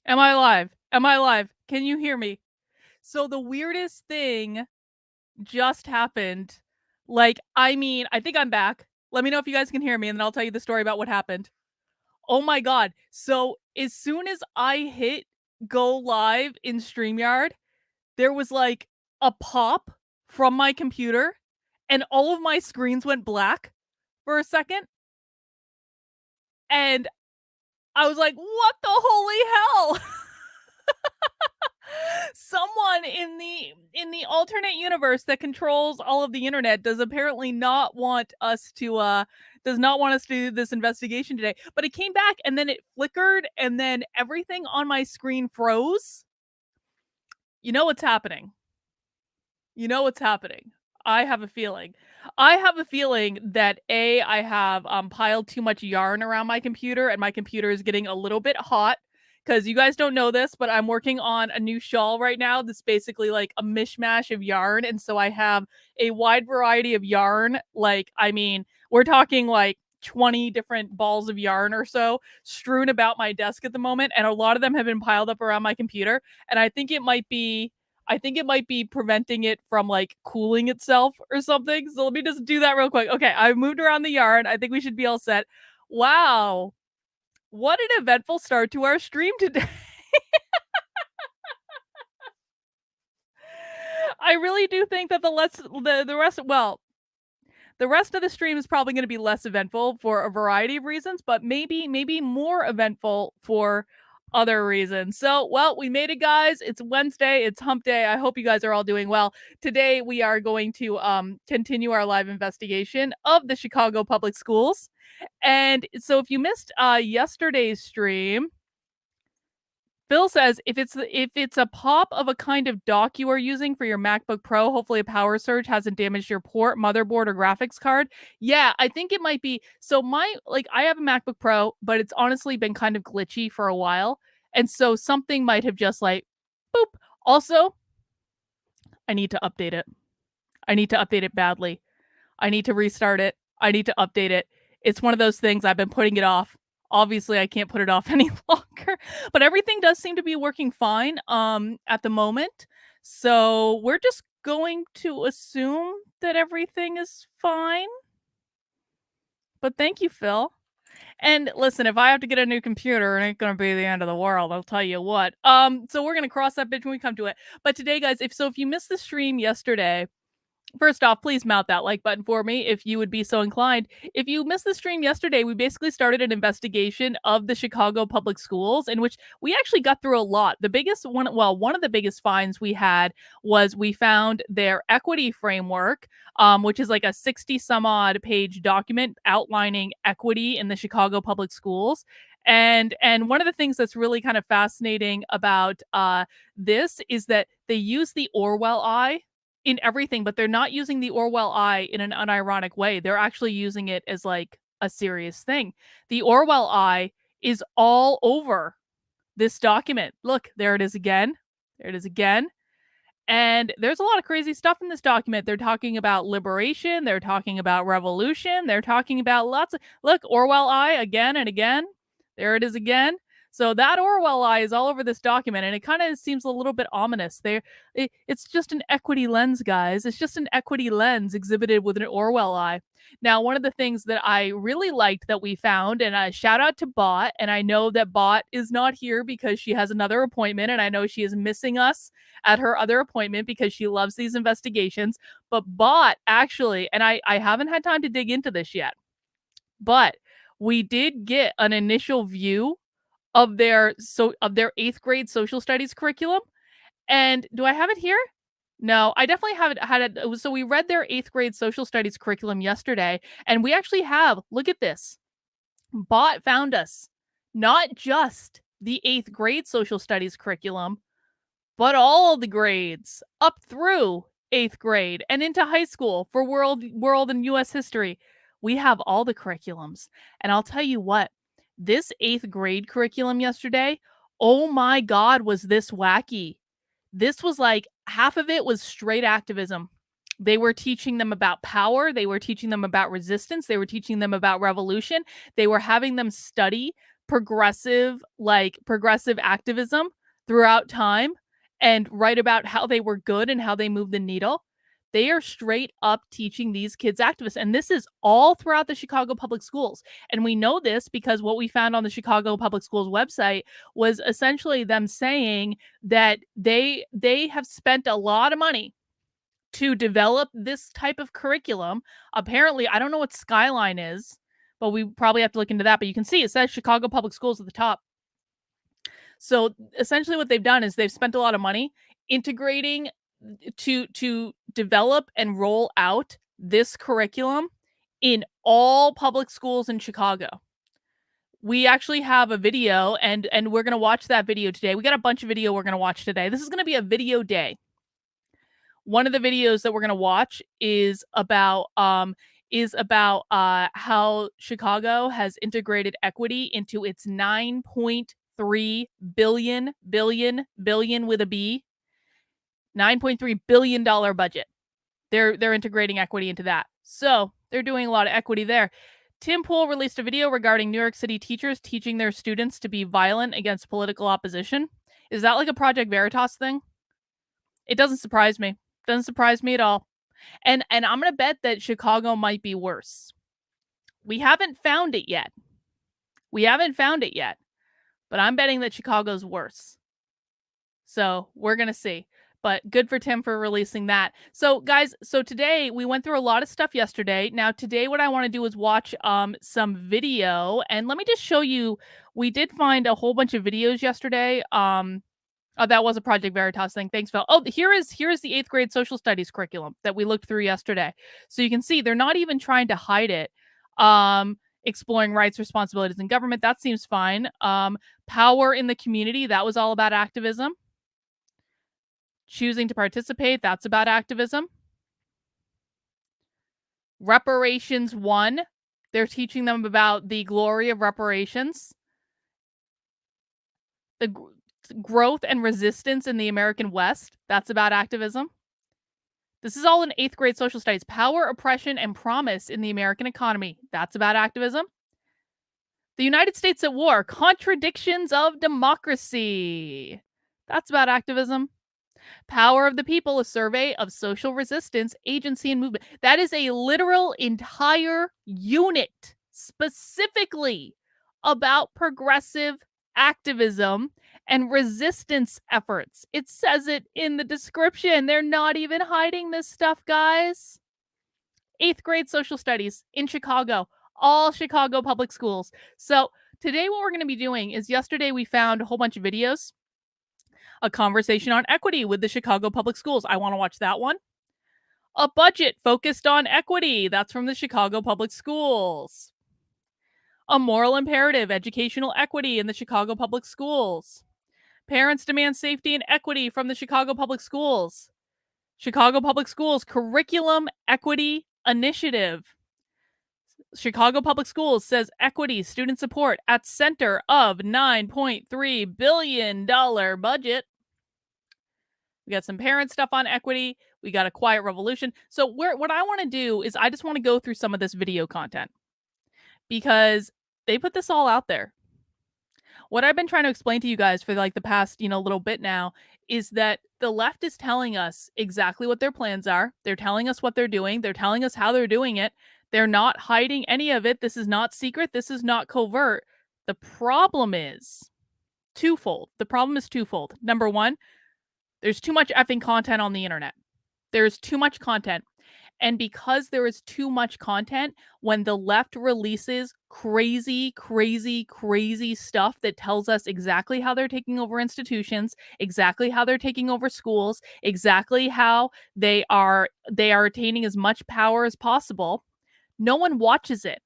Am I live? Am I live? Can you hear me? So the weirdest thing just happened. I think I'm back. Let me know if you guys can hear me, and then I'll tell you the story about what happened. Oh my god. So as soon as I hit go live in StreamYard, there was like a pop from my computer, and all of my screens went black for a second. And I was like, what the holy hell? Someone in the alternate universe that controls all of the internet does apparently not want us to does not want us to do this investigation today. But it came back and then it flickered and then everything on my screen froze. You know what's happening. You know what's happening. I have a feeling. I have a feeling that I have piled too much yarn around my computer and my computer is getting a little bit hot because you guys don't know this, but I'm working on a new shawl right now that's basically like a mishmash of yarn. And so I have a wide variety of yarn. We're talking like 20 different balls of yarn or so strewn about my desk at the moment. And a lot of them have been piled up around my computer. And I think it might be preventing it from like cooling itself or something. So let me just do that real quick. Okay, I moved around the yarn. I think we should be all set. Wow. What an eventful start to our stream today. I really do think that the rest of the stream is probably going to be less eventful for a variety of reasons, but maybe more eventful for other reasons. So, well, we made it, guys. It's Wednesday. It's hump day. I hope you guys are all doing well. Today, we are going to continue our live investigation of the Chicago Public Schools. And so if you missed yesterday's stream, Phil says if it's a pop of a kind of dock you are using for your MacBook Pro, hopefully a power surge hasn't damaged your port, motherboard, or graphics card. Yeah, I think it might be. So I have a MacBook Pro, but it's honestly been kind of glitchy for a while. And so something might have just like boop. Also, I need to update it. I need to update it badly. I need to restart it. I need to update it. It's one of those things I've been putting it off. Obviously, I can't put it off any longer, but everything does seem to be working fine at the moment. So we're just going to assume that everything is fine. But thank you, Phil. And listen, if I have to get a new computer, it ain't gonna be the end of the world. I'll tell you what. So we're gonna cross that bridge when we come to it. But today, guys, if you missed the stream yesterday, first off, please mount that like button for me if you would be so inclined. If you missed the stream yesterday, we basically started an investigation of the Chicago public schools in which we actually got through a lot. One of the biggest finds we had was we found their equity framework, which is like a 60 some odd page document outlining equity in the Chicago public schools. And one of the things that's really kind of fascinating about this is that they use the Orwell eye in everything, but they're not using the Orwell eye in an unironic way. They're actually using it as like a serious thing. The Orwell eye is all over this document. Look, there it is again. There it is again. And there's a lot of crazy stuff in this document. They're talking about liberation. They're talking about revolution. They're talking about look, Orwell eye again and again. There it is again. So that Orwell eye is all over this document, and it kind of seems a little bit ominous. It's just an equity lens, guys. It's just an equity lens exhibited with an Orwell eye. Now, one of the things that I really liked that we found, and a shout out to Bot, and I know that Bot is not here because she has another appointment, and I know she is missing us at her other appointment because she loves these investigations. But Bot actually, and I haven't had time to dig into this yet, but we did get an initial view of their 8th grade social studies curriculum. And do I have it here? No, I definitely haven't had it. So we read their 8th grade social studies curriculum yesterday, and we actually have, look at this. Bot found us not just the 8th grade social studies curriculum, but all the grades up through 8th grade and into high school for world and US history. We have all the curriculums. And I'll tell you what, this 8th grade curriculum yesterday, oh my God, was this wacky. This was like half of it was straight activism. They were teaching them about power. They were teaching them about resistance. They were teaching them about revolution. They were having them study progressive activism throughout time and write about how they were good and how they moved the needle. They are straight up teaching these kids activists. And this is all throughout the Chicago Public Schools. And we know this because what we found on the Chicago Public Schools website was essentially them saying that they have spent a lot of money to develop this type of curriculum. Apparently, I don't know what Skyline is, but we probably have to look into that. But you can see it says Chicago Public Schools at the top. So essentially what they've done is they've spent a lot of money integrating to develop and roll out this curriculum in all public schools in Chicago. We actually have a video and we're going to watch that video today. We got a bunch of video we're going to watch today. This is going to be a video day. One of the videos that we're going to watch is about how Chicago has integrated equity into its 9.3 billion with a B, $9.3 billion budget. They're integrating equity into that. So they're doing a lot of equity there. Tim Pool released a video regarding New York City teachers teaching their students to be violent against political opposition. Is that like a Project Veritas thing? It doesn't surprise me. Doesn't surprise me at all. And I'm going to bet that Chicago might be worse. We haven't found it yet. But I'm betting that Chicago's worse. So we're going to see. But good for Tim for releasing that. So guys, today we went through a lot of stuff yesterday. Now today what I want to do is watch some video. And let me just show you, we did find a whole bunch of videos yesterday. Oh, that was a Project Veritas thing. Thanks, Phil. Oh, here is the 8th grade social studies curriculum that we looked through yesterday. So you can see they're not even trying to hide it. Exploring rights, responsibilities in government, that seems fine. Power in the community, that was all about activism. Choosing to participate, that's about activism. Reparations 1, they're teaching them about the glory of reparations. The growth and resistance in the American West, that's about activism. This is all in 8th grade social studies. Power, oppression, and promise in the American economy, that's about activism. The United States at war, contradictions of democracy, that's about activism. Power of the People, a survey of social resistance, agency, and movement. That is a literal entire unit specifically about progressive activism and resistance efforts. It says it in the description. They're not even hiding this stuff, guys. 8th grade social studies in Chicago, all Chicago public schools. So today what we're going to be doing is yesterday we found a whole bunch of videos. A conversation on equity with the Chicago Public Schools. I want to watch that one. A budget focused on equity. That's from the Chicago Public Schools. A moral imperative, educational equity in the Chicago Public Schools. Parents demand safety and equity from the Chicago Public Schools. Chicago Public Schools Curriculum Equity Initiative. Chicago Public Schools says equity, student support at center of $9.3 billion budget. We got some parent stuff on equity. We got a quiet revolution. So what I want to do is I just want to go through some of this video content because they put this all out there. What I've been trying to explain to you guys for like the past, little bit now is that the left is telling us exactly what their plans are. They're telling us what they're doing. They're telling us how they're doing it. They're not hiding any of it. This is not secret. This is not covert. The problem is twofold. Number one, there's too much effing content on the internet. There's too much content. And because there is too much content, when the left releases crazy stuff that tells us exactly how they're taking over institutions, exactly how they're taking over schools, exactly how they are attaining as much power as possible, no one watches it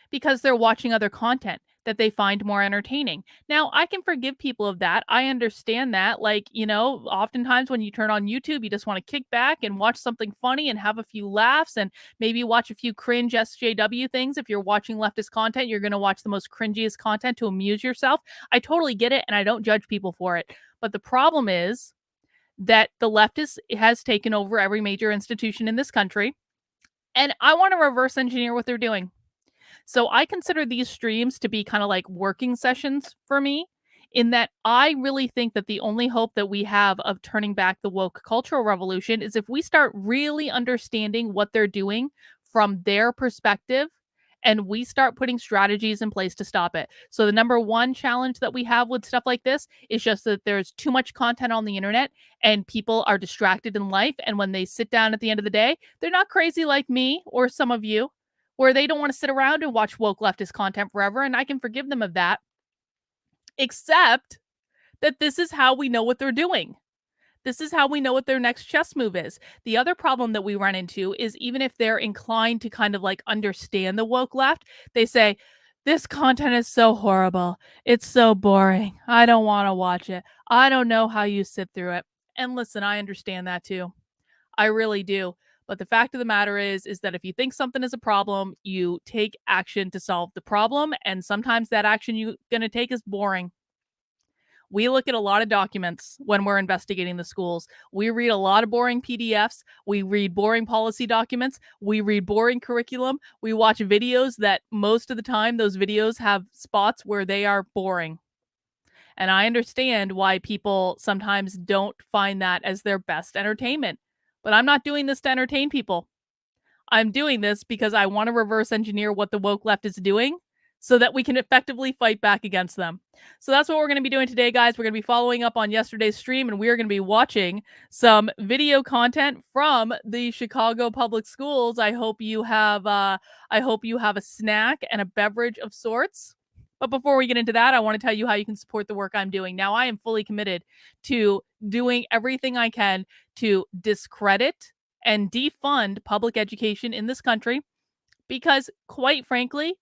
because they're watching other content that they find more entertaining. Now, I can forgive people of that. I understand that. Like, oftentimes when you turn on YouTube, you just want to kick back and watch something funny and have a few laughs and maybe watch a few cringe SJW things. If you're watching leftist content, you're going to watch the most cringiest content to amuse yourself. I totally get it, and I don't judge people for it. But the problem is that the left has taken over every major institution in this country, and I want to reverse engineer what they're doing. So I consider these streams to be kind of like working sessions for me, in that I really think that the only hope that we have of turning back the woke cultural revolution is if we start really understanding what they're doing from their perspective and we start putting strategies in place to stop it. So the number one challenge that we have with stuff like this is just that there's too much content on the internet and people are distracted in life, and when they sit down at the end of the day, they're not crazy like me or some of you where they don't want to sit around and watch woke leftist content forever, and I can forgive them of that, except that this is how we know what they're doing. This is how we know what their next chess move is. The other problem that we run into is even if they're inclined to kind of like understand the woke left, they say, this content is so horrible. It's so boring. I don't want to watch it. I don't know how you sit through it. And listen, I understand that too. I really do. But the fact of the matter is that if you think something is a problem, you take action to solve the problem. And sometimes that action you're going to take is boring. We look at a lot of documents when we're investigating the schools. We read a lot of boring PDFs. We read boring policy documents. We read boring curriculum. We watch videos that most of the time, those videos have spots where they are boring. And I understand why people sometimes don't find that as their best entertainment. But I'm not doing this to entertain people. I'm doing this because I want to reverse engineer what the woke left is doing so that we can effectively fight back against them. So that's what we're going to be doing today, guys. We're going to be following up on yesterday's stream, and we are going to be watching some video content from the Chicago Public Schools. I hope you have a snack and a beverage of sorts. But before we get into that, I want to tell you how you can support the work I'm doing. Now, I am fully committed to doing everything I can to discredit and defund public education in this country because, quite frankly,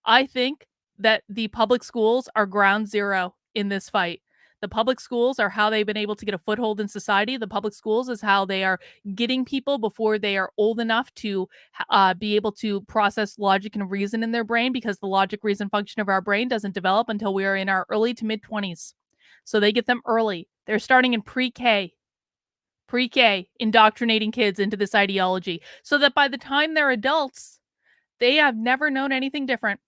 I think that the public schools are ground zero in this fight. The public schools are how they've been able to get a foothold in society. The public schools is how they are getting people before they are old enough to be able to process logic and reason in their brain, because the logic, reason function of our brain doesn't develop until we are in our early to mid 20s. So they get them early. They're starting in pre-K, indoctrinating kids into this ideology so that by the time they're adults, they have never known anything different.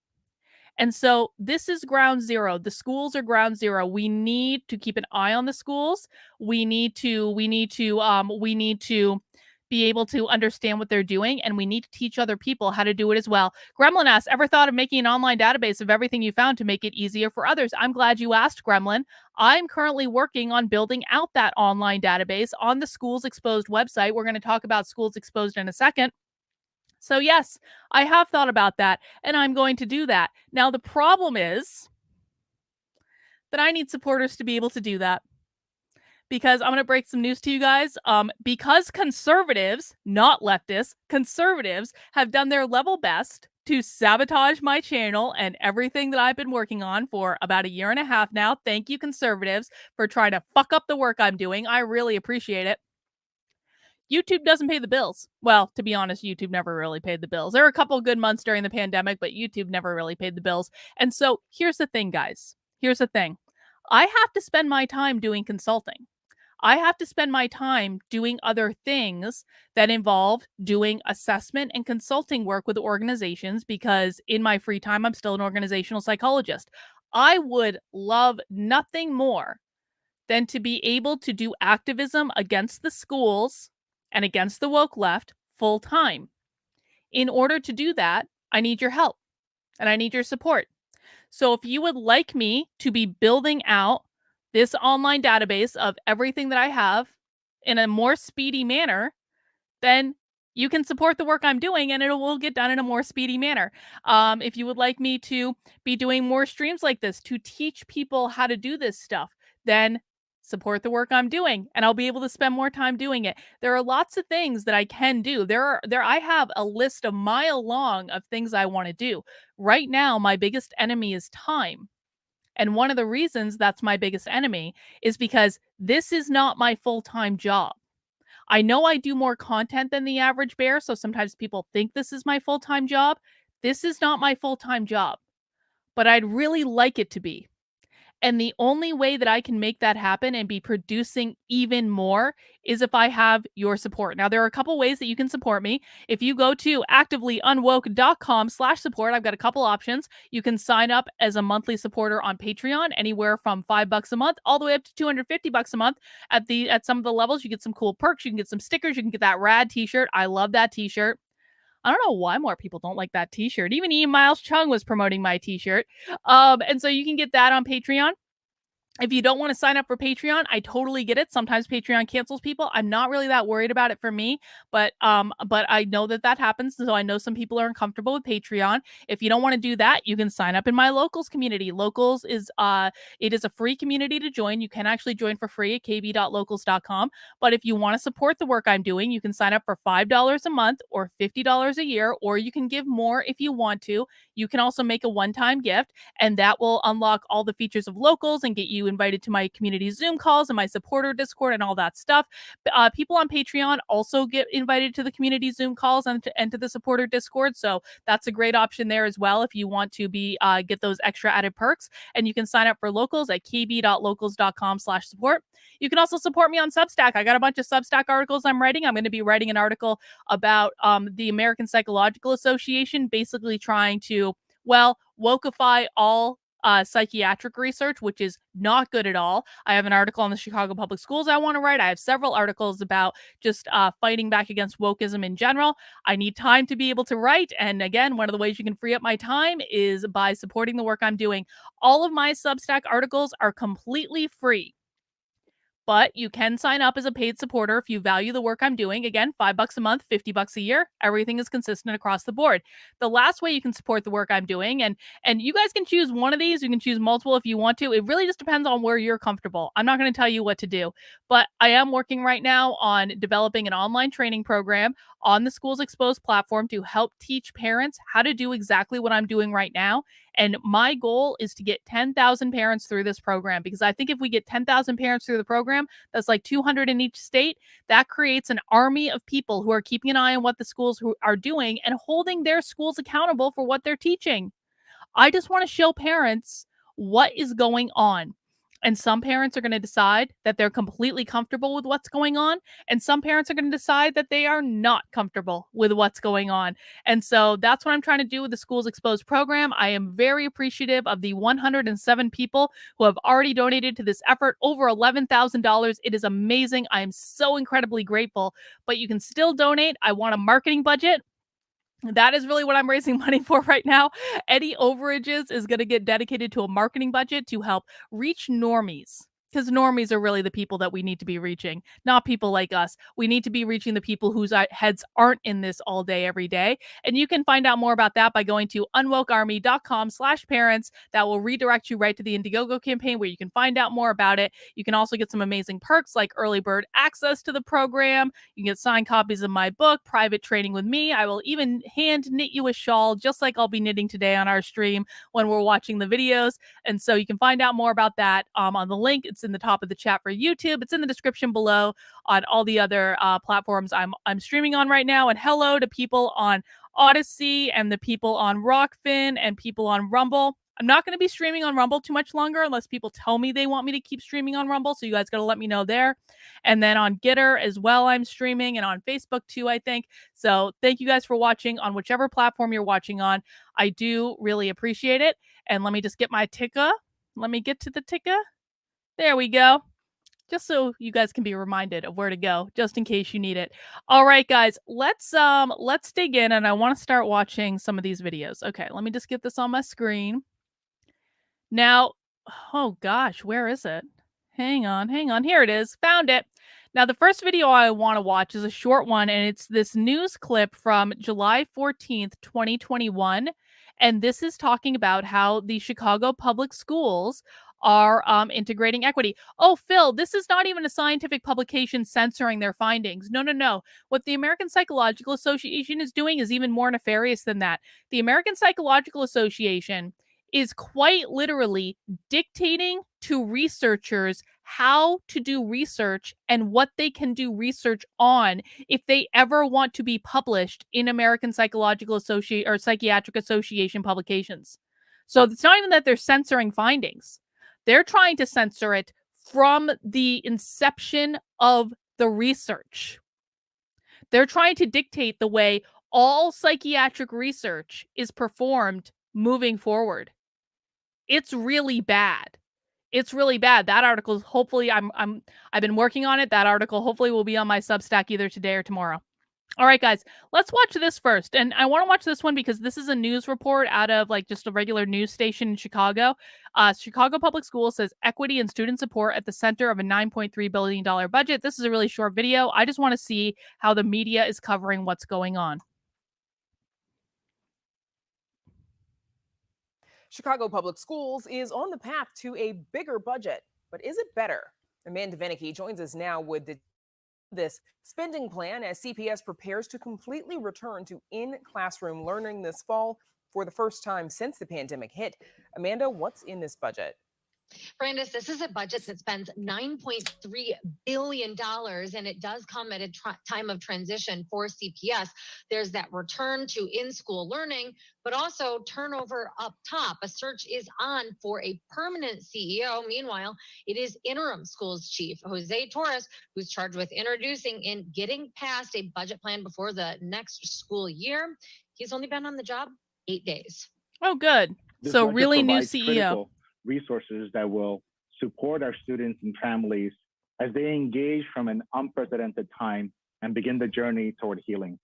And so this is ground zero. The schools are ground zero. We need to keep an eye on the schools. We need to be able to understand what they're doing, and we need to teach other people how to do it as well. Gremlin asks, ever thought of making an online database of everything you found to make it easier for others? I'm glad you asked, Gremlin. I'm currently working on building out that online database on the Schools Exposed website. We're going to talk about Schools Exposed in a second. So yes, I have thought about that, and I'm going to do that. Now, the problem is that I need supporters to be able to do that. Because I'm going to break some news to you guys. Because conservatives, not leftists, conservatives have done their level best to sabotage my channel and everything that I've been working on for about a year and a half now. Thank you, conservatives, for trying to fuck up the work I'm doing. I really appreciate it. YouTube doesn't pay the bills. Well, to be honest, YouTube never really paid the bills. There were a couple of good months during the pandemic, but YouTube never really paid the bills. And so here's the thing, guys. Here's the thing. I have to spend my time doing consulting. I have to spend my time doing other things that involve doing assessment and consulting work with organizations, because in my free time, I'm still an organizational psychologist. I would love nothing more than to be able to do activism against the schools and against the woke left full time. In order to do that, I need your help and I need your support. So if you would like me to be building out this online database of everything that I have in a more speedy manner, then you can support the work I'm doing and it will get done in a more speedy manner. If you would like me to be doing more streams like this to teach people how to do this stuff, then support the work I'm doing and I'll be able to spend more time doing it. There are lots of things that I can do. I have a list a mile long of things I want to do. Right now, my biggest enemy is time. And one of the reasons that's my biggest enemy is because this is not my full-time job. I know I do more content than the average bear, so sometimes people think this is my full-time job. This is not my full-time job, but I'd really like it to be. And the only way that I can make that happen and be producing even more is if I have your support. Now, there are a couple ways that you can support me. If you go to activelyunwoke.com/support, I've got a couple options. You can sign up as a monthly supporter on Patreon, anywhere from $5 a month all the way up to $250 a month. At some of the levels, you get some cool perks. You can get some stickers. You can get that rad t-shirt. I love that t-shirt. I don't know why more people don't like that t-shirt. Even E. Miles Chung was promoting my t-shirt. And so you can get that on Patreon. If you don't want to sign up for Patreon, I totally get it. Sometimes Patreon cancels people. I'm not really that worried about it for me, but I know that that happens, so I know some people are uncomfortable with Patreon. If you don't want to do that, you can sign up in my Locals community. Locals is it is a free community to join. You can actually join for free at kb.locals.com. But if you want to support the work I'm doing, you can sign up for $5 a month or $50 a year, or you can give more if you want to. You can also make a one-time gift, and that will unlock all the features of Locals and get you invited to my community Zoom calls and my supporter Discord and all that stuff. People on Patreon also get invited to the community Zoom calls and to the supporter Discord. So that's a great option there as well if you want to be get those extra added perks. And you can sign up for Locals at kb.locals.com/support. You can also support me on Substack. I got a bunch of Substack articles I'm writing. I'm going to be writing an article about the American Psychological Association, basically trying to, well, wokeify all psychiatric research, which is not good at all. I have an article on the Chicago Public Schools I want to write. I have several articles about just fighting back against wokeism in general. I need time to be able to write. And again, one of the ways you can free up my time is by supporting the work I'm doing. All of my Substack articles are completely free. But you can sign up as a paid supporter if you value the work I'm doing. Again, $5 a month, $50 a year. Everything is consistent across the board. The last way you can support the work I'm doing, and you guys can choose one of these, you can choose multiple if you want to. It really just depends on where you're comfortable. I'm not going to tell you what to do, but I am working right now on developing an online training program on the Schools Exposed platform to help teach parents how to do exactly what I'm doing right now. And my goal is to get 10,000 parents through this program, because I think if we get 10,000 parents through the program, that's like 200 in each state. That creates an army of people who are keeping an eye on what the schools are doing and holding their schools accountable for what they're teaching. I just want to show parents what is going on. And some parents are going to decide that they're completely comfortable with what's going on. And some parents are going to decide that they are not comfortable with what's going on. And so that's what I'm trying to do with the Schools Exposed program. I am very appreciative of the 107 people who have already donated to this effort, over $11,000. It is amazing. I am so incredibly grateful. But you can still donate. I want a marketing budget. That is really what I'm raising money for right now. Any overages is going to get dedicated to a marketing budget to help reach normies. Because normies are really the people that we need to be reaching, not people like us. We need to be reaching the people whose heads aren't in this all day, every day. And you can find out more about that by going to unwokearmy.com/parents. That will redirect you right to the Indiegogo campaign where you can find out more about it. You can also get some amazing perks like early bird access to the program. You can get signed copies of my book, Private Training with Me. I will even hand knit you a shawl, just like I'll be knitting today on our stream when we're watching the videos. And so you can find out more about that on the link. It's in the top of the chat for YouTube. It's in the description below on all the other platforms I'm streaming on right now. And hello to people on Odyssey and the people on Rockfin and people on Rumble. I'm not going to be streaming on Rumble too much longer unless people tell me they want me to keep streaming on Rumble. So you guys got to let me know there. And then on Gitter as well, I'm streaming, and on Facebook too, I think. So thank you guys for watching on whichever platform you're watching on. I do really appreciate it. And let me just get my ticker. Let me get to the ticker. There we go. Just so you guys can be reminded of where to go, just in case you need it. All right, guys, let's dig in, and I want to start watching some of these videos. Okay, let me just get this on my screen. Now, oh gosh, where is it? Hang on. Here it is. Found it. Now, the first video I want to watch is a short one, and it's this news clip from July 14th, 2021. And this is talking about how the Chicago Public Schools are integrating equity. Oh, Phil, this is not even a scientific publication censoring their findings. No. What the American Psychological Association is doing is even more nefarious than that. The American Psychological Association is quite literally dictating to researchers how to do research and what they can do research on if they ever want to be published in American Psychological Association or Psychiatric Association publications. So it's not even that they're censoring findings. They're trying to censor it from the inception of the research. They're trying to dictate the way all psychiatric research is performed moving forward. It's really bad. It's really bad. That article, hopefully, I've been working on it. That article hopefully will be on my Substack either today or tomorrow. All right, guys, let's watch this first. And I want to watch this one because this is a news report out of like just a regular news station in Chicago. Chicago Public Schools says equity and student support at the center of a $9.3 billion budget. This is a really short video. I just want to see how the media is covering what's going on. Chicago Public Schools is on the path to a bigger budget, but is it better? Amanda Vinicky joins us now with this spending plan as CPS prepares to completely return to in-classroom learning this fall for the first time since the pandemic hit. Amanda, what's in this budget? Brandis, this is a budget that spends $9.3 billion, and it does come at a time of transition for CPS. There's that return to in-school learning, but also turnover up top. A search is on for a permanent CEO. Meanwhile, it is interim schools chief Jose Torres who's charged with introducing and getting past a budget plan before the next school year. He's only been on the job 8 days. Oh, good. So really new CEO. Resources that will support our students and families as they engage from an unprecedented time and begin the journey toward healing.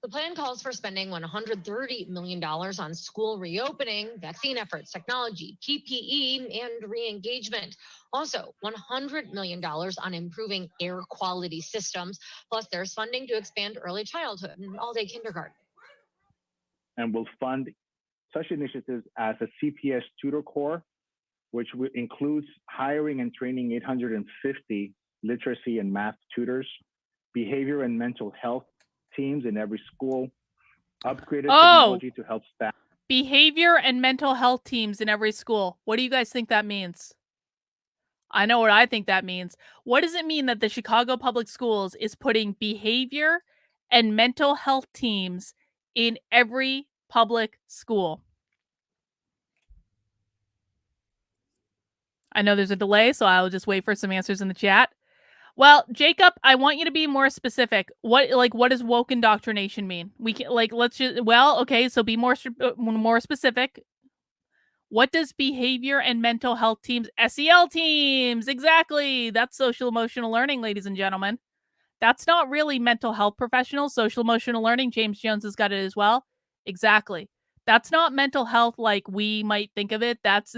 The plan calls for spending $130 million on school reopening, vaccine efforts, technology, PPE, and re-engagement. Also, $100 million on improving air quality systems. Plus, there's funding to expand early childhood and all-day kindergarten. And will fund such initiatives as a CPS tutor corps, which includes hiring and training 850 literacy and math tutors, behavior and mental health teams in every school, upgraded technology to help staff. Behavior and mental health teams in every school. What do you guys think that means? I know what I think that means. What does it mean that the Chicago Public Schools is putting behavior and mental health teams in every public school? I know there's a delay, so I'll just wait for some answers in the chat. Well, Jacob, I want you to be more specific. What does woke indoctrination mean? We can so be more specific. What does behavior and mental health teams, SEL teams, exactly. That's social emotional learning, ladies and gentlemen. That's not really mental health professionals. Social emotional learning, James Jones has got it as well. Exactly. That's not mental health like we might think of it. That's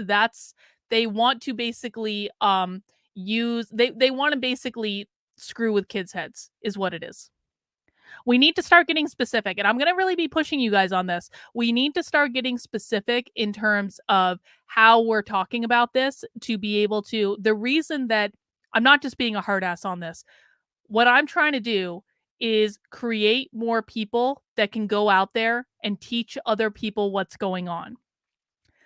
they want to basically they want to basically screw with kids' heads is what it is. We need to start getting specific, and I'm going to really be pushing you guys on this. We need to start getting specific in terms of how we're talking about this to be able to, the reason that I'm not just being a hard ass on this. What I'm trying to do is create more people that can go out there and teach other people what's going on.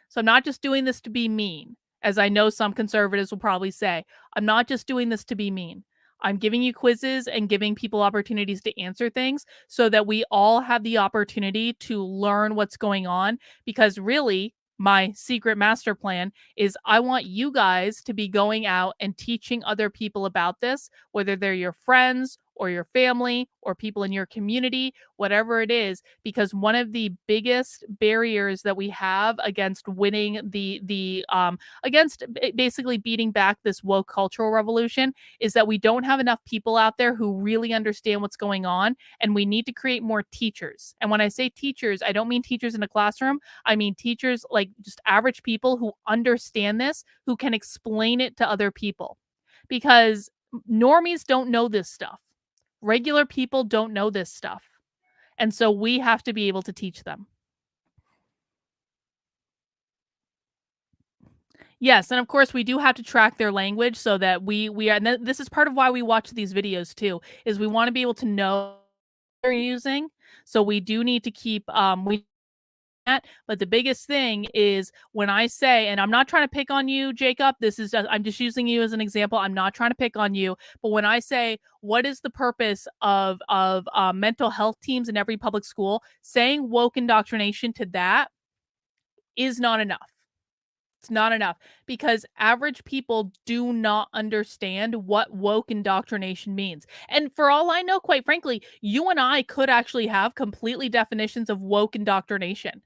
So I'm not just doing this to be mean, as I know some conservatives will probably say. I'm not just doing this to be mean. I'm giving you quizzes and giving people opportunities to answer things so that we all have the opportunity to learn what's going on. Because really, my secret master plan is I want you guys to be going out and teaching other people about this, whether they're your friends or your family or people in your community, whatever it is, because one of the biggest barriers that we have against winning against basically beating back this woke cultural revolution is that we don't have enough people out there who really understand what's going on, and we need to create more teachers. And when I say teachers, I don't mean teachers in a classroom. I mean teachers like just average people who understand this, who can explain it to other people, because normies don't know this stuff. Regular people don't know this stuff. And so we have to be able to teach them. Yes, and of course we do have to track their language so that we are, and this is part of why we watch these videos too, is we want to be able to know what they're using. So we do need to keep but the biggest thing is when I say, and I'm not trying to pick on you, Jacob, I'm just using you as an example. I'm not trying to pick on you, but when I say, what is the purpose of mental health teams in every public school, saying woke indoctrination to that is not enough. It's not enough because average people do not understand what woke indoctrination means. And for all I know, quite frankly, you and I could actually have completely definitions of woke indoctrination.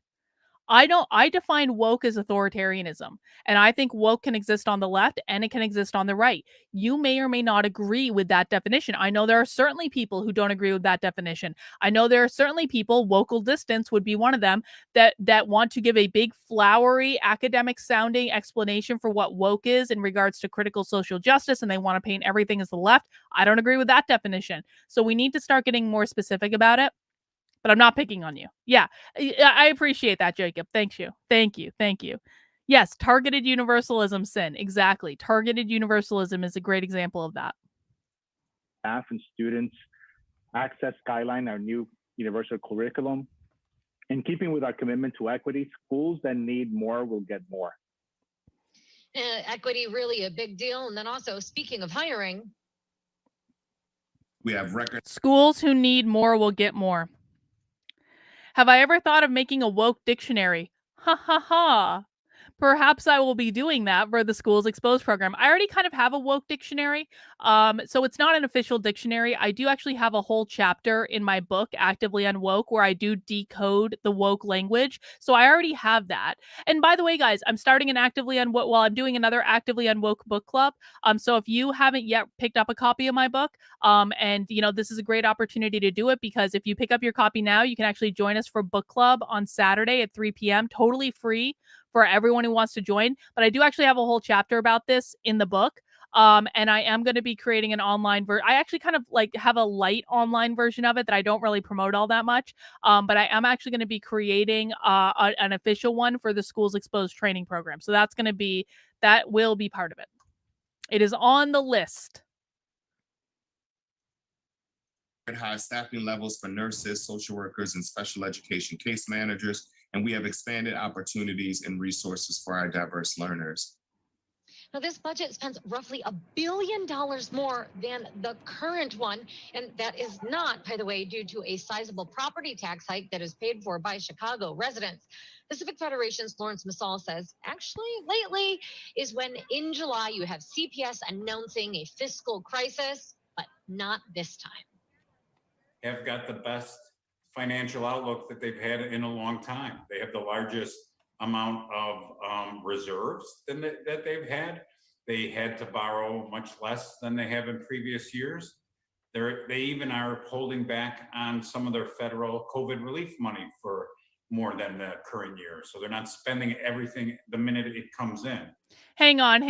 I define woke as authoritarianism, and I think woke can exist on the left and it can exist on the right. You may or may not agree with that definition. I know there are certainly people who don't agree with that definition. I know there are certainly people, Wokel Distance would be one of them, that want to give a big flowery academic sounding explanation for what woke is in regards to critical social justice, and they want to paint everything as the left. I don't agree with that definition. So we need to start getting more specific about it. But I'm not picking on you. Yeah, I appreciate that, Jacob. Thank you. Thank you. Thank you. Yes, targeted universalism sin. Exactly. Targeted universalism is a great example of that. Staff and students access Skyline, our new universal curriculum. In keeping with our commitment to equity, schools that need more will get more. Equity really a big deal. And then also, speaking of hiring, we have record schools who need more will get more. Have I ever thought of making a woke dictionary? Ha ha ha. Perhaps I will be doing that for the Schools Exposed program. I already kind of have a woke dictionary. So it's not an official dictionary. I do actually have a whole chapter in my book, Actively Unwoke, where I do decode the woke language. So I already have that. And by the way, guys, I'm starting an Actively Unwoke, well, I'm doing another Actively Unwoke book club. So if you haven't yet picked up a copy of my book, and this is a great opportunity to do it, because if you pick up your copy now, you can actually join us for book club on Saturday at 3 p.m. totally free for everyone who wants to join. But I do actually have a whole chapter about this in the book. And I am going to be creating an online version. I actually kind of like have a light online version of it that I don't really promote all that much. But I am actually going to be creating an official one for the Schools Exposed training program. So that will be part of it. It is on the list. high staffing levels for nurses, social workers, and special education case managers, and we have expanded opportunities and resources for our diverse learners. Now, this budget spends roughly $1 billion more than the current one, and that is not, by the way, due to a sizable property tax hike that is paid for by Chicago residents. Pacific Federation's Lawrence Massal says, actually, lately is when in July you have CPS announcing a fiscal crisis, but not this time. Have got the best financial outlook that they've had in a long time. They have the largest amount of reserves that they've had. They had to borrow much less than they have in previous years. They even are holding back on some of their federal COVID relief money for more than the current year. So they're not spending everything the minute it comes in. Hang on.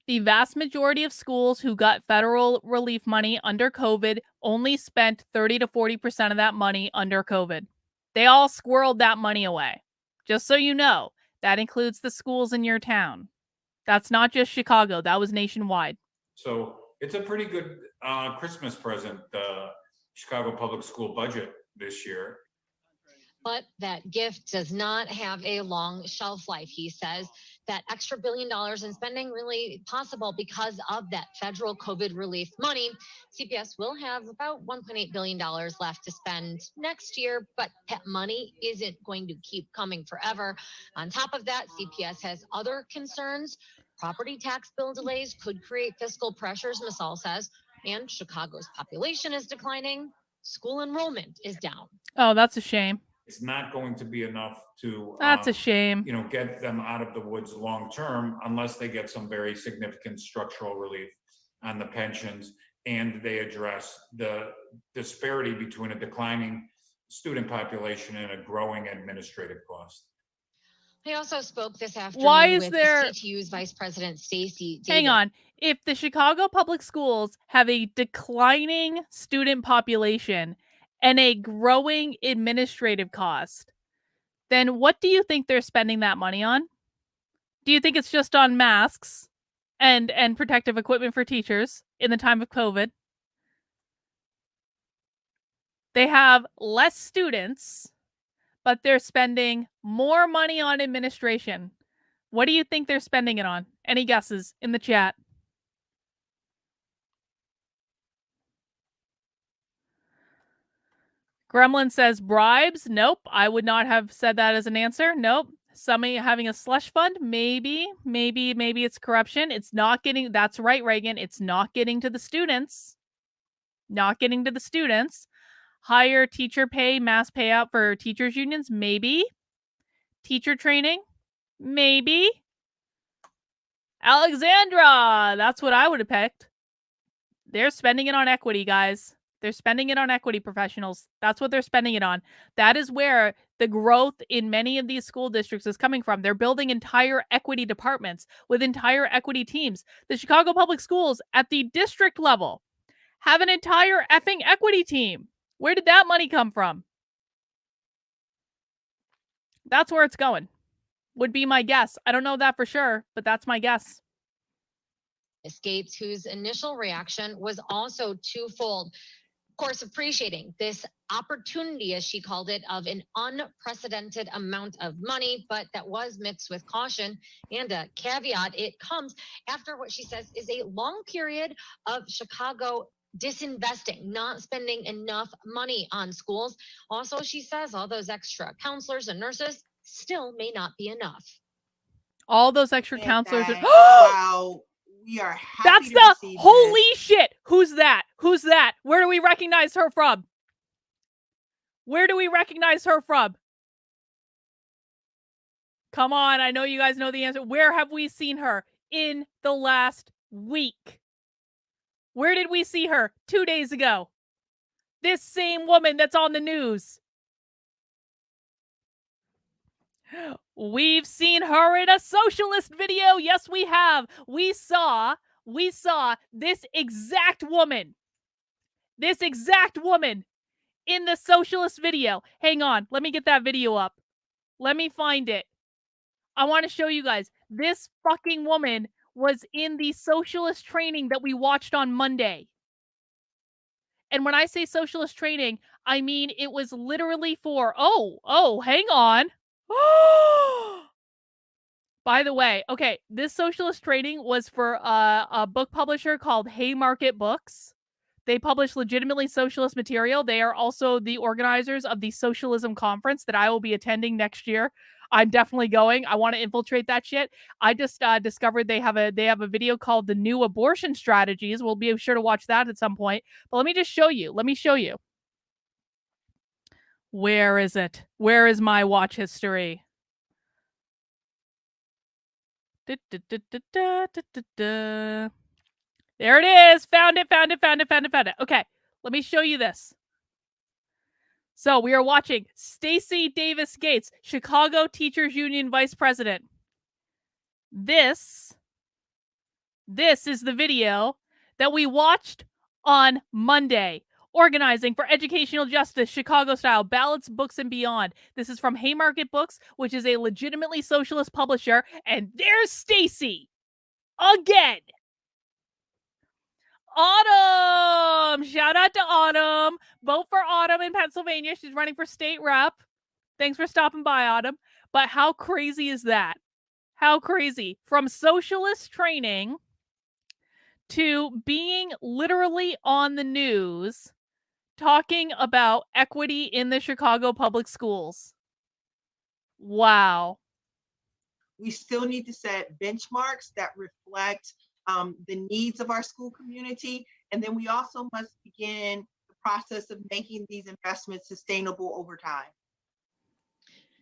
The vast majority of schools who got federal relief money under COVID only spent 30 to 40% of that money under COVID. They all squirreled that money away. Just so you know, that includes the schools in your town. That's not just Chicago. That was nationwide. So it's a pretty good Christmas present, the Chicago public school budget this year. But that gift does not have a long shelf life, he says. That extra $1 billion in spending really possible because of that federal COVID relief money. CPS will have about $1.8 billion left to spend next year, but that money isn't going to keep coming forever. On top of that, CPS has other concerns. Property tax bill delays could create fiscal pressures, Massal says, and Chicago's population is declining. School enrollment is down. Oh, that's a shame. It's not going to be enough to That's a shame. Get them out of the woods long term unless they get some very significant structural relief on the pensions and they address the disparity between a declining student population and a growing administrative cost. I also spoke this afternoon with CTU's Vice President Stacy David. Hang on. If the Chicago public schools have a declining student population and a growing administrative cost, then what do you think they're spending that money on? Do you think it's just on masks and protective equipment for teachers in the time of COVID? They have less students, but they're spending more money on administration. What do you think they're spending it on? Any guesses in the chat? Gremlin says bribes. Nope. I would not have said that as an answer. Nope. Somebody having a slush fund? Maybe it's corruption. It's not getting, that's right, Reagan. It's not getting to the students. Not getting to the students. Higher teacher pay, mass payout for teachers unions? Maybe. Teacher training? Maybe. Alexandra! That's what I would have picked. They're spending it on equity, guys. They're spending it on equity, professionals. That's what they're spending it on. That is where the growth in many of these school districts is coming from. They're building entire equity departments with entire equity teams. The Chicago Public Schools at the district level have an entire effing equity team. Where did that money come from? That's where it's going. Would be my guess. I don't know that for sure, but that's my guess. Gates, whose initial reaction was also twofold. Of course, appreciating this opportunity, as she called it, of an unprecedented amount of money, but that was mixed with caution and a caveat. It comes after what she says is a long period of Chicago disinvesting, not spending enough money on schools. Also, she says all those extra counselors and nurses still may not be enough. All those extra counselors. Wow. We are happy That's to the receive holy this. shit. Who's that? Who's that? Where do we recognize her from? Where do we recognize her from? Come on, I know you guys know the answer. Where have we seen her in the last week? Where did we see her 2 days ago? This same woman that's on the news. We've seen her in a socialist video. Yes, we have. We saw this exact woman in the socialist video. Hang on. Let me get that video up. Let me find it. I want to show you guys. This fucking woman was in the socialist training that we watched on Monday. And when I say socialist training, I mean it was literally for, hang on. By the way, okay, this socialist training was for a book publisher called Haymarket Books. They publish legitimately socialist material. They are also the organizers of the Socialism Conference that I will be attending next year. I'm definitely going. I want to infiltrate that shit. I just discovered they have a video called The New Abortion Strategies. We'll be sure to watch that at some point. But let me just show you. Let me show you. Where is it? Where is my watch history? There it is. Found it. Okay, let me show you this. So we are watching Stacey Davis Gates, Chicago Teachers Union Vice President. This is the video that we watched on Monday. Organizing for Educational Justice, Chicago Style, Ballots, Books, and Beyond. This is from Haymarket Books, which is a legitimately socialist publisher. And there's Stacey. Again. Autumn! Shout out to Autumn. Vote for Autumn in Pennsylvania. She's running for state rep. Thanks for stopping by, Autumn. But how crazy is that? How crazy. From socialist training to being literally on the news talking about equity in the Chicago public schools. Wow. We still need to set benchmarks that reflect the needs of our school community. And then we also must begin the process of making these investments sustainable over time.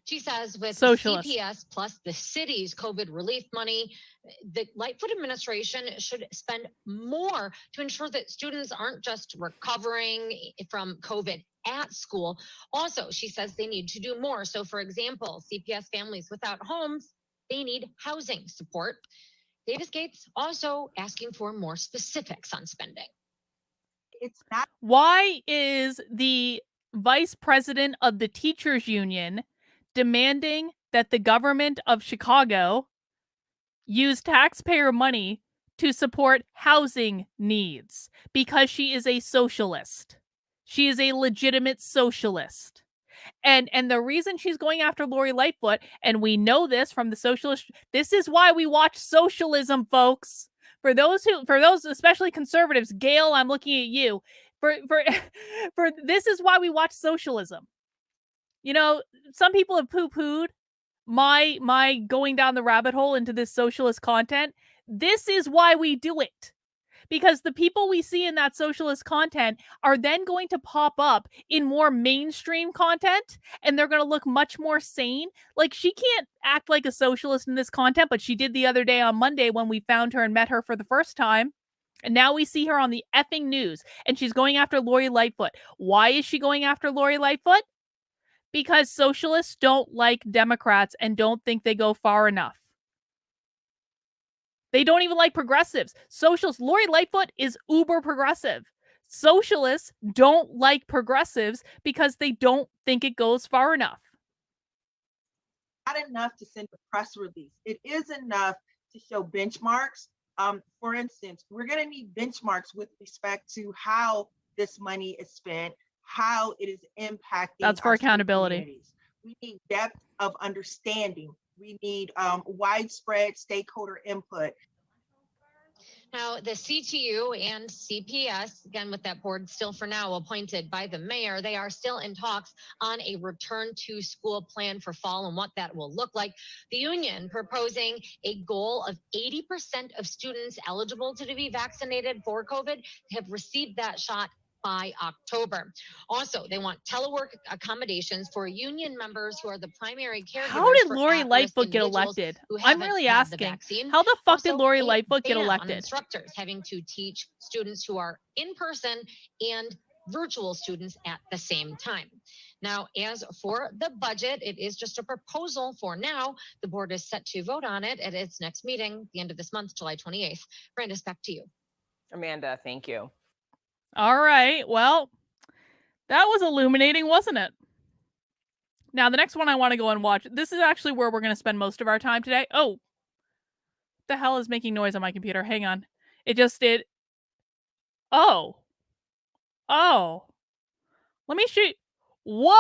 She says with Socialist. CPS plus the city's COVID relief money, the Lightfoot administration should spend more to ensure that students aren't just recovering from COVID at school. Also, she says they need to do more. So, for example, CPS families without homes, they need housing support. Davis Gates also asking for more specifics on spending. It's not. Why is the vice president of the teachers union demanding that the government of Chicago use taxpayer money to support housing needs? Because she is a socialist. She is a legitimate socialist. And the reason she's going after Lori Lightfoot, and we know this from the socialist, this is why we watch socialism, folks. For those especially conservatives, Gail, I'm looking at you. For this is why we watch socialism. You know, some people have poo-pooed my going down the rabbit hole into this socialist content. This is why we do it. Because the people we see in that socialist content are then going to pop up in more mainstream content, and they're going to look much more sane. Like, she can't act like a socialist in this content, but she did the other day on Monday when we found her and met her for the first time. And now we see her on the effing news, and she's going after Lori Lightfoot. Why is she going after Lori Lightfoot? Because socialists don't like Democrats and don't think they go far enough. They don't even like progressives. Socialists, Lori Lightfoot is uber progressive. Socialists don't like progressives because they don't think it goes far enough. Not enough to send a press release. It is enough to show benchmarks. For instance, we're going to need benchmarks with respect to how this money is spent, how it is impacting. That's for accountability. We need depth of understanding. We need widespread stakeholder input. Now, the CTU and CPS, again, with that board still for now appointed by the mayor, they are still in talks on a return to school plan for fall and what that will look like. The union proposing a goal of 80% of students eligible to be vaccinated for COVID have received that shot by October. Also, they want telework accommodations for union members who are the primary caregivers. How did for Lori at-risk Lightfoot get individuals elected? who I'm haven't really had the asking. vaccine. How the fuck did Also, Lori a Lightfoot get ban on elected? instructors having to teach students who are in person and virtual students at the same time. Now, as for the budget, it is just a proposal for now. The board is set to vote on it at its next meeting, the end of this month, July 28th. Brandis, back to you. Amanda, thank you. All right. Well, that was illuminating, wasn't it? Now, the next one I want to go and watch. This is actually where we're going to spend most of our time today. Oh, what the hell is making noise on my computer? Hang on. It just did. Oh. Let me show you. Whoa!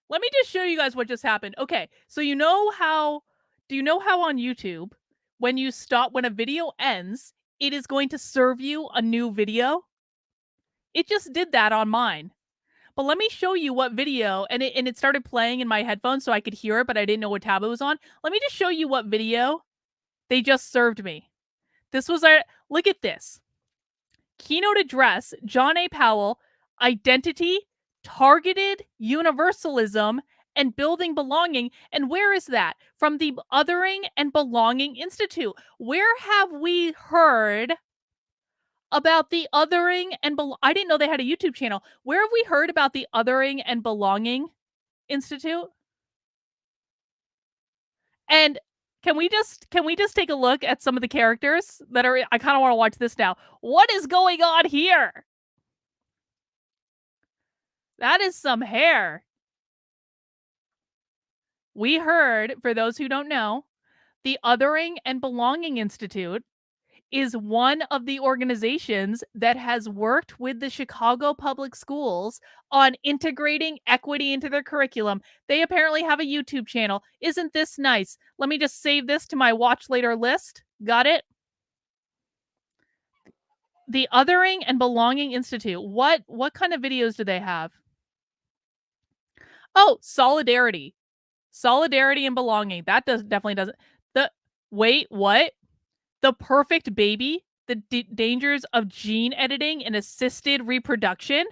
Let me just show you guys what just happened. Okay, so do you know how on YouTube, when a video ends, it is going to serve you a new video? It just did that on mine. But let me show you what video, and it started playing in my headphones so I could hear it, but I didn't know what tab it was on. Let me just show you what video they just served me. This was look at this. Keynote address, John A. Powell, identity, targeted universalism, and building belonging. And where is that? From the Othering and Belonging Institute. Where have we heard about the Othering and I didn't know they had a YouTube channel. Where have we heard about the Othering and Belonging Institute? And can we just take a look at some of the characters that are? I kind of want to watch this now. What is going on here? That is some hair. We heard, for those who don't know, the Othering and Belonging Institute is one of the organizations that has worked with the Chicago Public Schools on integrating equity into their curriculum. They apparently have a YouTube channel. Isn't this nice? Let me just save this to my watch later list. Got it? The Othering and Belonging Institute. What kind of videos do they have? Oh, solidarity. Solidarity and belonging. That definitely doesn't. Wait, what? The Perfect Baby, the dangers of gene editing and assisted reproduction.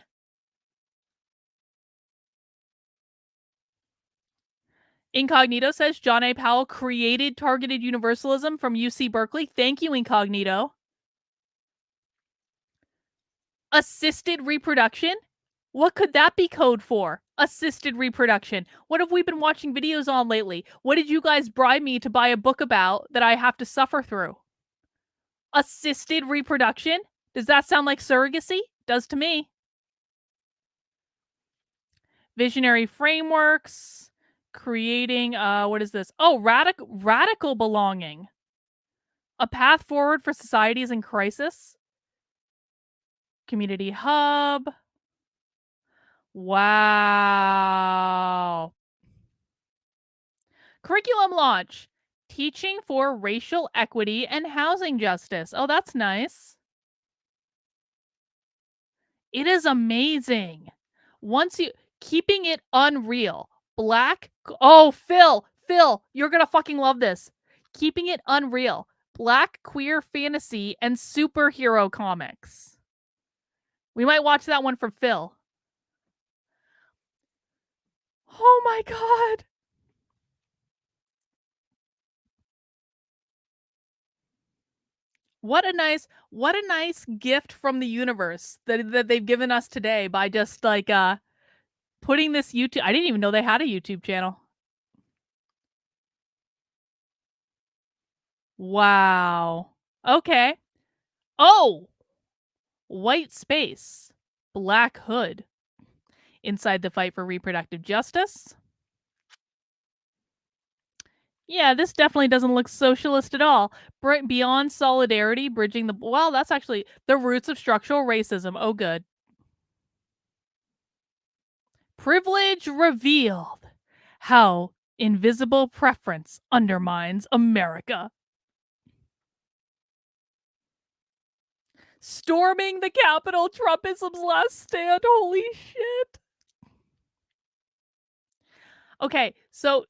Incognito says John A. Powell created targeted universalism from UC Berkeley. Thank you, Incognito. Assisted reproduction? What could that be code for? Assisted reproduction. What have we been watching videos on lately? What did you guys bribe me to buy a book about that I have to suffer through? Assisted reproduction? Does that sound like surrogacy? Does to me. Visionary frameworks. Creating, what is this? Oh, radical belonging. A path forward for societies in crisis. Community hub. Wow. Curriculum launch. Teaching for racial equity and housing justice. Oh, that's nice. It is amazing. Keeping it unreal. Black. Oh, Phil, you're gonna fucking love this. Keeping it unreal. Black queer fantasy and superhero comics. We might watch that one for Phil. Oh my god. What a nice gift from the universe that they've given us today by just like putting this YouTube. I didn't even know they had a YouTube channel. Wow. Okay. Oh, white space. Black hood. Inside the fight for reproductive justice. Yeah, this definitely doesn't look socialist at all. Beyond solidarity, bridging the... Well, that's actually the roots of structural racism. Oh, good. Privilege revealed. How invisible preference undermines America. Storming the Capitol, Trumpism's last stand. Holy shit. Okay, so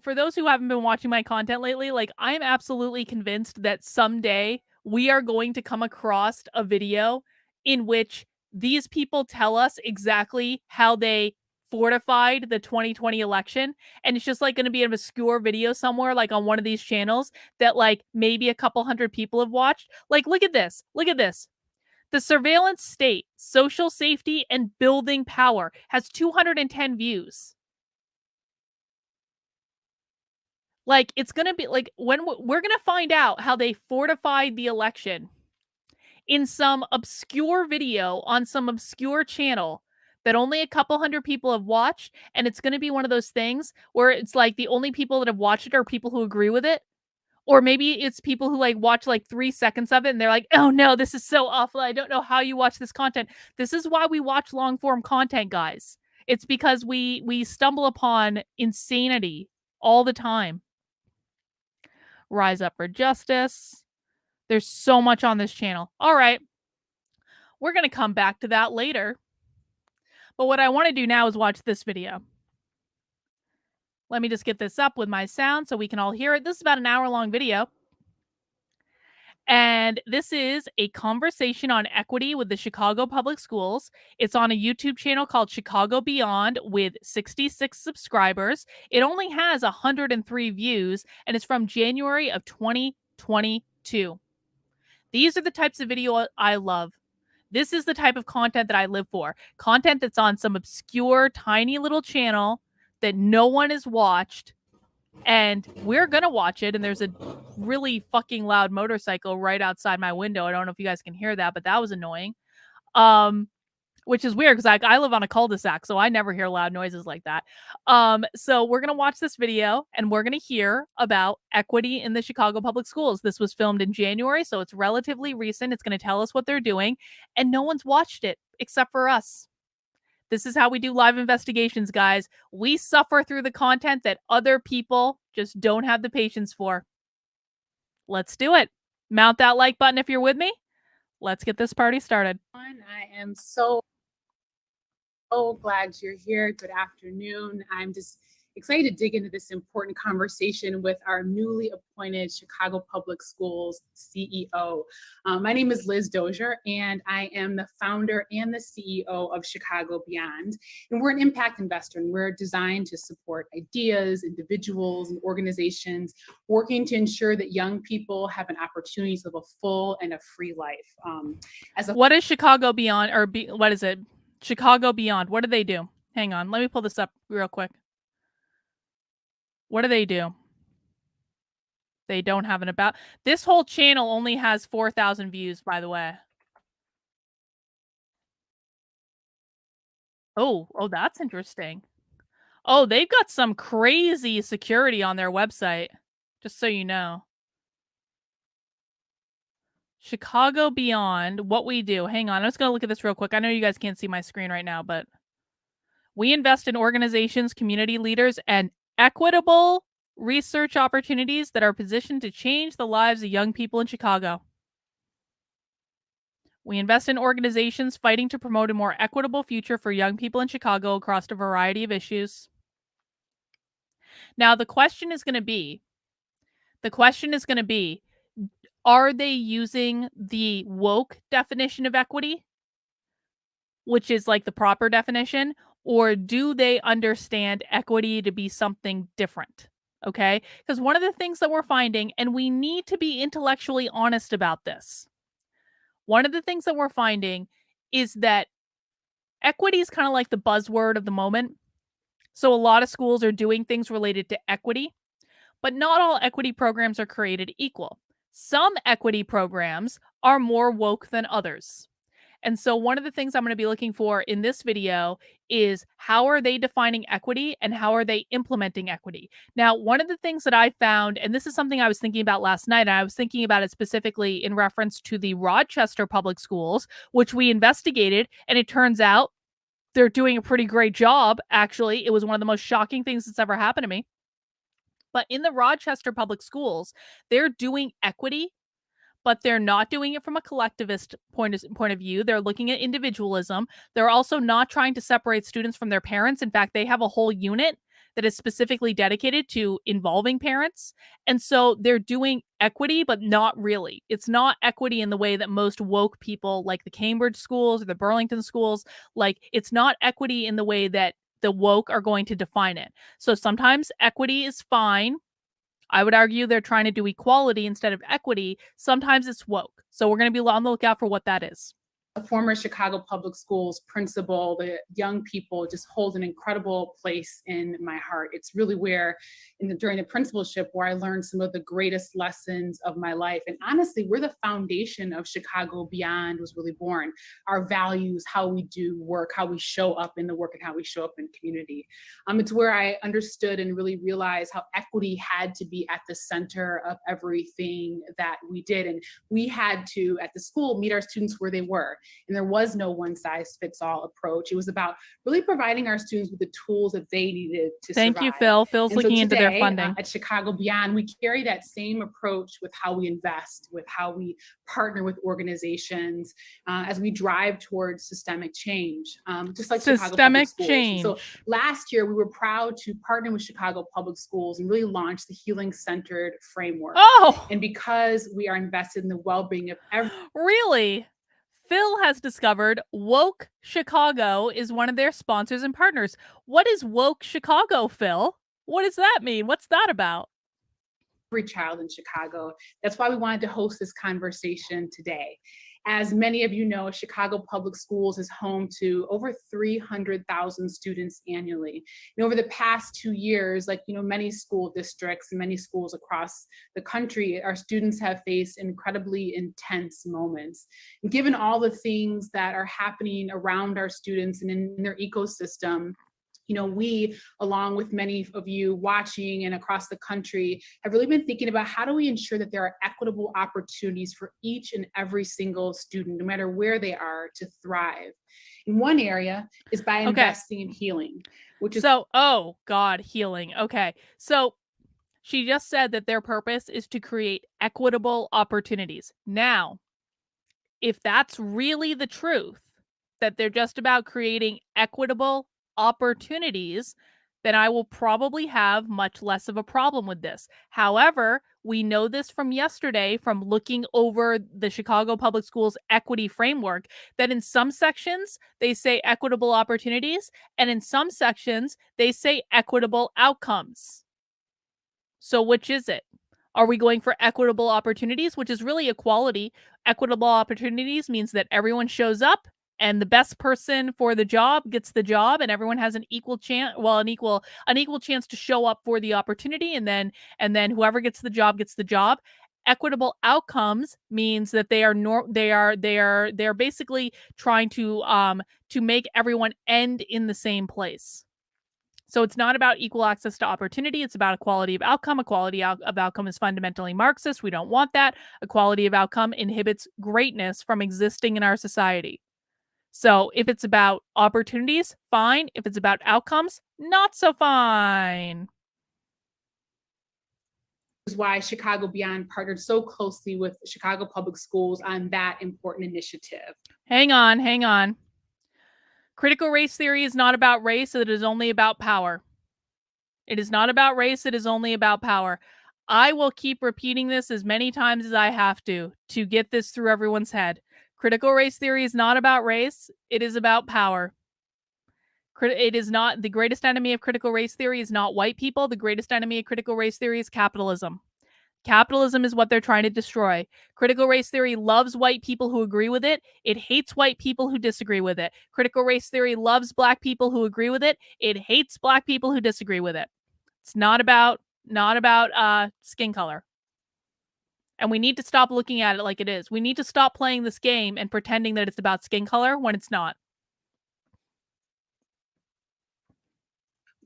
for those who haven't been watching my content lately, like I'm absolutely convinced that someday we are going to come across a video in which these people tell us exactly how they fortified the 2020 election, and it's just like going to be an obscure video somewhere like on one of these channels that like maybe a couple hundred people have watched. Like look at this. Look at this. The surveillance state, social safety and building power has 210 views. Like, it's gonna be like when we're gonna find out how they fortified the election in some obscure video on some obscure channel that only a couple hundred people have watched, and it's gonna be one of those things where it's like the only people that have watched it are people who agree with it. Or maybe it's people who like watch like 3 seconds of it and they're like, "Oh no, this is so awful. I don't know how you watch this content." This is why we watch long form content, guys. It's because we stumble upon insanity all the time. Rise up for justice. There's so much on this channel. All right. We're going to come back to that later. But what I want to do now is watch this video. Let me just get this up with my sound so we can all hear it. This is about an hour-long video. And this is a conversation on equity with the Chicago Public Schools. It's on a YouTube channel called Chicago Beyond with 66 subscribers. It only has 103 views, and it's from January of 2022. These are the types of video I love. This is the type of content that I live for. Content that's on some obscure, tiny little channel that no one has watched. And we're going to watch it. And there's a really fucking loud motorcycle right outside my window. I don't know if you guys can hear that, but that was annoying. Which is weird because I live on a cul-de-sac, so I never hear loud noises like that. So we're going to watch this video and we're going to hear about equity in the Chicago Public Schools. This was filmed in January, so it's relatively recent. It's going to tell us what they're doing, and no one's watched it except for us. This is how we do live investigations, guys. We suffer through the content that other people just don't have the patience for. Let's do it. Mount that like button if you're with me. Let's get this party started. I am so glad you're here. Good afternoon. I'm just excited to dig into this important conversation with our newly appointed Chicago Public Schools CEO. My name is Liz Dozier, and I am the founder and the CEO of Chicago Beyond. And we're an impact investor, and we're designed to support ideas, individuals, and organizations working to ensure that young people have an opportunity to live a full and a free life. What is Chicago Beyond, or what is it? Chicago Beyond. What do they do? Hang on. Let me pull this up real quick. What do they do? They don't have an about. This whole channel only has 4,000 views, by the way. Oh, that's interesting. Oh, they've got some crazy security on their website, just so you know. Chicago Beyond, what we do. Hang on, I'm just going to look at this real quick. I know you guys can't see my screen right now, but we invest in organizations, community leaders, and equitable research opportunities that are positioned to change the lives of young people in Chicago. We invest in organizations fighting to promote a more equitable future for young people in Chicago across a variety of issues. Now, the question is going to be, are they using the woke definition of equity, which is like the proper definition, or do they understand equity to be something different? Okay? Because one of the things that we're finding, and we need to be intellectually honest about this, one of the things that we're finding is that equity is kind of like the buzzword of the moment. So a lot of schools are doing things related to equity, but not all equity programs are created equal. Some equity programs are more woke than others. And so one of the things I'm going to be looking for in this video is how are they defining equity and how are they implementing equity? Now, one of the things that I found, and this is something I was thinking about last night, and I was thinking about it specifically in reference to the Rochester Public Schools, which we investigated, and it turns out they're doing a pretty great job. Actually, it was one of the most shocking things that's ever happened to me. But in the Rochester Public Schools, they're doing equity, but they're not doing it from a collectivist point of view. They're looking at individualism. They're also not trying to separate students from their parents. In fact, they have a whole unit that is specifically dedicated to involving parents. And so they're doing equity, but not really. It's not equity in the way that most woke people like the Cambridge schools or the Burlington schools, like it's not equity in the way that the woke are going to define it. So sometimes equity is fine. I would argue they're trying to do equality instead of equity. Sometimes it's woke. So we're going to be on the lookout for what that is. A former Chicago Public Schools principal, the young people just hold an incredible place in my heart. It's really where, during the principalship, where I learned some of the greatest lessons of my life. And honestly, where the foundation of Chicago Beyond was really born. Our values, how we do work, how we show up in the work, and how we show up in community. It's where I understood and really realized how equity had to be at the center of everything that we did. And we had to, at the school, meet our students where they were. And there was no one size fits all approach. It was about really providing our students with the tools that they needed to survive. Thank you, Phil. Phil's And so looking into their today, funding. At Chicago Beyond, we carry that same approach with how we invest, with how we partner with organizations as we drive towards systemic change, just like Chicago Public Schools. Change. And so last year, we were proud to partner with Chicago Public Schools and really launch the Healing Centered Framework. Oh! And because we are invested in the well-being of everyone. Really? Phil has discovered Woke Chicago is one of their sponsors and partners. What is Woke Chicago, Phil? What does that mean? What's that about? Every child in Chicago. That's why we wanted to host this conversation today. As many of you know, Chicago Public Schools is home to over 300,000 students annually. And over the past 2 years, like many school districts and many schools across the country, our students have faced incredibly intense moments. And given all the things that are happening around our students and in their ecosystem, we, along with many of you watching and across the country, have really been thinking about how do we ensure that there are equitable opportunities for each and every single student, no matter where they are, to thrive. And one area is by investing in healing, which is oh God, healing. Okay. So she just said that their purpose is to create equitable opportunities. Now, if that's really the truth, that they're just about creating equitable opportunities, then I will probably have much less of a problem with this. However, we know this from yesterday from looking over the Chicago Public Schools equity framework that in some sections they say equitable opportunities and in some sections they say equitable outcomes. So which is it? Are we going for equitable opportunities, which is really equality? Equitable opportunities means that everyone shows up and the best person for the job gets the job and everyone has an equal chance, an equal chance to show up for the opportunity, and then whoever gets the job gets the job. Equitable outcomes means that they are basically trying to make everyone end in the same place. So it's not about equal access to opportunity. It's about equality of outcome. Equality of outcome is fundamentally Marxist. We don't want that. Equality of outcome inhibits greatness from existing in our society. So if it's about opportunities, fine. If it's about outcomes, not so fine. is why Chicago Beyond partnered so closely with Chicago Public Schools on that important initiative. Hang on, hang on. Critical race theory is not about race, it is only about power. It is not about race, it is only about power. I will keep repeating this as many times as I have to get this through everyone's head. Critical race theory is not about race, it is about power. It is not, the greatest enemy of critical race theory is not white people. The greatest enemy of critical race theory is capitalism. Capitalism is what they're trying to destroy. Critical race theory loves white people who agree with it. It hates white people who disagree with it. Critical race theory loves black people who agree with it. It hates black people who disagree with it. It's not about skin color. And we need to stop looking at it like it is. We need to stop playing this game and pretending that it's about skin color when it's not.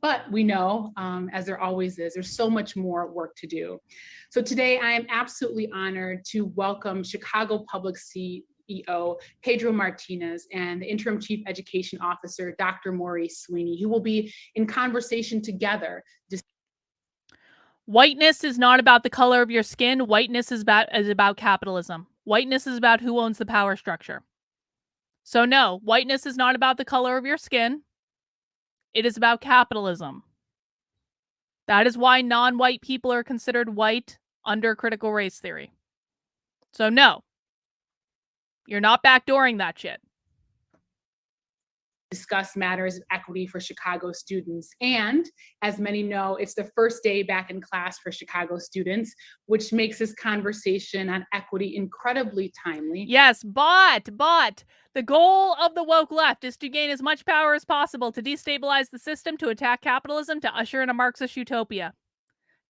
But we know, as there always is, there's so much more work to do. So today I am absolutely honored to welcome Chicago Public CEO Pedro Martinez and the Interim Chief Education Officer, Dr. Maurice Sweeney, who will be in conversation together. Whiteness is not about the color of your skin. Whiteness is about capitalism. Whiteness is about who owns the power structure. So no, whiteness is not about the color of your skin. It is about capitalism. That is why non-white people are considered white under critical race theory. So no, you're not backdooring that shit. Discuss matters of equity for Chicago students. And as many know, it's the first day back in class for Chicago students, which makes this conversation on equity incredibly timely. Yes, but the goal of the woke left is to gain as much power as possible to destabilize the system, to attack capitalism, to usher in a Marxist utopia.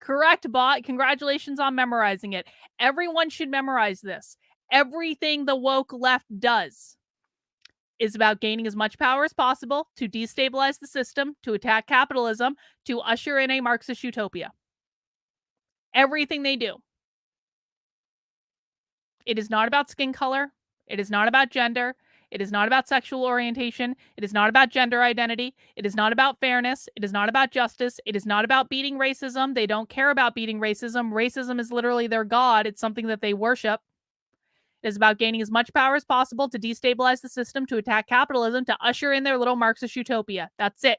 Correct, bot. Congratulations on memorizing it. Everyone should memorize this. Everything the woke left does is about gaining as much power as possible to destabilize the system, to attack capitalism, to usher in a Marxist utopia. Everything they do. It is not about skin color. It is not about gender. It is not about sexual orientation. It is not about gender identity. It is not about fairness. It is not about justice. It is not about beating racism. They don't care about beating racism. Racism is literally their god. It's something that they worship. It is about gaining as much power as possible to destabilize the system, to attack capitalism, to usher in their little Marxist utopia. That's it.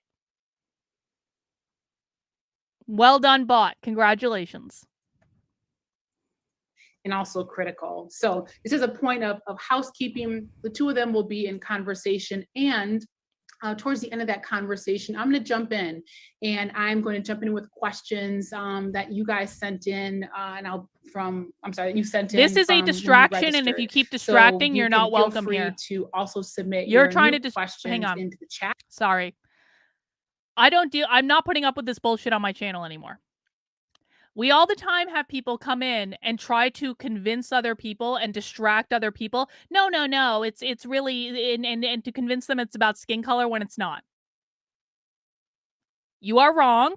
Well done, bot. Congratulations. And also critical. So this is a point of housekeeping. The two of them will be in conversation, and towards the end of that conversation, I'm going to jump in, and I'm going to jump in with questions that you guys sent in, that you sent in. This is a distraction, and if you keep distracting, you're not welcome here. To also submit you're your trying to questions into the chat. Sorry, I'm not putting up with this bullshit on my channel anymore. We all the time have people come in and try to convince other people and distract other people. No. It's really, and to convince them it's about skin color when it's not. You are wrong.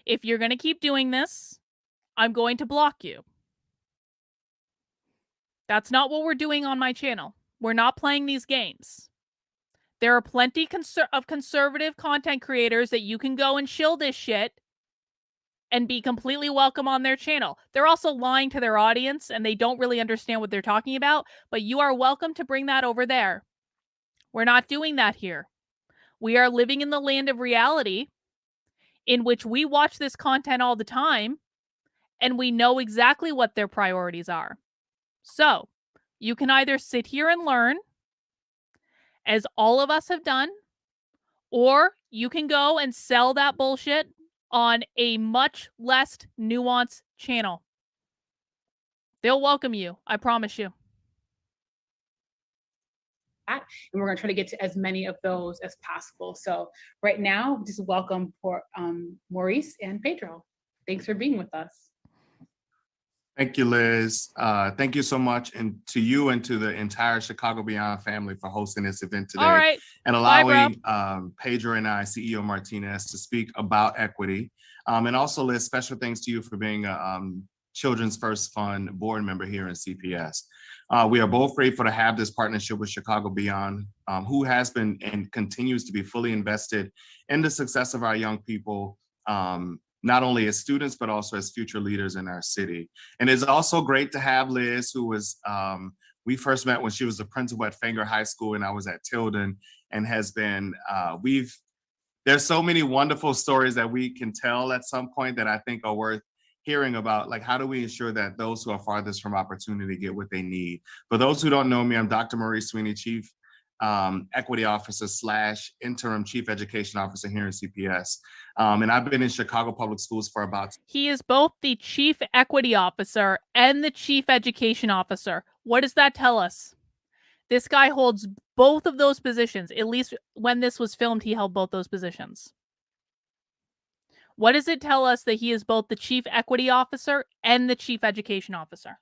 If you're going to keep doing this, I'm going to block you. That's not what we're doing on my channel. We're not playing these games. There are plenty of conservative content creators that you can go and shill this shit and be completely welcome on their channel. They're also lying to their audience, and they don't really understand what they're talking about, but you are welcome to bring that over there. We're not doing that here. We are living in the land of reality in which we watch this content all the time, and we know exactly what their priorities are. So, you can either sit here and learn, as all of us have done, or you can go and sell that bullshit on a much less nuanced channel. They'll welcome you, I promise you. And we're going to try to get to as many of those as possible. So right now, just welcome for Maurice and Pedro. Thanks for being with us. Thank you, Liz. Thank you so much, and to you and to the entire Chicago Beyond family for hosting this event today. All right. And allowing Pedro and I, CEO Martinez, to speak about equity. And also, Liz, special thanks to you for being a Children's First Fund board member here in CPS. We are both grateful to have this partnership with Chicago Beyond, who has been and continues to be fully invested in the success of our young people not only as students, but also as future leaders in our city. And it's also great to have Liz, who was, we first met when she was the principal at Fenger High School and I was at Tilden, and has been, there's so many wonderful stories that we can tell at some point that I think are worth hearing about. Like, how do we ensure that those who are farthest from opportunity get what they need? For those who don't know me, I'm Dr. Marie Sweeney, Chief Equity Officer / Interim Chief Education Officer here in CPS. And I've been in Chicago Public Schools for about... He is both the Chief Equity Officer and the Chief Education Officer. What does that tell us? This guy holds both of those positions. At least when this was filmed, he held both those positions. What does it tell us that he is both the Chief Equity Officer and the Chief Education Officer?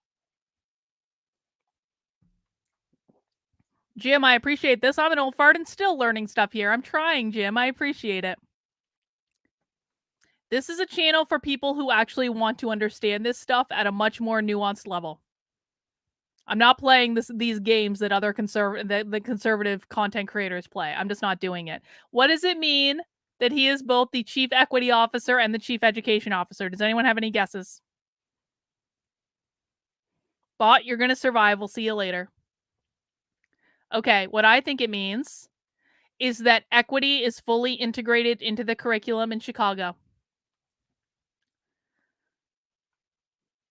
Jim, I appreciate this. I'm an old fart and still learning stuff here. I'm trying, Jim. I appreciate it. This is a channel for people who actually want to understand this stuff at a much more nuanced level. I'm not playing these games that other the conservative content creators play. I'm just not doing it. What does it mean that he is both the Chief Equity Officer and the Chief Education Officer? Does anyone have any guesses? Bot, you're going to survive. We'll see you later. Okay, what I think it means is that equity is fully integrated into the curriculum in Chicago.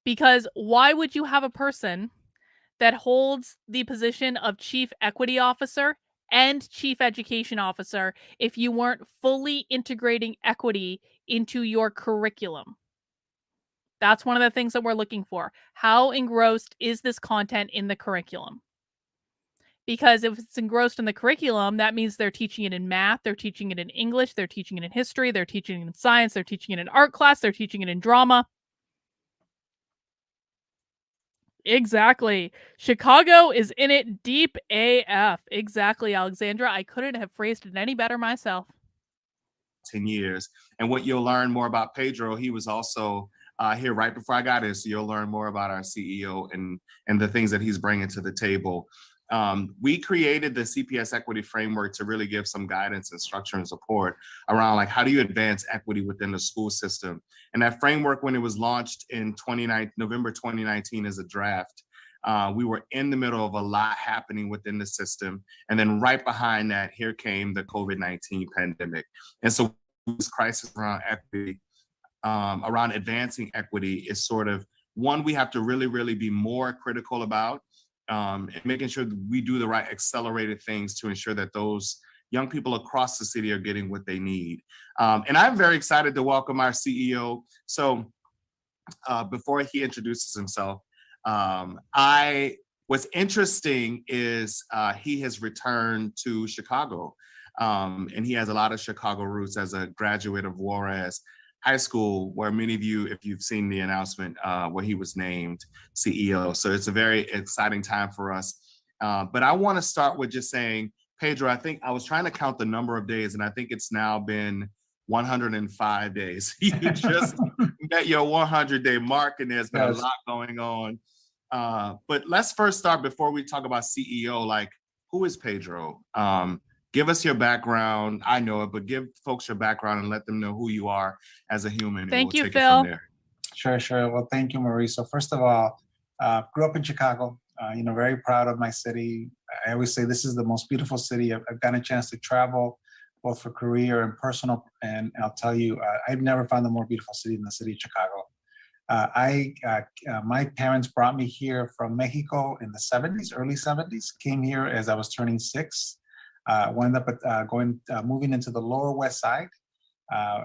Because why would you have a person that holds the position of Chief Equity Officer and Chief Education Officer if you weren't fully integrating equity into your curriculum? That's one of the things that we're looking for. How engrossed is this content in the curriculum? Because if it's engrossed in the curriculum, that means they're teaching it in math, they're teaching it in English, they're teaching it in history, they're teaching it in science, they're teaching it in art class, they're teaching it in drama. Exactly. Chicago is in it deep AF. Exactly, Alexandra. I couldn't have phrased it any better myself. 10 years. And what you'll learn more about Pedro, he was also here right before I got here. So you'll learn more about our CEO and the things that he's bringing to the table. We created the CPS equity framework to really give some guidance and structure and support around, like, how do you advance equity within the school system? And that framework, when it was launched in November 2019 as a draft, we were in the middle of a lot happening within the system. And then right behind that, here came the COVID-19 pandemic. And so this crisis around equity, around advancing equity, is sort of one we have to really, really be more critical about. And making sure that we do the right accelerated things to ensure that those young people across the city are getting what they need. And I'm very excited to welcome our CEO. So before he introduces himself, what's interesting is he has returned to Chicago. And he has a lot of Chicago roots as a graduate of Juarez High School, where many of you, if you've seen the announcement, where he was named CEO. So it's a very exciting time for us. But I want to start with just saying, Pedro, I think I was trying to count the number of days, and I think it's now been 105 days. You just met your 100-day mark, and there's been a lot going on. But let's first start, before we talk about CEO, like, who is Pedro? Give us your background. I know it, but give folks your background and let them know who you are as a human. Thank you, Phil. Sure. Well, thank you, Marie. So first of all, grew up in Chicago, very proud of my city. I always say this is the most beautiful city. I've gotten a chance to travel both for career and personal. And I'll tell you, I've never found a more beautiful city than the city of Chicago. My parents brought me here from Mexico in the 70s, early 70s, came here as I was turning 6. Wound up moving into the Lower West Side.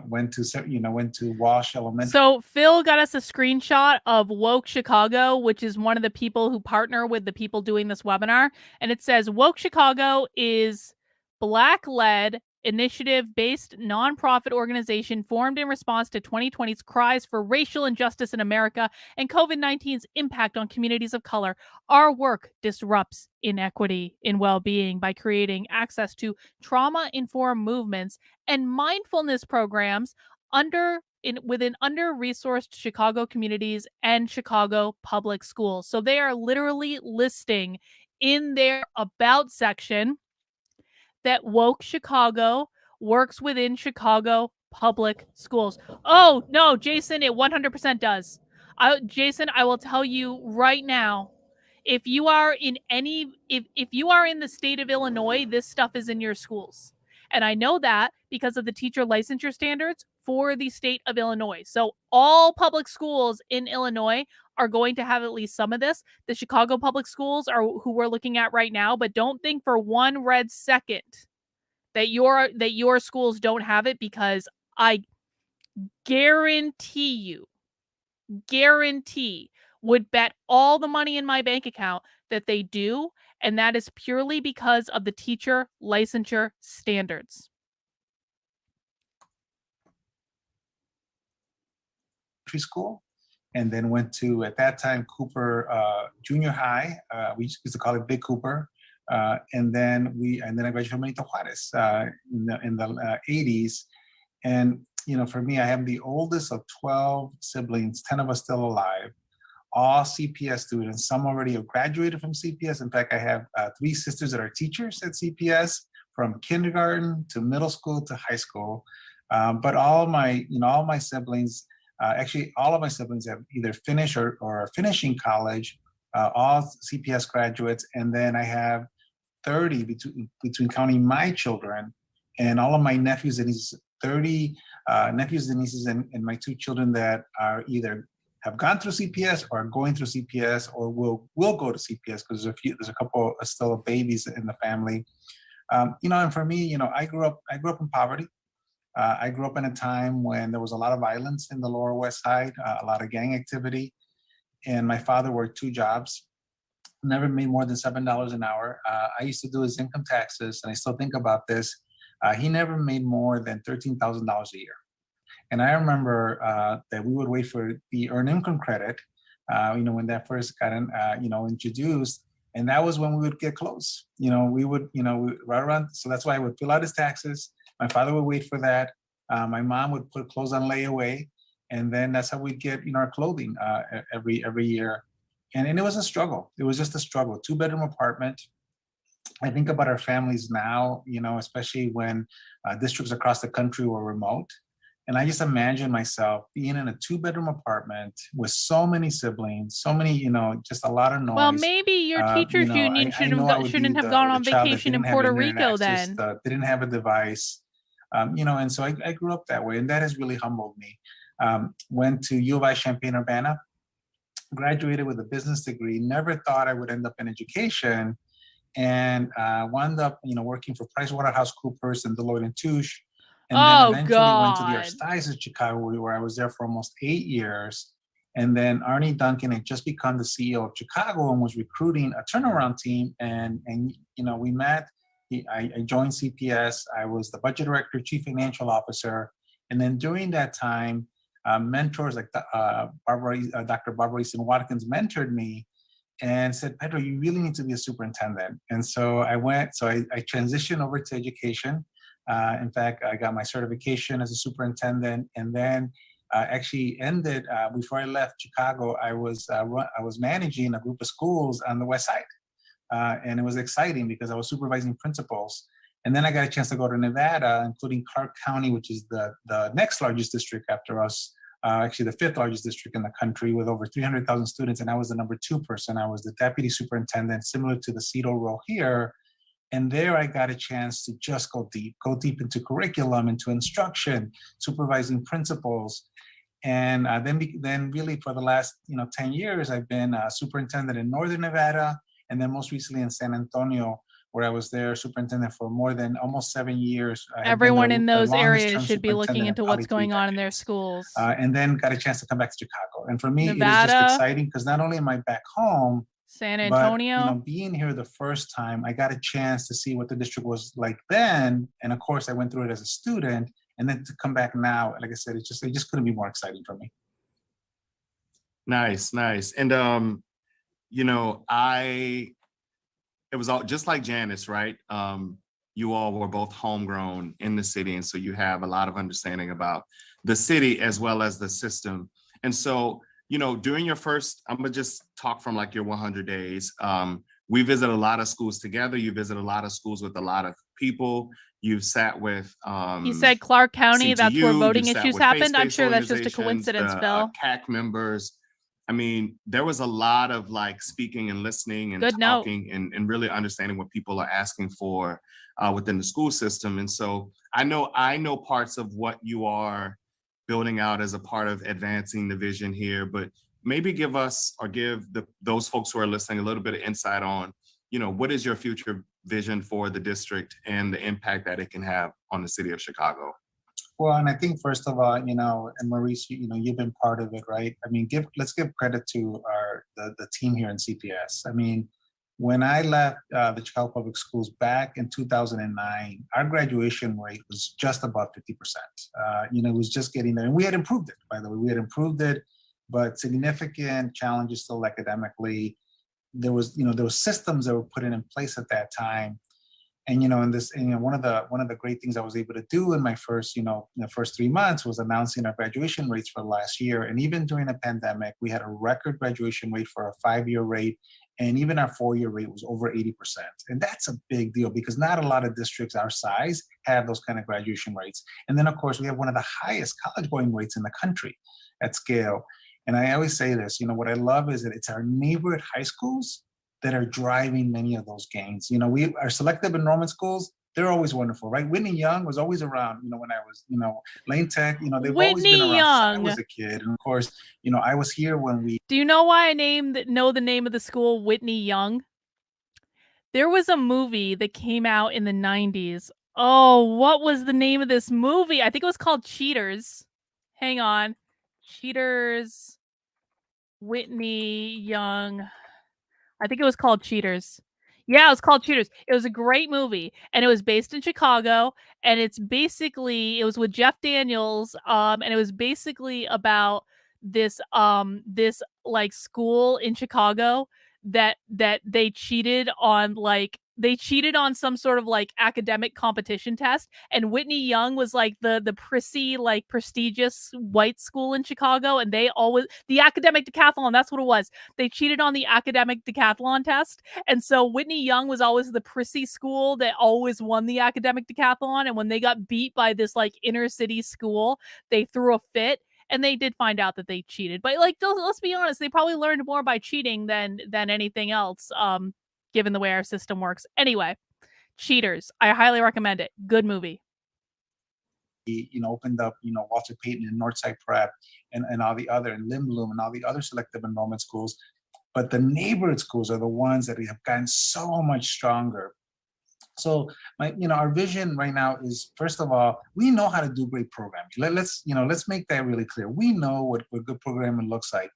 Went to Walsh Elementary. So Phil got us a screenshot of Woke Chicago, which is one of the people who partner with the people doing this webinar. And it says Woke Chicago is Black-led, initiative-based nonprofit organization formed in response to 2020's cries for racial injustice in America and COVID-19's impact on communities of color. Our work disrupts inequity in well-being by creating access to trauma-informed movements and mindfulness programs within under-resourced Chicago communities and Chicago public schools. So they are literally listing in their About section that Woke Chicago works within Chicago public schools. Oh, no, Jason, it 100% does. Jason, I will tell you right now, if you are in if you are in the state of Illinois, this stuff is in your schools. And I know that because of the teacher licensure standards for the state of Illinois. So all public schools in Illinois are going to have at least some of this. The Chicago public schools are who we're looking at right now, but don't think for one red second that your schools don't have it, because I guarantee would bet all the money in my bank account that they do, and that is purely because of the teacher licensure standards. School, and then went to, at that time, Cooper Junior High. We used to call it Big Cooper. And then I graduated from Benito Juarez in the 80s. And for me, I am the oldest of 12 siblings, 10 of us still alive, all CPS students. Some already have graduated from CPS. In fact, I have 3 sisters that are teachers at CPS, from kindergarten to middle school to high school. But all my siblings, actually, all of my siblings have either finished or are finishing college, all CPS graduates. And then I have 30 between counting my children and all of my nephews and nieces, 30 nephews and nieces, and my 2 children that are either have gone through CPS or are going through CPS or will go to CPS, because there's a couple still babies in the family. And for me, I grew up in poverty. I grew up in a time when there was a lot of violence in the Lower West Side, a lot of gang activity, and my father worked 2 jobs, never made more than $7 an hour. I used to do his income taxes, and I still think about this. He never made more than $13,000 a year. And I remember that we would wait for the earned income credit, when that first got introduced. And that was when we would get close. We would, right around, so that's why I would fill out his taxes. My father would wait for that. My mom would put clothes on layaway, and then that's how we'd get our clothing every year. And it was a struggle. It was just a struggle. 2-bedroom apartment. I think about our families now, especially when districts across the country were remote. And I just imagine myself being in a 2-bedroom apartment with so many siblings, so many, just a lot of noise. Well, maybe your teachers union shouldn't have gone on vacation in Puerto Rico then. Didn't have a device. And so I grew up that way, and that has really humbled me. Went to U of I Champaign-Urbana, graduated with a business degree, never thought I would end up in education, and wound up, working for PricewaterhouseCoopers and Deloitte & Touche, and then eventually went to the Archdiocese of Chicago, where I was there for almost 8 years. And then Arnie Duncan had just become the CEO of Chicago and was recruiting a turnaround team, and we met. I joined CPS. I was the budget director, chief financial officer. And then during that time, mentors like Dr. Barbara Easton Watkins mentored me and said, Pedro, you really need to be a superintendent. And so I transitioned over to education. In fact, I got my certification as a superintendent, and then actually ended, before I left Chicago, I was managing a group of schools on the West Side. And it was exciting because I was supervising principals. And then I got a chance to go to Nevada, including Clark County, which is the next largest district after us, actually the 5th largest district in the country, with over 300,000 students. And I was the number 2 person. I was the deputy superintendent, similar to the CETO role here. And there I got a chance to just go deep into curriculum, into instruction, supervising principals. And then really for the last 10 years, I've been a superintendent in Northern Nevada, and then most recently in San Antonio, where I was there superintendent for more than almost 7 years. Everyone in those areas should be looking into what's going on in their schools. And then got a chance to come back to Chicago. And for me, Nevada, it is just exciting because not only am I back home, San Antonio, but being here the first time, I got a chance to see what the district was like then. And of course, I went through it as a student. And then to come back now, like I said, it just couldn't be more exciting for me. Nice. And it was all just like Janice, right? You all were both homegrown in the city, and so you have a lot of understanding about the city as well as the system. And so, during your first, I'm gonna just talk from like your 100 days. We visit a lot of schools together. You visit a lot of schools with a lot of people. You've sat with He said Clark County, that's where CGU, voting you've sat issues with happened. I'm faith-based sure that's just a organizations, coincidence, the Phil. CAC members. I mean, there was a lot of like speaking and listening and Good note. talking and really understanding what people are asking for within the school system. And so I know parts of what you are building out as a part of advancing the vision here, but maybe give us or give those folks who are listening a little bit of insight on, you know, what is your future vision for the district and the impact that it can have on the city of Chicago? Well, and I think first of all, you know, and Maurice, you know, you've been part of it, right? I mean, let's give credit to the team here in CPS. I mean, when I left the Chicago Public Schools back in 2009, our graduation rate was just about 50%. You know, it was just getting there, and we had improved it. By the way, we had improved it, but significant challenges still academically. There was systems that were put in place at that time. And one of the great things I was able to do in my first, the first 3 months was announcing our graduation rates for last year. And even during the pandemic, we had a record graduation rate for a 5-year rate, and even our 4-year rate was over 80%. And that's a big deal because not a lot of districts our size have those kind of graduation rates. And then of course we have one of the highest college going rates in the country at scale. And I always say this, what I love is that it's our neighborhood high schools that are driving many of those gains. Our selective enrollment schools, they're always wonderful, right? Whitney Young was always around, when I was, Lane Tech, they've always been around since I was a kid. And of course, I was here when we... Do you know why I know the name of the school Whitney Young? There was a movie that came out in the 90s. Oh, what was the name of this movie? I think it was called Cheaters. Hang on. Cheaters. Whitney Young. I think it was called Cheaters. Yeah, it was called Cheaters. It was a great movie, and it was based in Chicago, and it was with Jeff Daniels, and it was basically about this like school in Chicago that they cheated on some sort of like academic competition test, and Whitney Young was like the prissy, like prestigious white school in Chicago, and the academic decathlon, that's what it was. They cheated on the academic decathlon test, and so Whitney Young was always the prissy school that always won the academic decathlon, and when they got beat by this like inner city school, they threw a fit. And they did find out that they cheated, but like, let's be honest, they probably learned more by cheating than anything else, given the way our system works. Anyway, Cheaters, I highly recommend it. Good movie. Opened up, Walter Payton and Northside Prep and all the other, and Limblum and all the other selective enrollment schools. But the neighborhood schools are the ones that have gotten so much stronger. So our vision right now is, first of all, we know how to do great programming. Let's make that really clear. We know what good programming looks like.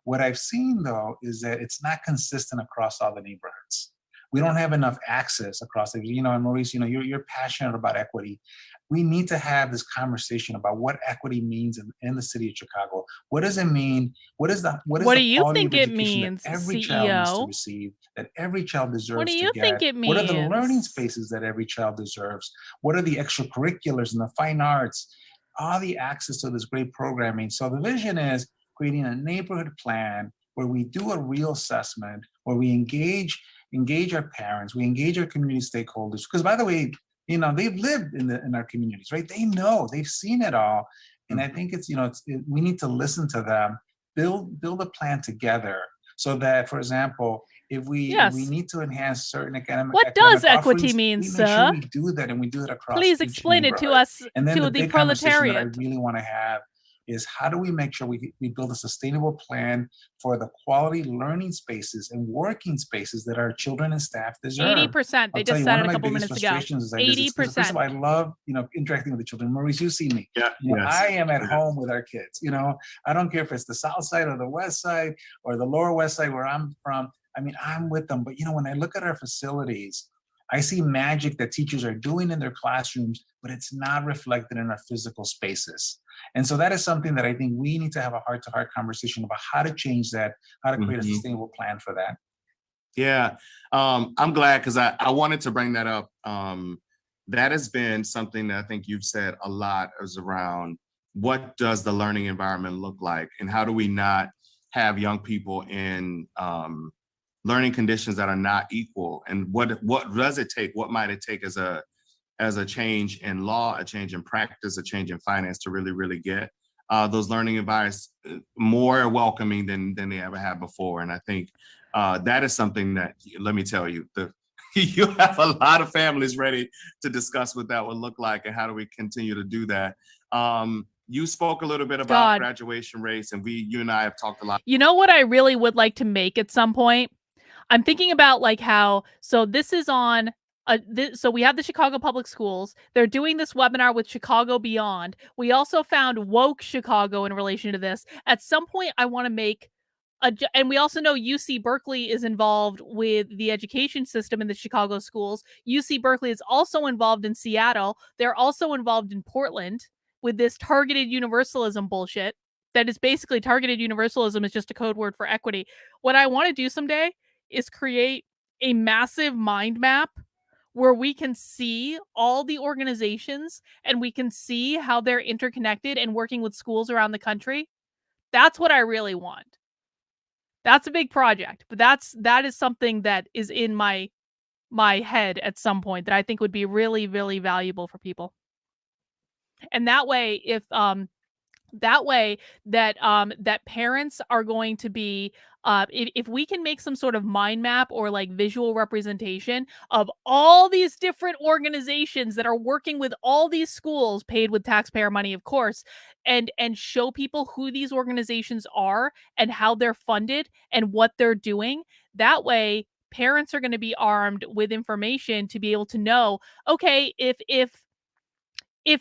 What I've seen though is that it's not consistent across all the neighborhoods. We don't have enough access across and Maurice, you're passionate about equity. We need to have this conversation about what equity means in the city of Chicago. What does it mean? What do you think it means, every CEO? Child needs to receive, that every child deserves What do you to get? think it means? What are the learning spaces that every child deserves? What are the extracurriculars and the fine arts? All the access to this great programming. So the vision is creating a neighborhood plan where we do a real assessment, where we engage our parents, we engage our community stakeholders. Because by the way, they've lived in our communities, right? They know, they've seen it all. And I think we need to listen to them, build a plan together so that, for example, if we need to enhance certain academic does equity mean, we sir? make sure we do that, and we do it across. Please explain it to us, and then to the proletariat. That I really want to have is, how do we make sure we build a sustainable plan for the quality learning spaces and working spaces that our children and staff deserve? 80%. They just said it a couple minutes ago. 80%. First of all, I love interacting with the children. Maurice, you see me. Yeah. I am at home with our kids. I don't care if it's the South Side or the West Side or the Lower West Side where I'm from. I mean, I'm with them. But when I look at our facilities, I see magic that teachers are doing in their classrooms, but it's not reflected in our physical spaces. And so that is something that I think we need to have a heart-to-heart conversation about how to change that, how to create a sustainable plan for that. Yeah, I'm glad, because I wanted to bring that up. That has been something that I think you've said a lot, is around what does the learning environment look like, and how do we not have young people in learning conditions that are not equal, and what does it take? What might it take as a as a change in law, a change in practice, a change in finance to really, really get those learning environments more welcoming than they ever have before. And I think that is something that, let me tell you, you have a lot of families ready to discuss what that would look like and how do we continue to do that. You spoke a little bit about graduation rates, and you and I have talked a lot. You know what I really would like to make at some point? I'm thinking about like how, so this is on, so we have the Chicago Public Schools. They're doing this webinar with Chicago Beyond. We also found Woke Chicago in relation to this. At some point, I want to make and we also know UC Berkeley is involved with the education system in the Chicago schools. UC Berkeley is also involved in Seattle. They're also involved in Portland with this targeted universalism bullshit. That is basically targeted universalism is just a code word for equity. What I want to do someday is create a massive mind map where we can see all the organizations and we can see how they're interconnected and working with schools around the country. That's what I really want. That's a big project, but that is something that is in my head at some point that I think would be really, really valuable for people. And that way, if that parents are going to be if we can make some sort of mind map or like visual representation of all these different organizations that are working with all these schools paid with taxpayer money, of course, and show people who these organizations are and how they're funded and what they're doing, that way parents are going to be armed with information to be able to know, okay, if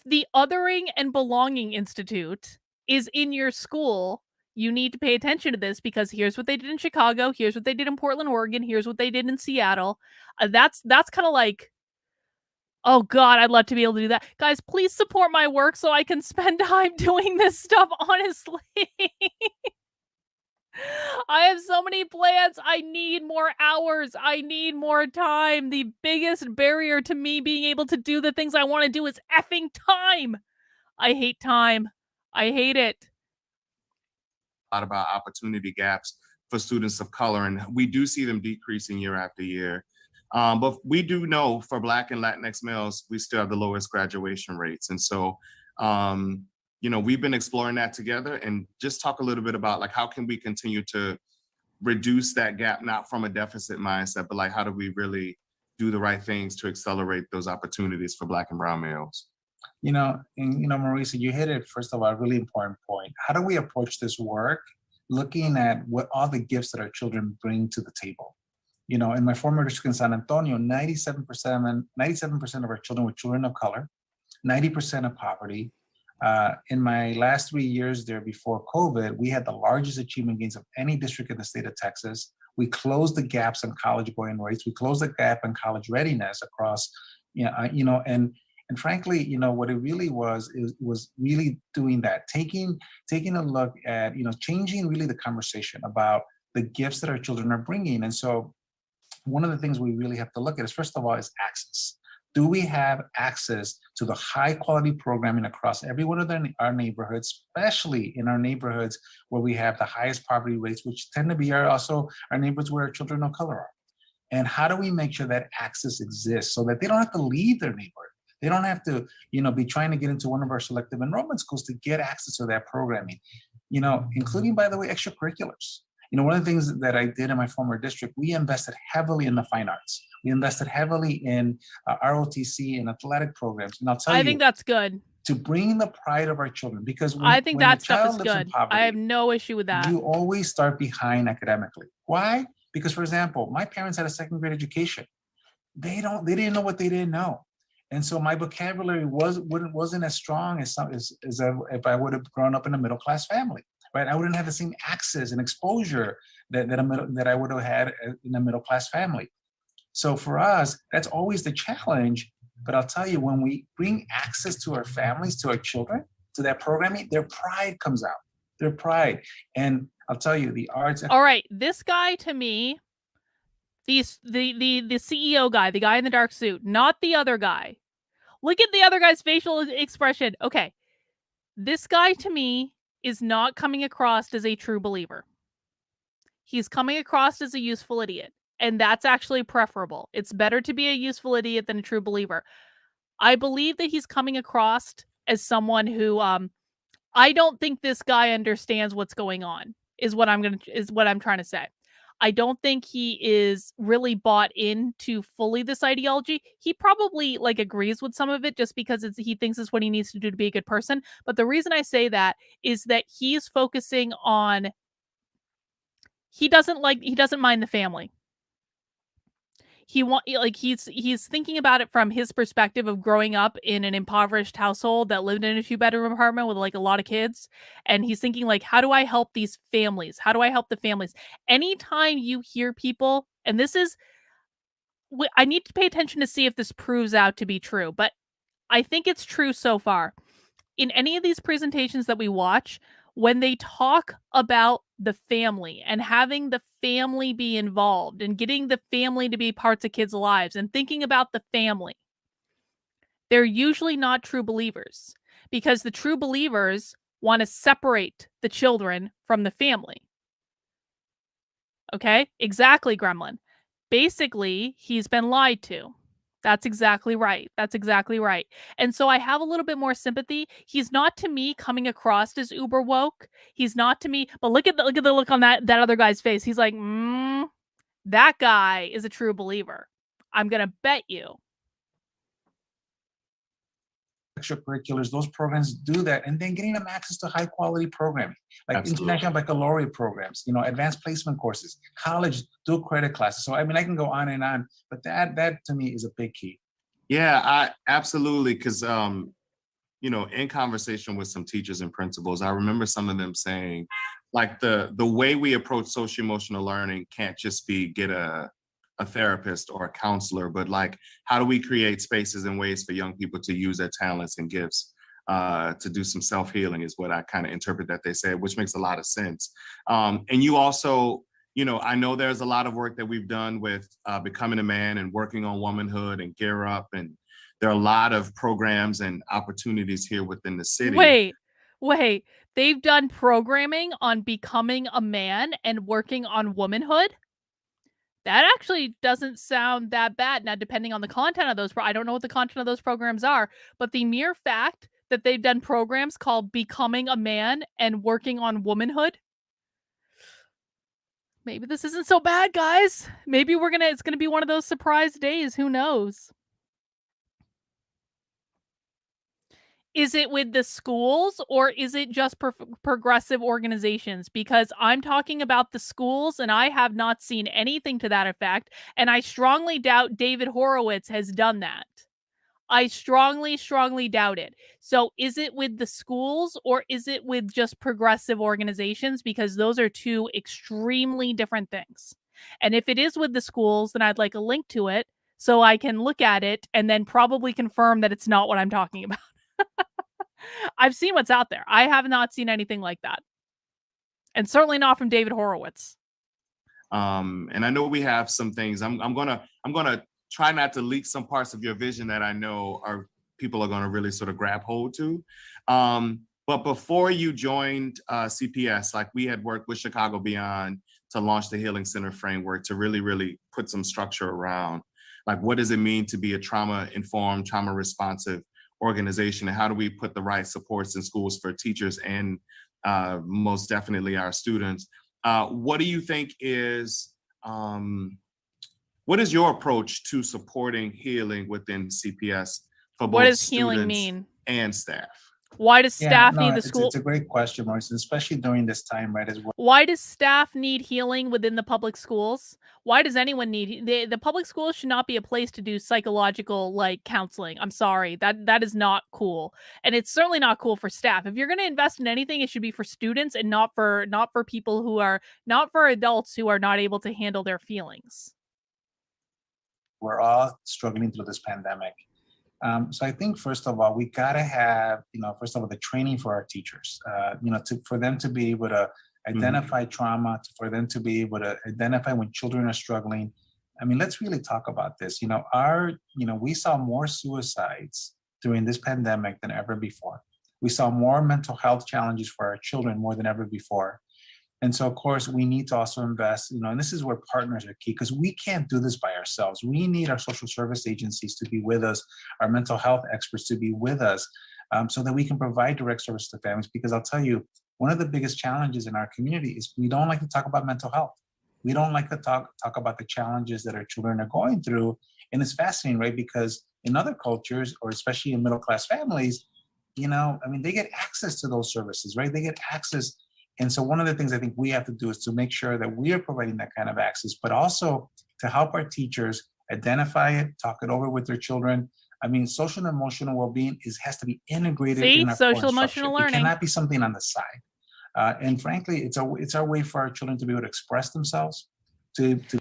the Othering and Belonging Institute is in your school, you need to pay attention to this because here's what they did in Chicago, here's what they did in Portland, Oregon, here's what they did in Seattle. That's kind of like, oh God, I'd love to be able to do that. Guys, please support my work so I can spend time doing this stuff, honestly. I have so many plans. I need more hours. I need more time. The biggest barrier to me being able to do the things I want to do is effing time. I hate time. I hate it. A lot about opportunity gaps for students of color, and we do see them decreasing year after year. But we do know for Black and Latinx males, we still have the lowest graduation rates. And so, we've been exploring that together, and just talk a little bit about like, how can we continue to reduce that gap, not from a deficit mindset, but like, how do we really do the right things to accelerate those opportunities for Black and brown males? Marisa, you hit it, first of all, a really important point. How do we approach this work looking at what all the gifts that our children bring to the table? In my former district in San Antonio, 97% of our children were children of color, 90% of poverty. In my last 3 years there before COVID, we had the largest achievement gains of any district in the state of Texas. We closed the gaps in college going rates. We closed the gap in college readiness across, and frankly, what it really was really doing that, taking a look at, changing really the conversation about the gifts that our children are bringing. And so one of the things we really have to look at is, first of all, is access. Do we have access to the high quality programming across every one of our neighborhoods, especially in our neighborhoods where we have the highest poverty rates, which tend to be also our neighborhoods where our children of color are? And how do we make sure that access exists so that they don't have to leave their neighborhood? They don't have to, be trying to get into one of our selective enrollment schools to get access to that programming, including, by the way, extracurriculars. One of the things that I did in my former district, we invested heavily in the fine arts. We invested heavily in ROTC and athletic programs. And I'll tell you, I think that's good. To bring the pride of our children, because I think that stuff is good. Poverty, I have no issue with that. You always start behind academically. Why? Because, for example, my parents had a second grade education. They didn't know what they didn't know. And so my vocabulary wasn't as strong as if I would have grown up in a middle class family, right? I wouldn't have the same access and exposure that I would have had in a middle class family. So for us, that's always the challenge. But I'll tell you, when we bring access to our families, to our children, to that programming, their pride comes out. Their pride, and I'll tell you, the arts. All right, this guy to me, the CEO guy, the guy in the dark suit, not the other guy. Look at the other guy's facial expression. Okay. This guy to me is not coming across as a true believer. He's coming across as a useful idiot. And that's actually preferable. It's better to be a useful idiot than a true believer. I believe that he's coming across as someone who I don't think this guy understands what's going on. Is what I'm trying to say. I don't think he is really bought into fully this ideology. He probably like agrees with some of it just because he thinks it's what he needs to do to be a good person. But the reason I say that is that he's focusing on he doesn't mind the family. He's thinking about it from his perspective of growing up in an impoverished household that lived in a 2-bedroom apartment with like a lot of kids, and he's thinking like, how do I help these families? How do I help the families? Anytime you hear people, and this is I need to pay attention to see if this proves out to be true, but I think it's true so far. In any of these presentations that we watch, when they talk about the family and having the family be involved and getting the family to be parts of kids' lives and thinking about the family, they're usually not true believers because the true believers want to separate the children from the family. Okay? Exactly, Gremlin. Basically, he's been lied to. That's exactly right. That's exactly right. And so I have a little bit more sympathy. He's not to me coming across as uber woke. He's not to me, but look at the look on that other guy's face. He's like, that guy is a true believer. I'm gonna bet you. Extracurriculars, those programs do that, and then getting them access to high quality programming like Absolutely. international baccalaureate programs, you know, advanced placement courses, college dual credit classes. So I mean, I can go on and on, but that to me is a big key. Yeah, I absolutely, because you know, in conversation with some teachers and principals, I remember some of them saying, like the way we approach social emotional learning can't just be get a therapist or a counselor, but like how do we create spaces and ways for young people to use their talents and gifts to do some self-healing is what I kind of interpret that they said, which makes a lot of sense. And you also, you know, I know there's a lot of work that we've done with becoming a man and working on womanhood and Gear Up, and there are a lot of programs and opportunities here within the city. Wait. They've done programming on becoming a man and working on womanhood? That actually doesn't sound that bad. Now, depending on the content of those, I don't know what the content of those programs are, but the mere fact that they've done programs called Becoming a Man and Working on Womanhood, maybe this isn't so bad, guys. Maybe it's gonna be one of those surprise days. Who knows? Is it with the schools or is it just progressive organizations? Because I'm talking about the schools and I have not seen anything to that effect. And I strongly doubt David Horowitz has done that. I strongly, strongly doubt it. So is it with the schools or is it with just progressive organizations? Because those are two extremely different things. And if it is with the schools, then I'd like a link to it so I can look at it and then probably confirm that it's not what I'm talking about. I've seen what's out there. I have not seen anything like that. And certainly not from David Horowitz. And I know we have some things. I'm gonna try not to leak some parts of your vision that I know people are gonna really sort of grab hold to. But before you joined CPS, like we had worked with Chicago Beyond to launch the Healing Center framework to really, really put some structure around, like what does it mean to be a trauma-informed, trauma-responsive organization, and how do we put the right supports in schools for teachers and most definitely our students. What do you think is what is your approach to supporting healing within CPS for both what does students healing mean and staff? Why does staff need the school? It's a great question, Maurice, especially during this time, right? As well. Why does staff need healing within the public schools? Why does anyone need the public schools should not be a place to do psychological like counseling. I'm sorry. That is not cool. And it's certainly not cool for staff. If you're going to invest in anything, it should be for students and not for people who are not for adults who are not able to handle their feelings. We're all struggling through this pandemic. So I think first of all, we gotta have, first of all, the training for our teachers, for them to be able to identify trauma, for them to be able to identify when children are struggling. I mean, let's really talk about this. We saw more suicides during this pandemic than ever before. We saw more mental health challenges for our children more than ever before. And so, of course, we need to also invest, and this is where partners are key, because we can't do this by ourselves. We need our social service agencies to be with us, our mental health experts to be with us, so that we can provide direct service to families. Because I'll tell you, one of the biggest challenges in our community is we don't like to talk about mental health. We don't like to talk about the challenges that our children are going through. And it's fascinating, right? Because in other cultures, or especially in middle-class families, they get access to those services, right? They get access. And so one of the things I think we have to do is to make sure that we are providing that kind of access, but also to help our teachers identify it, talk it over with their children. Social and emotional well-being has to be integrated in our core social instruction. emotional It learning. cannot be something on the side. And frankly, it's our way for our children to be able to express themselves.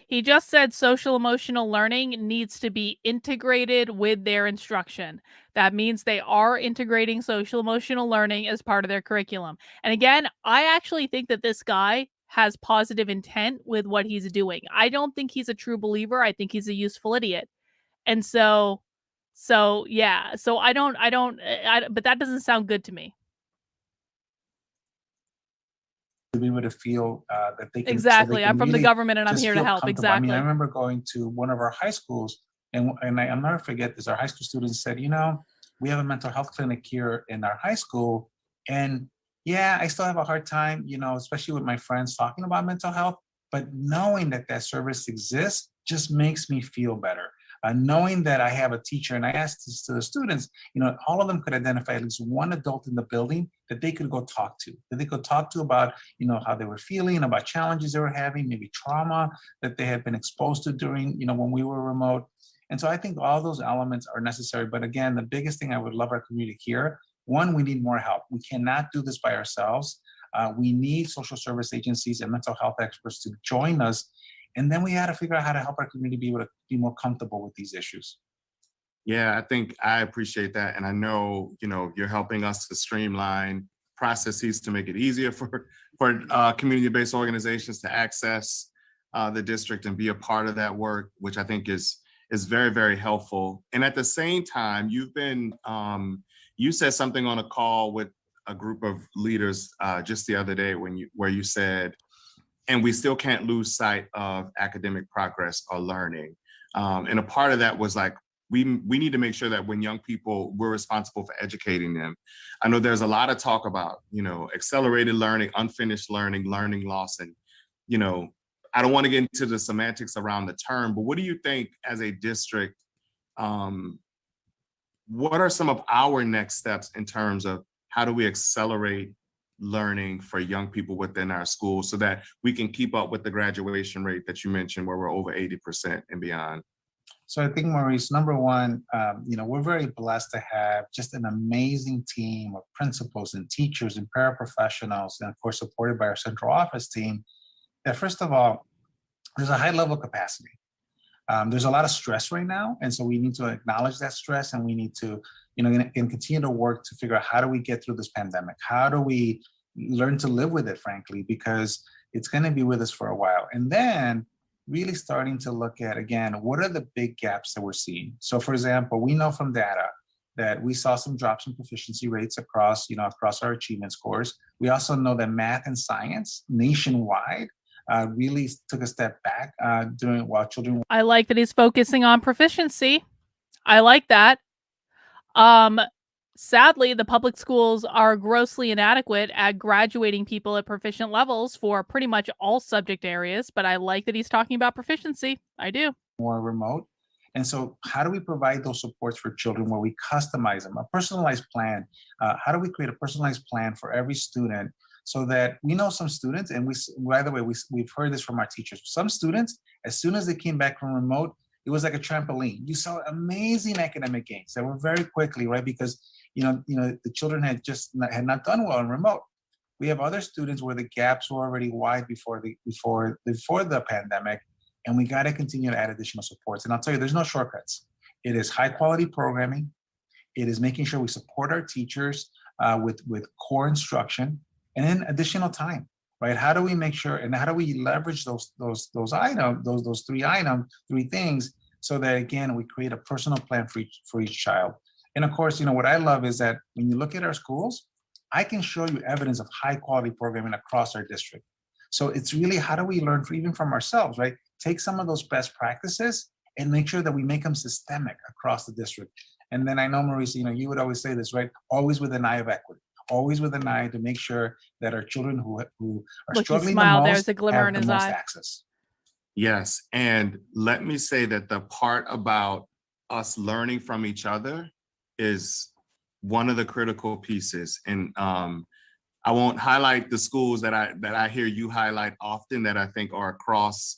He just said social emotional learning needs to be integrated with their instruction. That means they are integrating social emotional learning as part of their curriculum. And again, I actually think that this guy has positive intent with what he's doing. I don't think he's a true believer. I think he's a useful idiot. And yeah. So but that doesn't sound good to me. To be able to feel that they can. Exactly. So I'm from the really government and I'm just here to feel help. comfortable. Exactly. I remember going to one of our high schools, and I'll never forget this. Our high school students said, we have a mental health clinic here in our high school. And yeah, I still have a hard time, especially with my friends talking about mental health, but knowing that service exists just makes me feel better. Knowing that I have a teacher, and I asked this to the students, all of them could identify at least one adult in the building that they could go talk to, about, how they were feeling, about challenges they were having, maybe trauma that they had been exposed to during, when we were remote. And so I think all those elements are necessary. But again, the biggest thing I would love our community to hear, one, we need more help. We cannot do this by ourselves. We need social service agencies and mental health experts to join us. And then we had to figure out how to help our community be able to be more comfortable with these issues. Yeah, I think I appreciate that. And I know, you're helping us to streamline processes to make it easier for community-based organizations to access the district and be a part of that work, which I think is very, very helpful. And at the same time, you've been, you said something on a call with a group of leaders just the other day where you said, and we still can't lose sight of academic progress or learning. And a part of that was like, we need to make sure that when young people, we're responsible for educating them. I know there's a lot of talk about, accelerated learning, unfinished learning, learning loss. And, I don't want to get into the semantics around the term, but what do you think as a district, what are some of our next steps in terms of how do we accelerate learning for young people within our schools so that we can keep up with the graduation rate that you mentioned where we're over 80% and beyond? So I think, Maurice, number one, we're very blessed to have just an amazing team of principals and teachers and paraprofessionals, and of course, supported by our central office team, that first of all, there's a high level of capacity. There's a lot of stress right now. And so we need to acknowledge that stress, and we need to, and continue to work to figure out how do we get through this pandemic? How do we learn to live with it, frankly, because it's going to be with us for a while. And then really starting to look at, again, what are the big gaps that we're seeing? So for example, we know from data that we saw some drops in proficiency rates across our achievement scores. We also know that math and science nationwide really took a step back while children. I like that he's focusing on proficiency. I like that. Sadly, the public schools are grossly inadequate at graduating people at proficient levels for pretty much all subject areas, but I like that he's talking about proficiency. I do. More remote. And so how do we provide those supports for children where we customize them, a personalized plan? How do we create a personalized plan for every student so that we know some students, and by the way, we've heard this from our teachers, some students, as soon as they came back from remote, it was like a trampoline. You saw amazing academic gains that were very quickly, right? Because the children had not done well in remote. We have other students where the gaps were already wide before the pandemic, and we got to continue to add additional supports. And I'll tell you, there's no shortcuts. It is high quality programming. It is making sure we support our teachers with core instruction, and then additional time, right? How do we make sure, and how do we leverage those three things, so that again we create a personal plan for each child. And of course, what I love is that when you look at our schools, I can show you evidence of high quality programming across our district. So it's really, how do we learn even from ourselves, right? Take some of those best practices and make sure that we make them systemic across the district. And then I know, Maurice, you would always say this, right? Always with an eye of equity, always with an eye to make sure that our children who are Look, he struggling the smiled. most There's a glimmer have in the his most eye. access. Yes. And let me say that the part about us learning from each other is one of the critical pieces. And I won't highlight the schools that I hear you highlight often, that I think are across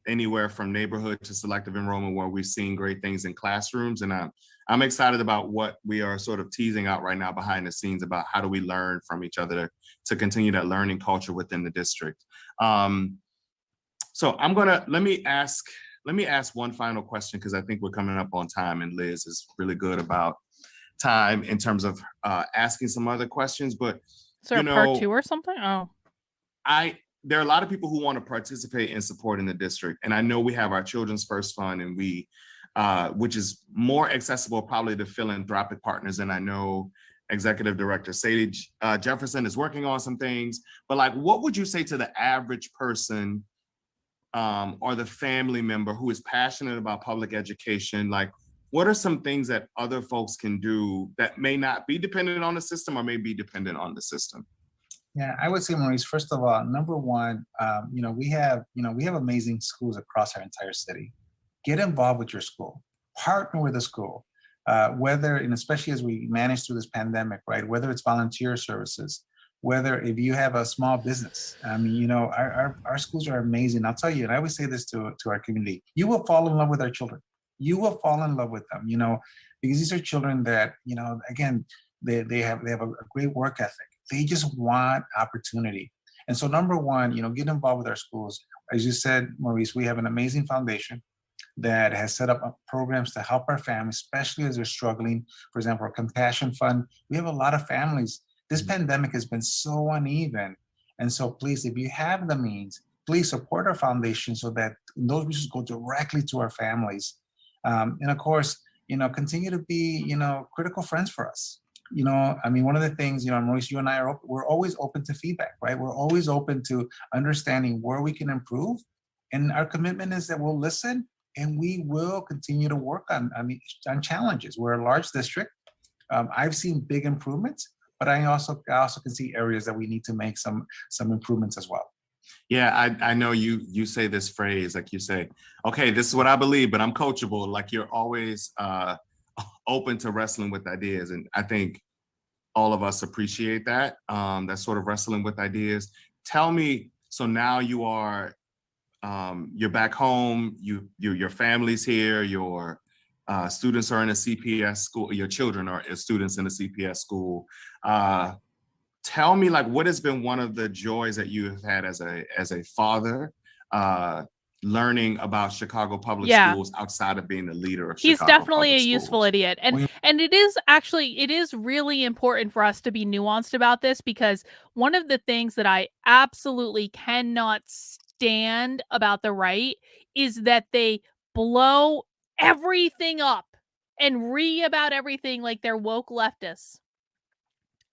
anywhere from neighborhood to selective enrollment, where we've seen great things in classrooms. And I'm excited about what we are sort of teasing out right now behind the scenes about how do we learn from each other to continue that learning culture within the district. So let me ask one final question, because I think we're coming up on time, and Liz is really good about time in terms of asking some other questions. But Is there a part 2 or something? Oh, there are a lot of people who want to participate in supporting the district, and I know we have our Children's First Fund, and we, which is more accessible probably to philanthropic partners. And I know Executive Director Sadie Jefferson is working on some things. But like, what would you say to the average person or the family member who is passionate about public education? Like, what are some things that other folks can do that may not be dependent on the system or may be dependent on the system? Yeah, I would say, Maurice, first of all, number one, we have amazing schools across our entire city. Get involved with your school, partner with the school, whether, and especially as we manage through this pandemic, right? Whether it's volunteer services, whether if you have a small business. I mean, our schools are amazing. I'll tell you, and I always say this to our community, you will fall in love with our children. You will fall in love with them, because these are children that, again, they have a great work ethic. They just want opportunity. And so number one, get involved with our schools. As you said, Maurice, we have an amazing foundation that has set up programs to help our families, especially as they're struggling. For example, our Compassion Fund. We have a lot of families. This pandemic has been so uneven. And so please, if you have the means, please support our foundation so that those resources go directly to our families. And of course, continue to be, critical friends for us. One of the things, Maurice, you and I we're always open to feedback, right? We're always open to understanding where we can improve. And our commitment is that we'll listen and we will continue to work on challenges. We're a large district. I've seen big improvements, but I also can see areas that we need to make some improvements as well. Yeah, I know you say this phrase, like you say, okay, this is what I believe, but I'm coachable. Like, you're always open to wrestling with ideas. And I think all of us appreciate that, that sort of wrestling with ideas. Tell me, so now you are, you're back home, your family's here, your students are in a CPS school, your children are students in a CPS school. Tell me, like, what has been one of the joys that you have had as a father, learning about Chicago public schools outside of being the leader of he's Chicago definitely public a useful schools? idiot. And it is really important for us to be nuanced about this, because one of the things that I absolutely cannot stand about the right is that they blow everything up and about everything like they're woke leftists.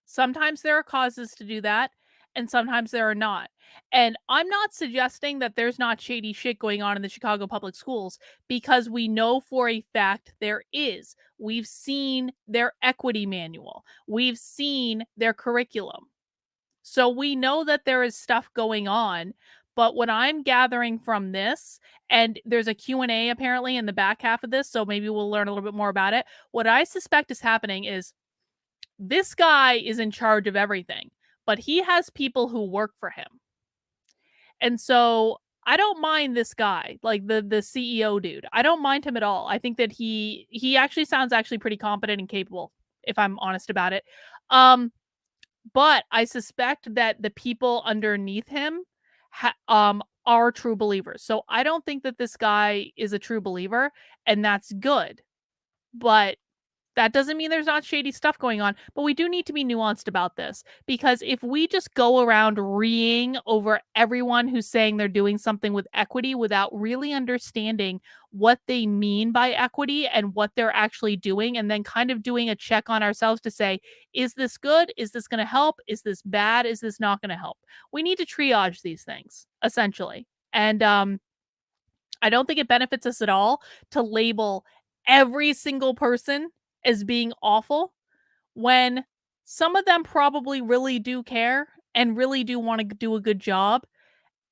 Sometimes there are causes to do that, and sometimes there are not. And I'm not suggesting that there's not shady shit going on in the Chicago public schools, because we know for a fact there is. We've seen their equity manual. We've seen their curriculum. So we know that there is stuff going on. But what I'm gathering from this, and there's a Q&A apparently in the back half of this, so maybe we'll learn a little bit more about it. What I suspect is happening is this guy is in charge of everything, but he has people who work for him. And so I don't mind this guy, like the CEO dude. I don't mind him at all. I think that he actually sounds pretty competent and capable, if I'm honest about it. But I suspect that the people underneath him are true believers. So I don't think that this guy is a true believer, and that's good. But That doesn't mean there's not shady stuff going on, but we do need to be nuanced about this, because if we just go around reeing over everyone who's saying they're doing something with equity without really understanding what they mean by equity and what they're actually doing, and then kind of doing a check on ourselves to say, is this good? Is this going to help? Is this bad? Is this not going to help? We need to triage these things, essentially. And I don't think it benefits us at all to label every single person as being awful when some of them probably really do care and really do want to do a good job.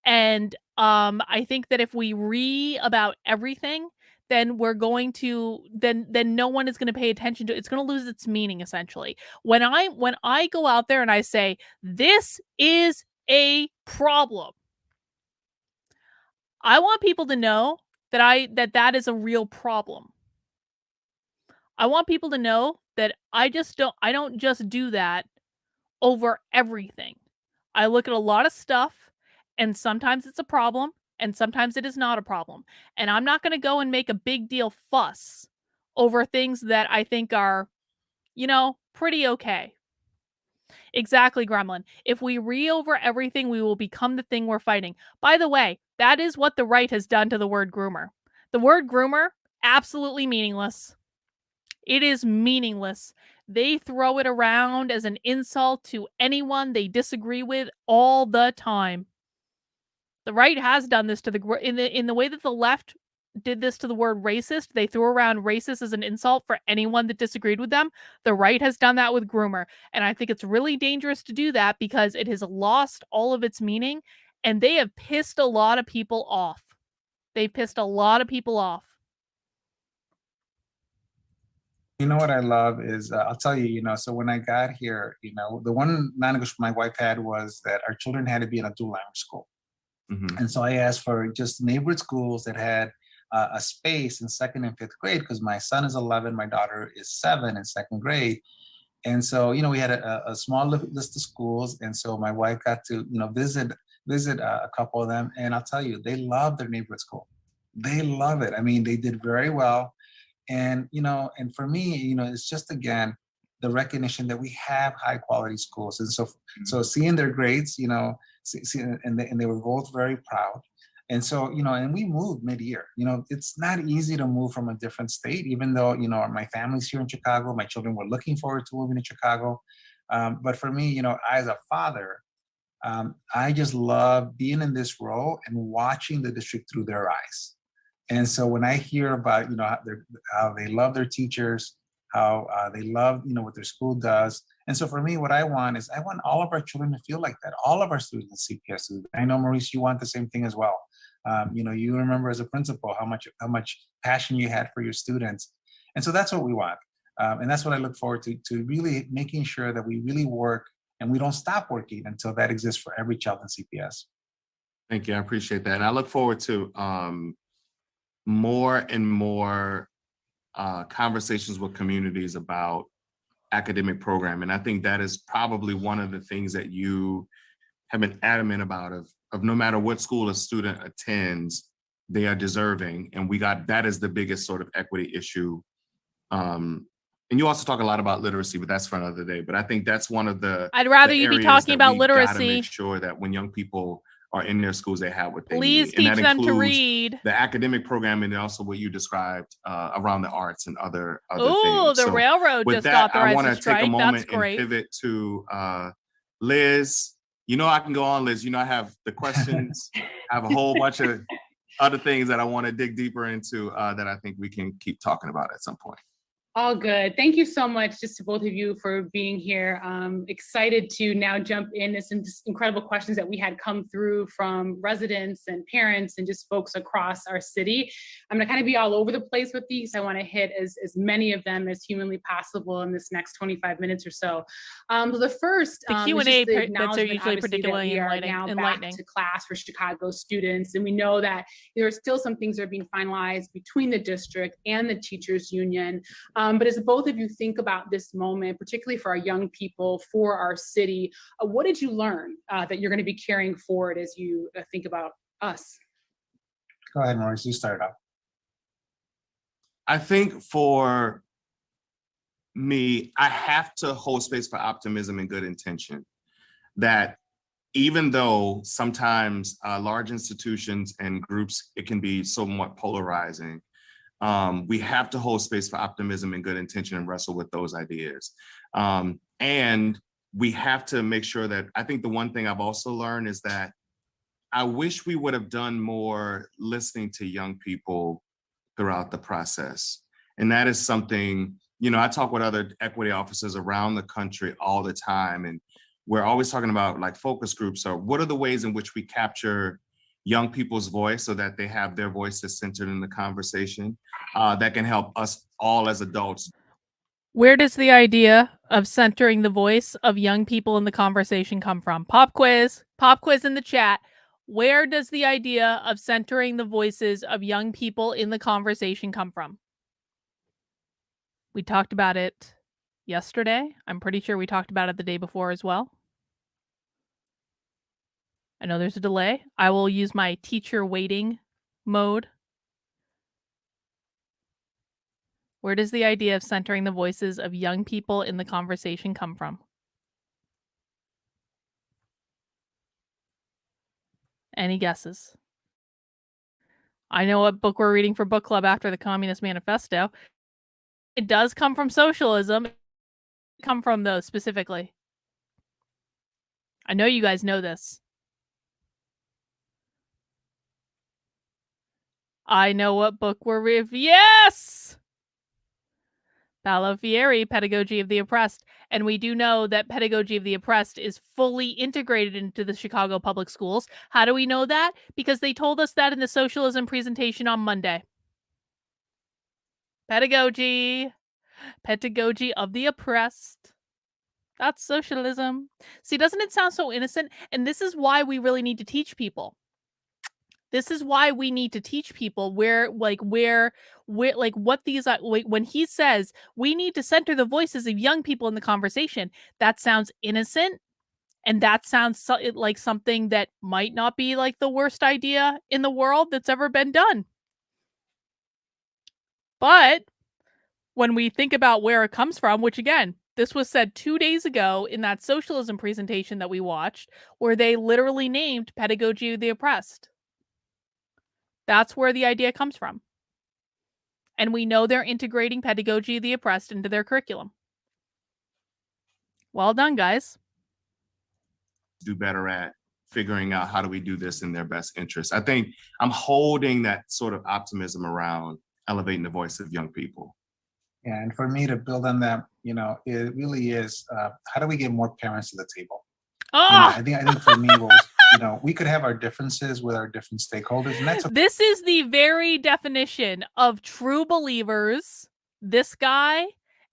And I think that if we about everything, then we're going to then no one is going to pay attention to it. It's going to lose its meaning, essentially. When I go out there and I say this is a problem, I want people to know that that is a real problem. I want people to know that I don't just do that over everything. I look at a lot of stuff, and sometimes it's a problem and sometimes it is not a problem. And I'm not going to go and make a big deal fuss over things that I think are, pretty okay. Exactly, Gremlin. If we re over everything, we will become the thing we're fighting. By the way, that is what the right has done to the word groomer. The word groomer, absolutely meaningless. It is meaningless. They throw it around as an insult to anyone they disagree with all the time. The right has done this to in the way that the left did this to the word racist. They threw around racist as an insult for anyone that disagreed with them. The right has done that with groomer. And I think it's really dangerous to do that because it has lost all of its meaning, and they have pissed a lot of people off. They've pissed a lot of people off. You know what I love is, I'll tell you, so when I got here, the one non-negotiable my wife had was that our children had to be in a dual language school. Mhm. And so I asked for just neighborhood schools that had a space in second and fifth grade, because my son is 11, my daughter is 7 in second grade. And so, we had a small list of schools. And so my wife got to, visit a couple of them. And I'll tell you, they love their neighborhood school. They love it. I mean, they did very well. And, and for me, it's just, again, the recognition that we have high quality schools. And so seeing their grades, and they were both very proud. And so, and we moved mid-year. It's not easy to move from a different state, even though, my family's here in Chicago. My children were looking forward to moving to Chicago. But for me, as a father, I just love being in this role and watching the district through their eyes. And so when I hear about, how they love their teachers, how they love, what their school does. And so for me, what I want is I want all of our children to feel like that. All of our students in CPS. I know, Maurice, you want the same thing as well. You remember as a principal how much passion you had for your students. And so that's what we want. And that's what I look forward to really making sure that we really work and we don't stop working until that exists for every child in CPS. Thank you. I appreciate that. And I look forward to more and more conversations with communities about academic program. And I think that is probably one of the things that you have been adamant about of no matter what school a student attends, they are deserving. And that is the biggest sort of equity issue. And you also talk a lot about literacy, but that's for another day. But I think that's one of the I'd rather you be talking about literacy. Make sure that when young people are in their schools, they have what they Please need. teach and that them to includes read. The academic program and also what you described around the arts and other Ooh, things. the So railroad with just that, I authorized want a to take strike. a moment That's and great. pivot to Liz. I can go on, Liz. I have the questions. I have a whole bunch of other things that I want to dig deeper into that I think we can keep talking about at some point. All good. Thank you so much just to both of you for being here. Excited to now jump into some just incredible questions that we had come through from residents and parents and just folks across our city. I'm gonna kind of be all over the place with these. I wanna hit as many of them as humanly possible in this next 25 minutes or so. The first, the Q&A bits are usually particularly we are now back to class for Chicago students. And we know that there are still some things that are being finalized between the district and the teachers union. But as both of you think about this moment, particularly for our young people, for our city, what did you learn that you're going to be carrying forward as you think about us? Go ahead, Maurice, you start up. I think for me, I have to hold space for optimism and good intention. That even though sometimes large institutions and groups, it can be somewhat polarizing, we have to hold space for optimism and good intention and wrestle with those ideas. And we have to make sure that, I think the one thing I've also learned is that I wish we would have done more listening to young people throughout the process. And that is something, you know, I talk with other equity officers around the country all the time, and we're always talking about like focus groups, or what are the ways in which we capture young people's voice so that they have their voices centered in the conversation, that can help us all as adults. Where does the idea of centering the voice of young people in the conversation come from? Pop quiz in the chat. Where does the idea of centering the voices of young people in the conversation come from? We talked about it yesterday. I'm pretty sure we talked about it the day before as well. I know there's a delay. I will use my teacher waiting mode. Where does the idea of centering the voices of young people in the conversation come from? Any guesses? I know what book we're reading for book club after the Communist Manifesto. It does come from socialism. It come from those specifically. I know you guys know this. I know what book we're reading. Yes! Paulo Freire, Pedagogy of the Oppressed. And we do know that Pedagogy of the Oppressed is fully integrated into the Chicago public schools. How do we know that? Because they told us that in the socialism presentation on Monday. Pedagogy of the Oppressed. That's socialism. See, doesn't it sound so innocent? And this is why we really need to teach people. This is why we need to teach people where what these when he says we need to center the voices of young people in the conversation, that sounds innocent, and that sounds like something that might not be like the worst idea in the world that's ever been done. But when we think about where it comes from, which again, this was said 2 days ago in that socialism presentation that we watched, where they literally named Pedagogy of the Oppressed. That's where the idea comes from. And we know they're integrating Pedagogy of the Oppressed into their curriculum. Well done, guys. Do better at figuring out how do we do this in their best interest. I think I'm holding that sort of optimism around elevating the voice of young people. Yeah, and for me to build on that, you know, it really is, how do we get more parents to the table? Oh! You know, I think for me was, you know, we could have our differences with our different stakeholders, and that's okay. This is the very definition of true believers. This guy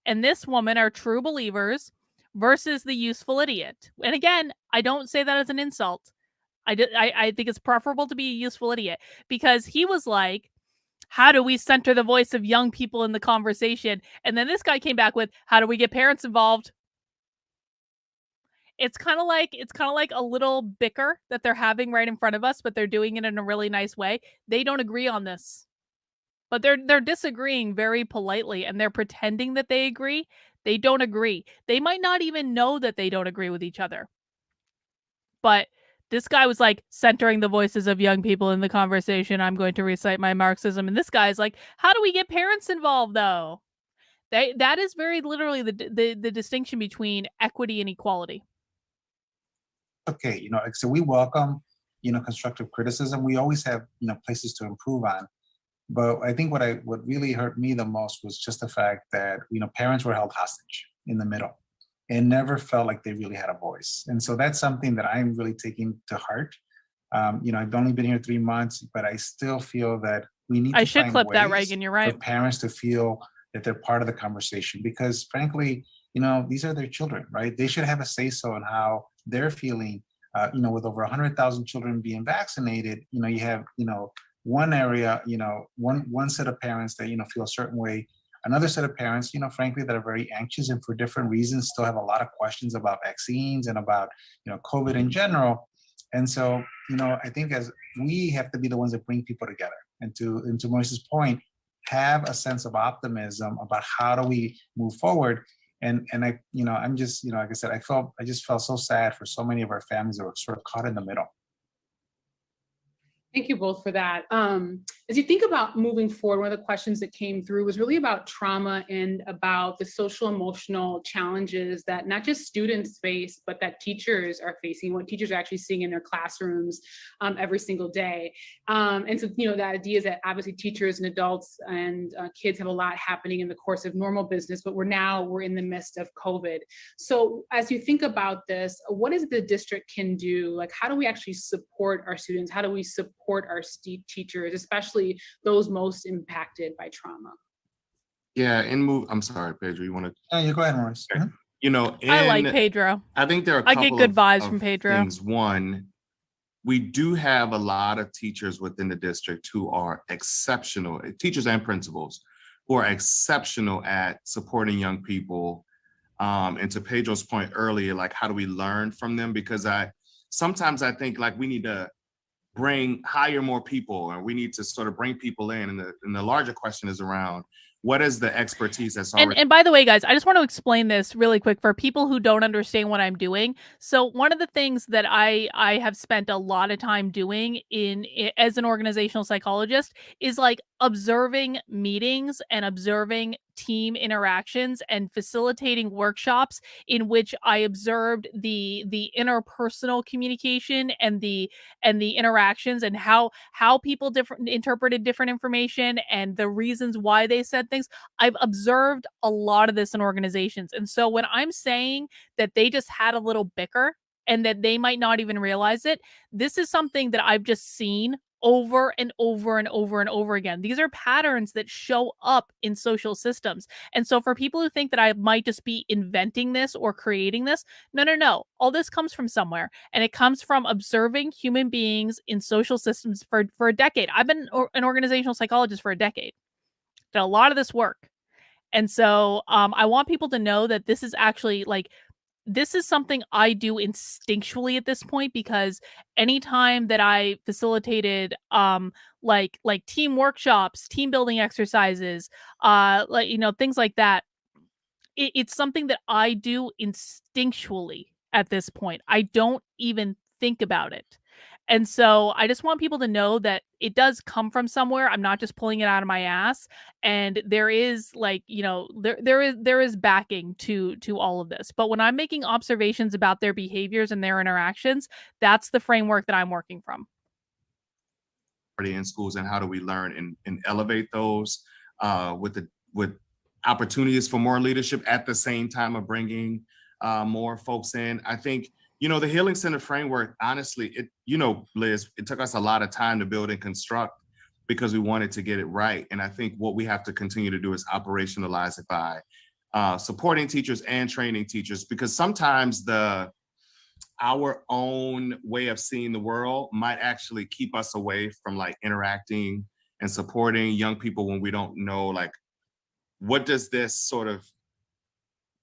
and this woman are true believers versus the useful idiot. And again, I don't say that as an insult. I think it's preferable to be a useful idiot, because he was like, how do we center the voice of young people in the conversation? And then this guy came back with, how do we get parents involved? It's kind of like a little bicker that they're having right in front of us, but they're doing it in a really nice way. They don't agree on this, but they're disagreeing very politely, and they're pretending that they agree. They don't agree. They might not even know that they don't agree with each other. But this guy was like, centering the voices of young people in the conversation. I'm going to recite my Marxism. And this guy's like, how do we get parents involved, though? That is very literally the distinction between equity and equality. Okay, you know, so we welcome, you know, constructive criticism. We always have, you know, places to improve on. But I think what really hurt me the most was just the fact that, you know, parents were held hostage in the middle and never felt like they really had a voice. And so that's something that I'm really taking to heart. You know, I've only been here 3 months, but I still feel that we need to should find clip that, ways Reagan. You're right. for parents to feel that they're part of the conversation, because frankly, you know, these are their children, right? They should have a say-so on how they're feeling. You know, with over 100,000 children being vaccinated, you know, you have, you know, one area, you know, one set of parents that, you know, feel a certain way, another set of parents, you know, frankly, that are very anxious and for different reasons still have a lot of questions about vaccines and about, you know, COVID in general. And so, you know, I think as we have to be the ones that bring people together. And to Maurice's point, have a sense of optimism about how do we move forward. And I, I'm just, like I said, I just felt so sad for so many of our families that were sort of caught in the middle. Thank you both for that. As you think about moving forward, one of the questions that came through was really about trauma and about the social emotional challenges that not just students face, but that teachers are facing, what teachers are actually seeing in their classrooms every single day. And so, the idea is that obviously teachers and adults and kids have a lot happening in the course of normal business, but we're in the midst of COVID. So as you think about this, what is the district can do? Like, how do we actually support our students? How do we support our teachers, especially those most impacted by trauma? Yeah, I'm sorry, Pedro, you want to? Yeah, you go ahead, Maurice. Okay. I like Pedro. I think there are a I couple get good of, vibes of from Pedro. things. One, we do have a lot of teachers within the district who are exceptional, teachers and principals, who are exceptional at supporting young people. And to Pedro's point earlier, like, how do we learn from them? Because sometimes I think like we need to hire more people, or we need to sort of bring people in. And the larger question is around what is the expertise that's already. And by the way, guys, I just want to explain this really quick for people who don't understand what I'm doing. So one of the things that I have spent a lot of time doing as an organizational psychologist is like observing meetings and observing team interactions and facilitating workshops in which I observed the interpersonal communication and the interactions and how people interpreted different information and the reasons why they said things. I've observed a lot of this in organizations. And so when I'm saying that they just had a little bicker and that they might not even realize it, this is something that I've just seen over and over and over and over again. These are patterns that show up in social systems. And so for people who think that I might just be inventing this or creating this, no. All this comes from somewhere. And it comes from observing human beings in social systems for a decade. I've been an organizational psychologist for a decade. Did a lot of this work. And so I want people to know that this is actually like, this is something I do instinctually at this point, because anytime that I facilitated like team workshops, team building exercises, things like that, it's something that I do instinctually at this point. I don't even think about it. And so I just want people to know that it does come from somewhere. I'm not just pulling it out of my ass. And there is there is backing to all of this. But when I'm making observations about their behaviors and their interactions, that's the framework that I'm working from. In schools, and how do we learn and elevate those with opportunities for more leadership at the same time of bringing more folks in. I think the Healing Center framework, honestly, Liz, it took us a lot of time to build and construct because we wanted to get it right. And I think what we have to continue to do is operationalize it by supporting teachers and training teachers, because sometimes our own way of seeing the world might actually keep us away from like interacting and supporting young people when we don't know, like, what does this sort of,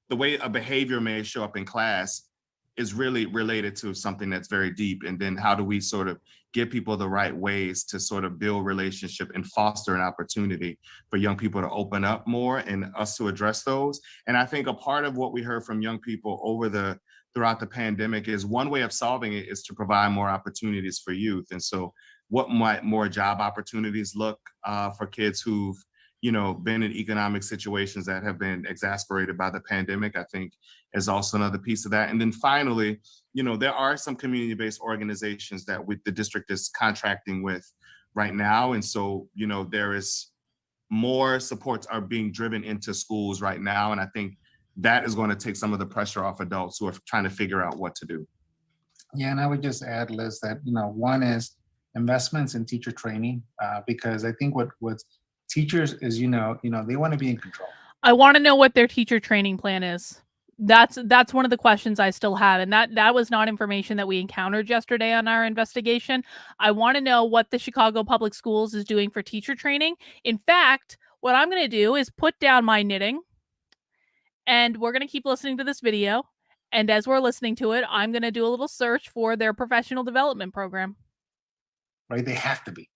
the way a behavior may show up in class is really related to something that's very deep. And then how do we sort of give people the right ways to sort of build relationship and foster an opportunity for young people to open up more and us to address those. And I think a part of what we heard from young people throughout the pandemic is one way of solving it is to provide more opportunities for youth. And so what might more job opportunities look for kids who've been in economic situations that have been exacerbated by the pandemic, I think is also another piece of that. And then finally, there are some community-based organizations that the district is contracting with right now. And so, there is more supports are being driven into schools right now. And I think that is going to take some of the pressure off adults who are trying to figure out what to do. Yeah, and I would just add, Liz, that, one is investments in teacher training, because I think what teachers is, they want to be in control. I want to know what their teacher training plan is. That's one of the questions I still have. And that was not information that we encountered yesterday on our investigation. I want to know what the Chicago Public Schools is doing for teacher training. In fact, what I'm going to do is put down my knitting, and we're going to keep listening to this video. And as we're listening to it, I'm going to do a little search for their professional development program. Right? They have to be.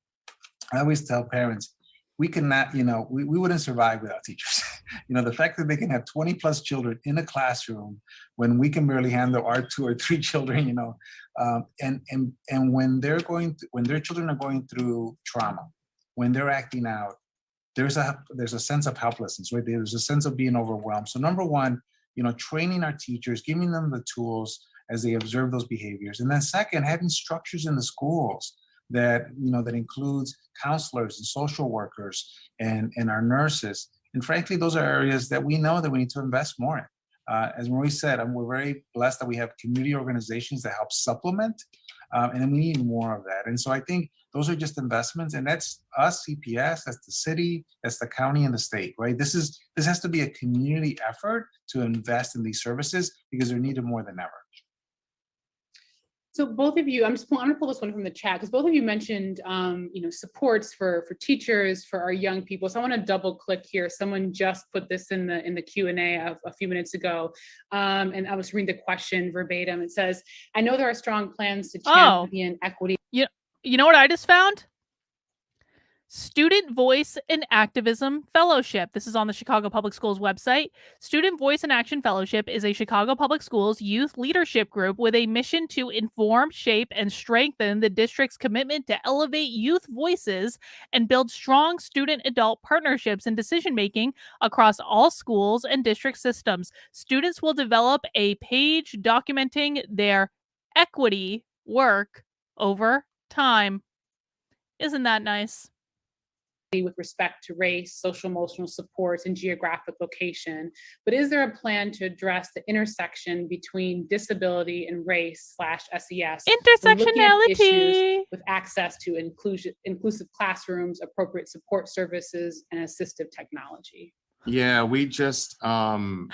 I always tell parents, we cannot, we wouldn't survive without teachers. The fact that they can have 20 plus children in a classroom when we can barely handle our 2 or 3 children, and when their children are going through trauma, when they're acting out, there's a sense of helplessness, right? There's a sense of being overwhelmed. So number one, training our teachers, giving them the tools as they observe those behaviors. And then second, having structures in the schools that includes counselors and social workers and our nurses. And frankly, those are areas that we know that we need to invest more in. As Maurice said, we're very blessed that we have community organizations that help supplement, and then we need more of that. And so I think those are just investments, and that's us, CPS, that's the city, that's the county and the state, right? This has to be a community effort to invest in these services because they're needed more than ever. So both of you, I'm going to pull this one from the chat because both of you mentioned, supports for teachers, for our young people. So I want to double click here. Someone just put this in the Q&A a few minutes ago, and I was reading the question verbatim. It says, "I know there are strong plans to champion equity." You know what I just found? Student Voice and Activism Fellowship. This is on the Chicago Public Schools website. Student Voice and Action Fellowship is a Chicago Public Schools youth leadership group with a mission to inform, shape, and strengthen the district's commitment to elevate youth voices and build strong student-adult partnerships and decision-making across all schools and district systems. Students will develop a page documenting their equity work over time. Isn't that nice? With respect to race, social emotional supports, and geographic location, but is there a plan to address the intersection between disability and race/SES? Intersectionality With access to inclusive classrooms, appropriate support services, and assistive technology. Yeah, we just hang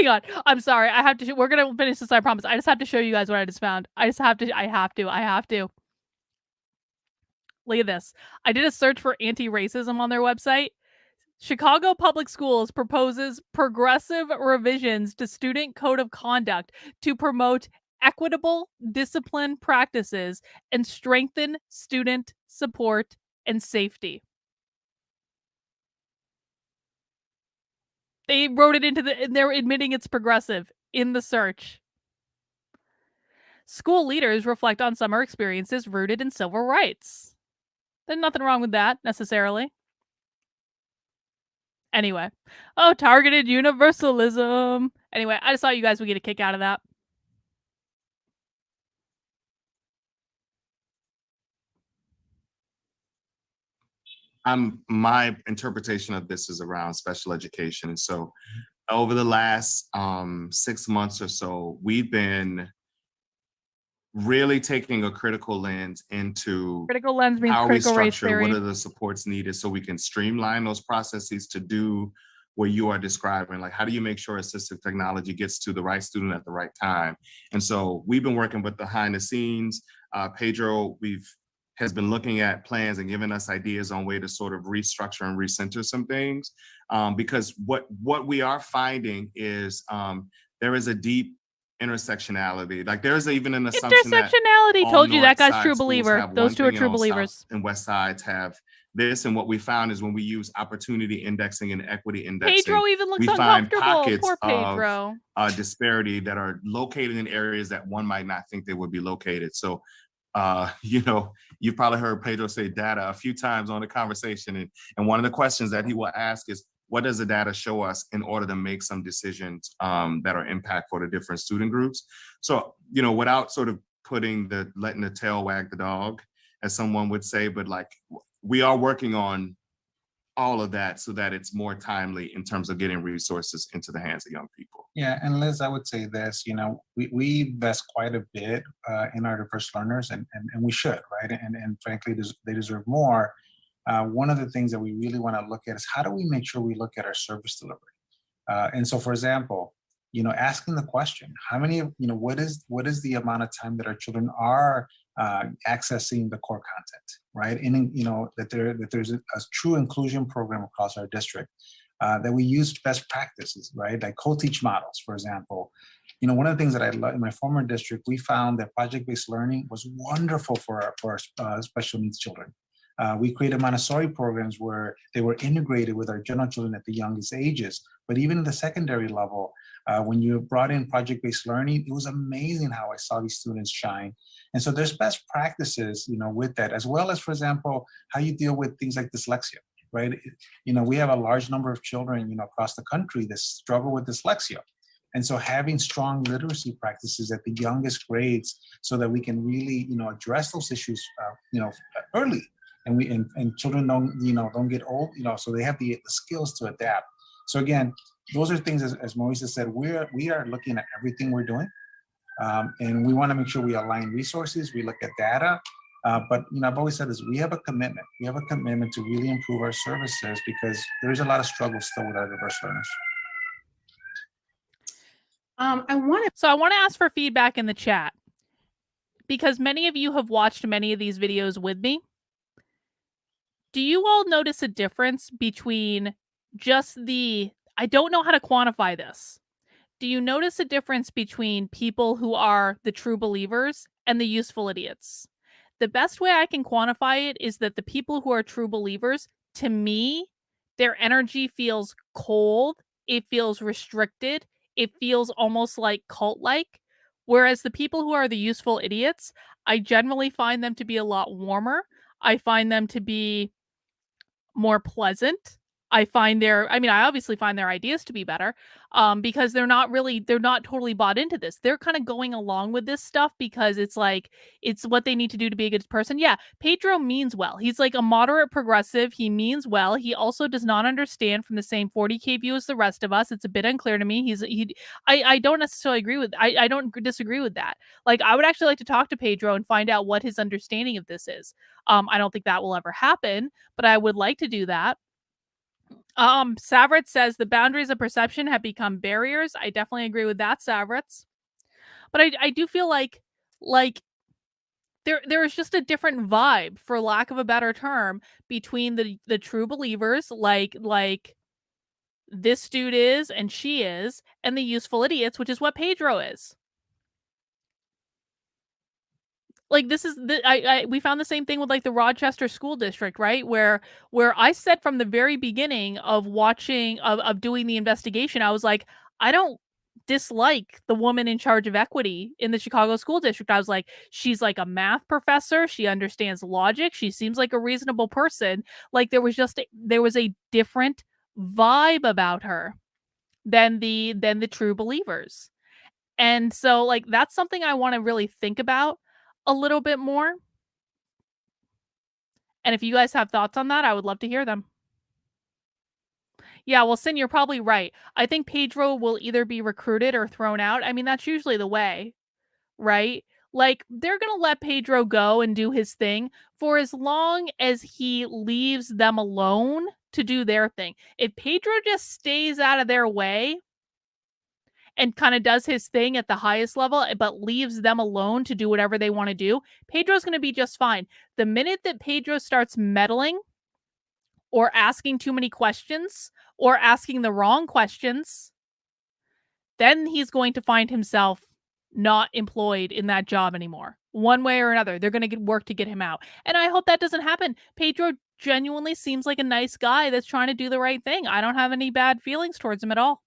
on. I'm sorry. I have to. We're gonna finish this. I promise. I just have to show you guys what I just found. I have to. Look at this. I did a search for anti-racism on their website. Chicago Public Schools proposes progressive revisions to student code of conduct to promote equitable discipline practices and strengthen student support and safety. They wrote it they're admitting it's progressive in the search. School leaders reflect on summer experiences rooted in civil rights. There's nothing wrong with that, necessarily. Anyway. Oh, targeted universalism. Anyway, I just thought you guys would get a kick out of that. My interpretation of this is around special education. And so over the last 6 months or so, we've been really taking a critical lens into critical lens means how critical we race structure, theory. what are the supports needed so we can streamline those processes to do what you are describing. Like, how do you make sure assistive technology gets to the right student at the right time? And so we've been working with behind the scenes. Pedro has been looking at plans and giving us ideas on way to sort of restructure and recenter some things. Because what we are finding is there is a deep intersectionality. Like there's even an assumption that intersectionality. Told you that guy's North true Side believer. schools have Those one two are thing true and all believers. South and West Sides have this. And what we found is when we use opportunity indexing and equity indexing, Pedro even looks we find uncomfortable. pockets Poor Pedro. of disparity that are located in areas that one might not think they would be located. So you've probably heard Pedro say data a few times on the conversation. And one of the questions that he will ask is, what does the data show us in order to make some decisions that are impactful to different student groups? So, without sort of letting the tail wag the dog, as someone would say, but like we are working on all of that so that it's more timely in terms of getting resources into the hands of young people. Yeah, and Liz, I would say this, we invest quite a bit in our diverse learners, and we should, right? And frankly, they deserve more. One of the things that we really want to look at is how do we make sure we look at our service delivery? And so, for example, asking the question, how many, what is the amount of time that our children are accessing the core content, right? And that there's a true inclusion program across our district, that we use best practices, right? Like co-teach models, for example. One of the things that I love in my former district, we found that project-based learning was wonderful for our special needs children. We created Montessori programs where they were integrated with our general children at the youngest ages. But even at the secondary level, when you brought in project-based learning, it was amazing how I saw these students shine. And so there's best practices, with that, as well as, for example, how you deal with things like dyslexia, right? We have a large number of children, across the country that struggle with dyslexia. And so having strong literacy practices at the youngest grades so that we can really, address those issues, early. And children don't get old, so they have the skills to adapt. So again, those are things, as Maurice said, we are looking at everything we're doing. And we want to make sure we align resources, we look at data. But I've always said this, we have a commitment. We have a commitment to really improve our services because there's a lot of struggle still with our diverse learners. I want to ask for feedback in the chat because many of you have watched many of these videos with me. Do you all notice a difference between just I don't know how to quantify this. Do you notice a difference between people who are the true believers and the useful idiots? The best way I can quantify it is that the people who are true believers, to me, their energy feels cold. It feels restricted. It feels almost like cult-like. Whereas the people who are the useful idiots, I generally find them to be a lot warmer. I find them to be more pleasant. I obviously find their ideas to be better because they're not totally bought into this. They're kind of going along with this stuff because it's like, it's what they need to do to be a good person. Yeah, Pedro means well. He's like a moderate progressive. He means well. He also does not understand from the same 40K view as the rest of us. It's a bit unclear to me. I don't necessarily agree with, I don't disagree with that. Like, I would actually like to talk to Pedro and find out what his understanding of this is. I don't think that will ever happen, but I would like to do that. Savritz says the boundaries of perception have become barriers. I definitely agree with that, Savritz. But I do feel like there is just a different vibe, for lack of a better term, between the true believers, like this dude is and she is, and the useful idiots, which is what Pedro is. Like, this is we found the same thing with like the Rochester School District, right? Where I said from the very beginning of watching of doing the investigation, I was like, I don't dislike the woman in charge of equity in the Chicago School District. I was like, she's like a math professor, she understands logic, she seems like a reasonable person. Like, there was a different vibe about her than the true believers. And so, like, that's something I want to really think about a little bit more. And if you guys have thoughts on that, I would love to hear them. Yeah, well, Sin, you're probably right. I think Pedro will either be recruited or thrown out. I mean, that's usually the way, right? Like, they're going to let Pedro go and do his thing for as long as he leaves them alone to do their thing. If Pedro just stays out of their way and kind of does his thing at the highest level, but leaves them alone to do whatever they want to do, Pedro's going to be just fine. The minute that Pedro starts meddling or asking too many questions or asking the wrong questions, then he's going to find himself not employed in that job anymore. One way or another, they're going to work to get him out. And I hope that doesn't happen. Pedro genuinely seems like a nice guy that's trying to do the right thing. I don't have any bad feelings towards him at all.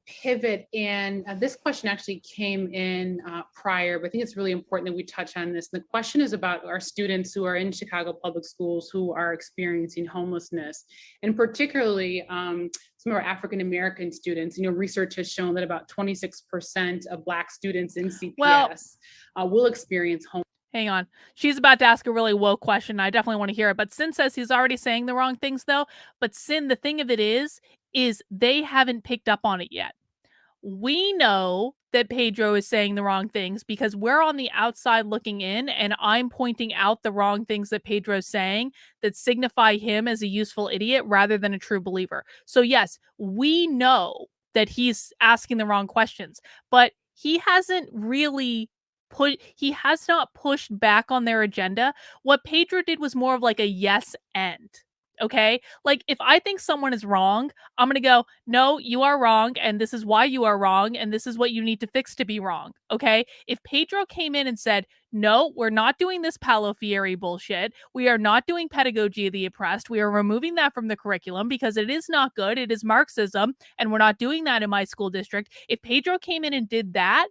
Pivot, and this question actually came in prior, but I think it's really important that we touch on this. The question is about our students who are in Chicago public schools who are experiencing homelessness, and particularly some of our African American students. Research has shown that about 26% of Black students in CPS will experience homelessness. Hang on. She's about to ask a really woke question. I definitely want to hear it. But Sin says he's already saying the wrong things, though. But Sin, the thing of it is they haven't picked up on it yet. We know that Pedro is saying the wrong things because we're on the outside looking in, and I'm pointing out the wrong things that Pedro's saying that signify him as a useful idiot rather than a true believer. So yes, we know that he's asking the wrong questions, but he hasn't really he has not pushed back on their agenda. What Pedro did was more of like a yes and. Okay. Like if I think someone is wrong, I'm going to go, no, you are wrong. And this is why you are wrong. And this is what you need to fix to be wrong. Okay. If Pedro came in and said, no, we're not doing this Paulo Freire bullshit. We are not doing pedagogy of the oppressed. We are removing that from the curriculum because it is not good. It is Marxism. And we're not doing that in my school district. If Pedro came in and did that,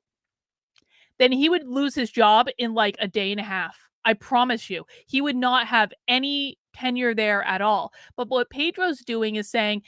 then he would lose his job in like a day and a half. I promise you. He would not have any tenure there at all. But what Pedro's doing is saying,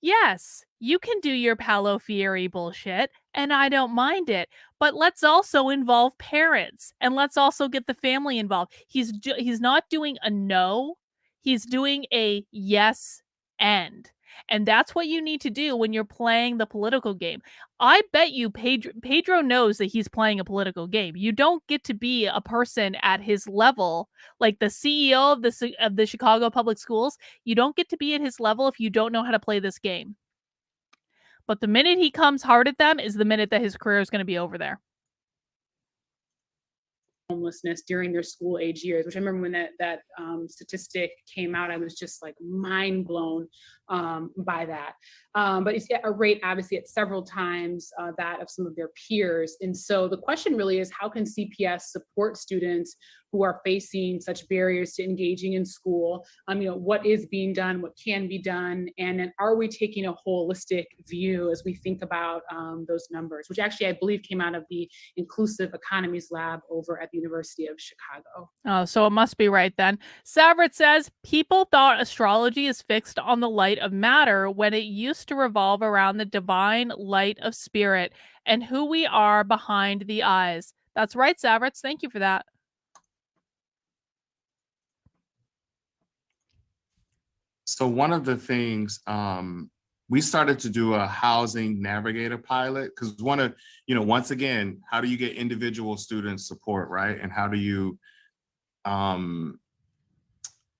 yes, you can do your Paulo Freire bullshit, and I don't mind it. But let's also involve parents, and let's also get the family involved. He's not doing a no. He's doing a yes and. And that's what you need to do when you're playing the political game. I bet you Pedro knows that he's playing a political game. You don't get to be a person at his level, like the CEO of the Chicago Public Schools. You don't get to be at his level if you don't know how to play this game. But the minute he comes hard at them is the minute that his career is going to be over there. Homelessness during their school age years, which I remember when that statistic came out, I was just like mind blown by that. But it's at a rate obviously at several times that of some of their peers. And so the question really is, how can CPS support students who are facing such barriers to engaging in school? What is being done, what can be done, and then are we taking a holistic view as we think about those numbers, which actually I believe came out of the Inclusive Economies Lab over at the University of Chicago. Oh, so it must be right then. Savrit says, people thought astrology is fixed on the light of matter when it used to revolve around the divine light of spirit and who we are behind the eyes. That's right, Savrits. Thank you for that. So one of the things we started to do a housing navigator pilot because once again, how do you get individual student support, right? And how do you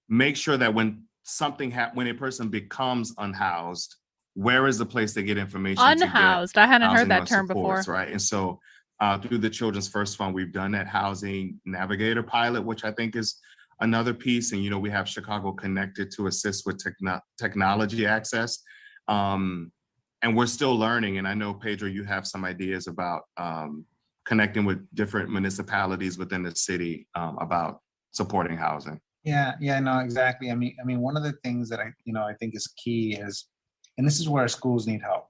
make sure that when a person becomes unhoused, where is the place to get information? Unhoused. I hadn't heard that term supports, before. right? And so through the Children's First Fund, we've done that housing navigator pilot, which I think is another piece. And, we have Chicago Connected to assist with technology access. And we're still learning. And I know, Pedro, you have some ideas about connecting with different municipalities within the city about supporting housing. Yeah, no, exactly. I mean, one of the things that I think is key is, and this is where our schools need help,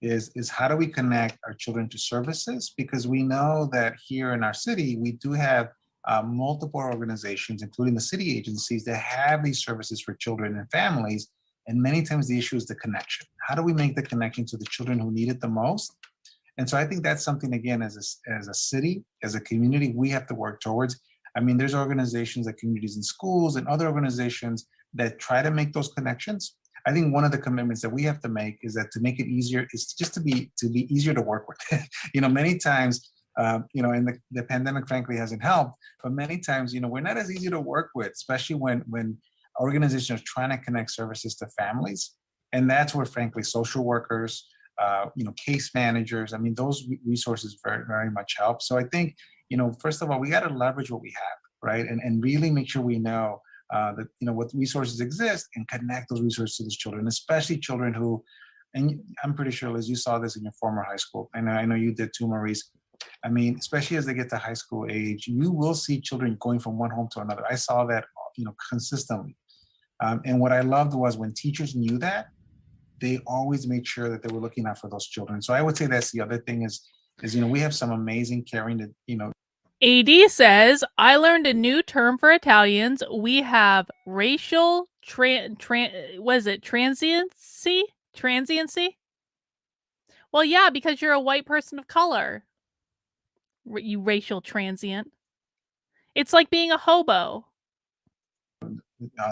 is how do we connect our children to services? Because we know that here in our city, we do have multiple organizations, including the city agencies, that have these services for children and families. And many times the issue is the connection. How do we make the connection to the children who need it the most? And so I think that's something, again, as a city, as a community, we have to work towards. I mean, there's organizations like Communities in Schools and other organizations that try to make those connections. I think one of the commitments that we have to make is that to make it easier is just to be easier to work with. Many times, and the pandemic frankly hasn't helped, but many times, we're not as easy to work with, especially when organizations are trying to connect services to families. And that's where, frankly, social workers, case managers, I mean, those resources very, very much help. So I think, first of all, we got to leverage what we have, right? And really make sure we know that, what resources exist and connect those resources to those children, especially children who, and I'm pretty sure, Liz, you saw this in your former high school. And I know you did too, Maurice. I mean, especially as they get to high school age, you will see children going from one home to another. I saw that, consistently. And what I loved was when teachers knew that, they always made sure that they were looking out for those children. So I would say that's the other thing is we have some amazing caring that, AD says, I learned a new term for Italians. We have racial transiency? Transiency? Well, yeah, because you're a white person of color. You racial transient. It's like being a hobo.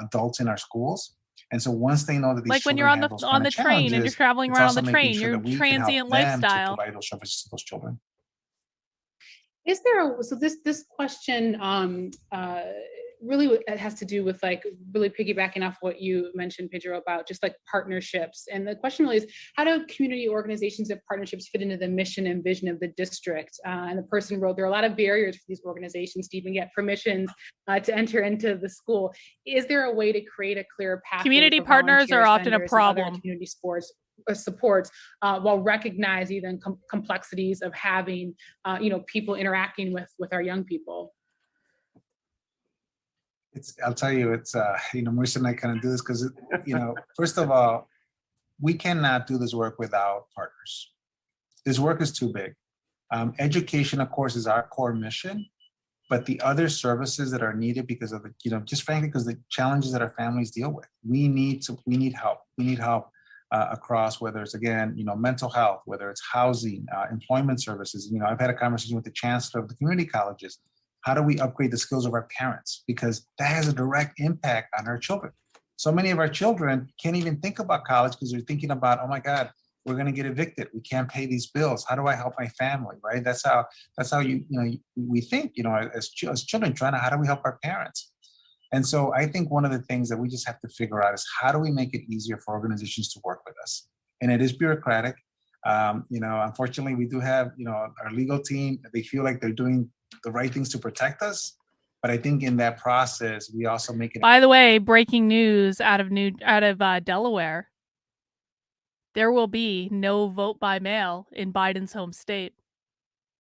Adults in our schools. And so once they know that these like when you're on the train and you're traveling around on the train, your transient lifestyle. To provide those services to those children. Is there this question really it has to do with like really piggybacking off what you mentioned, Pedro, about just like partnerships. And the question really is, how do community organizations and partnerships fit into the mission and vision of the district? And the person wrote, there are a lot of barriers for these organizations to even get permissions to enter into the school. Is there a way to create a clear path? Community partners are often a problem. Community sports supports while recognizing the complexities of having people interacting with our young people. I'll tell you, it's Marissa and I kind of do this because first of all, we cannot do this work without partners. This work is too big. Education, of course, is our core mission, but the other services that are needed because of the, just frankly, because the challenges that our families deal with, we need help. We need help across, whether it's, again, mental health, whether it's housing, employment services. I've had a conversation with the chancellor of the community colleges. How do we upgrade the skills of our parents? Because that has a direct impact on our children. So many of our children can't even think about college because they're thinking about, oh my God, we're going to get evicted. We can't pay these bills. How do I help my family? Right? That's how we think, as children, how do we help our parents? And so I think one of the things that we just have to figure out is how do we make it easier for organizations to work with us? And it is bureaucratic. Unfortunately, we do have, our legal team, they feel like they're doing the right things to protect us. But I think in that process, we also make it. By the way, breaking news out of Delaware. There will be no vote by mail in Biden's home state.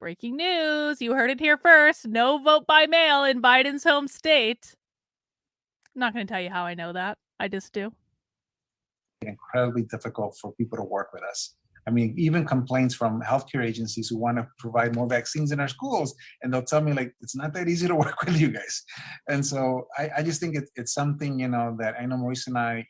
Breaking news. You heard it here first. No vote by mail in Biden's home state. I'm not going to tell you how I know that. I just do. Incredibly difficult for people to work with us. I mean, even complaints from healthcare agencies who want to provide more vaccines in our schools, and they'll tell me like, it's not that easy to work with you guys. And so I just think it's something, that I know Maurice and I,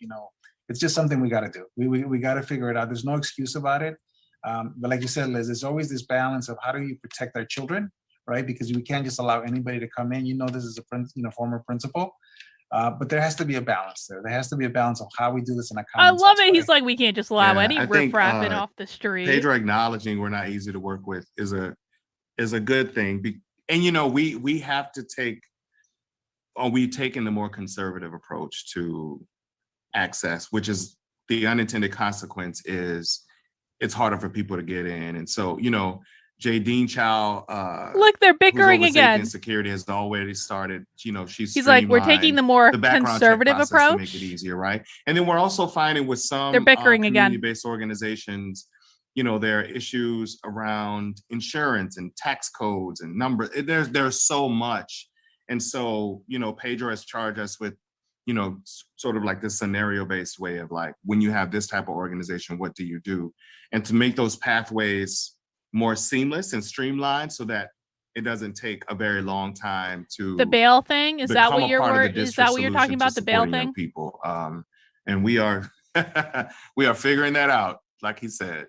it's just something we got to do. We got to figure it out. There's no excuse about it. But like you said, Liz, there's always this balance of how do you protect our children, right? Because we can't just allow anybody to come in. This is a former principal. But there has to be a balance there. There has to be a balance of how we do this in a common I love sense it. way. He's like, we can't just allow any riffraffing off the street. Pedro acknowledging we're not easy to work with is a good thing. And we have to we've taken the more conservative approach to access, which is the unintended consequence is it's harder for people to get in. And so, Jay Dean Chow, look, they're bickering again. Security has already started. He's like, we're taking the more conservative approach to make it easier, right? And then we're also finding with some they're bickering again. Community-based organizations, there are issues around insurance and tax codes and numbers. There's so much, and so Pedro has charged us with sort of like this scenario-based way of like, when you have this type of organization, what do you do? And to make those pathways more seamless and streamlined so that it doesn't take a very long time to the bail thing. Is that what you're talking about? The bail thing? People. And we are figuring that out, like he said.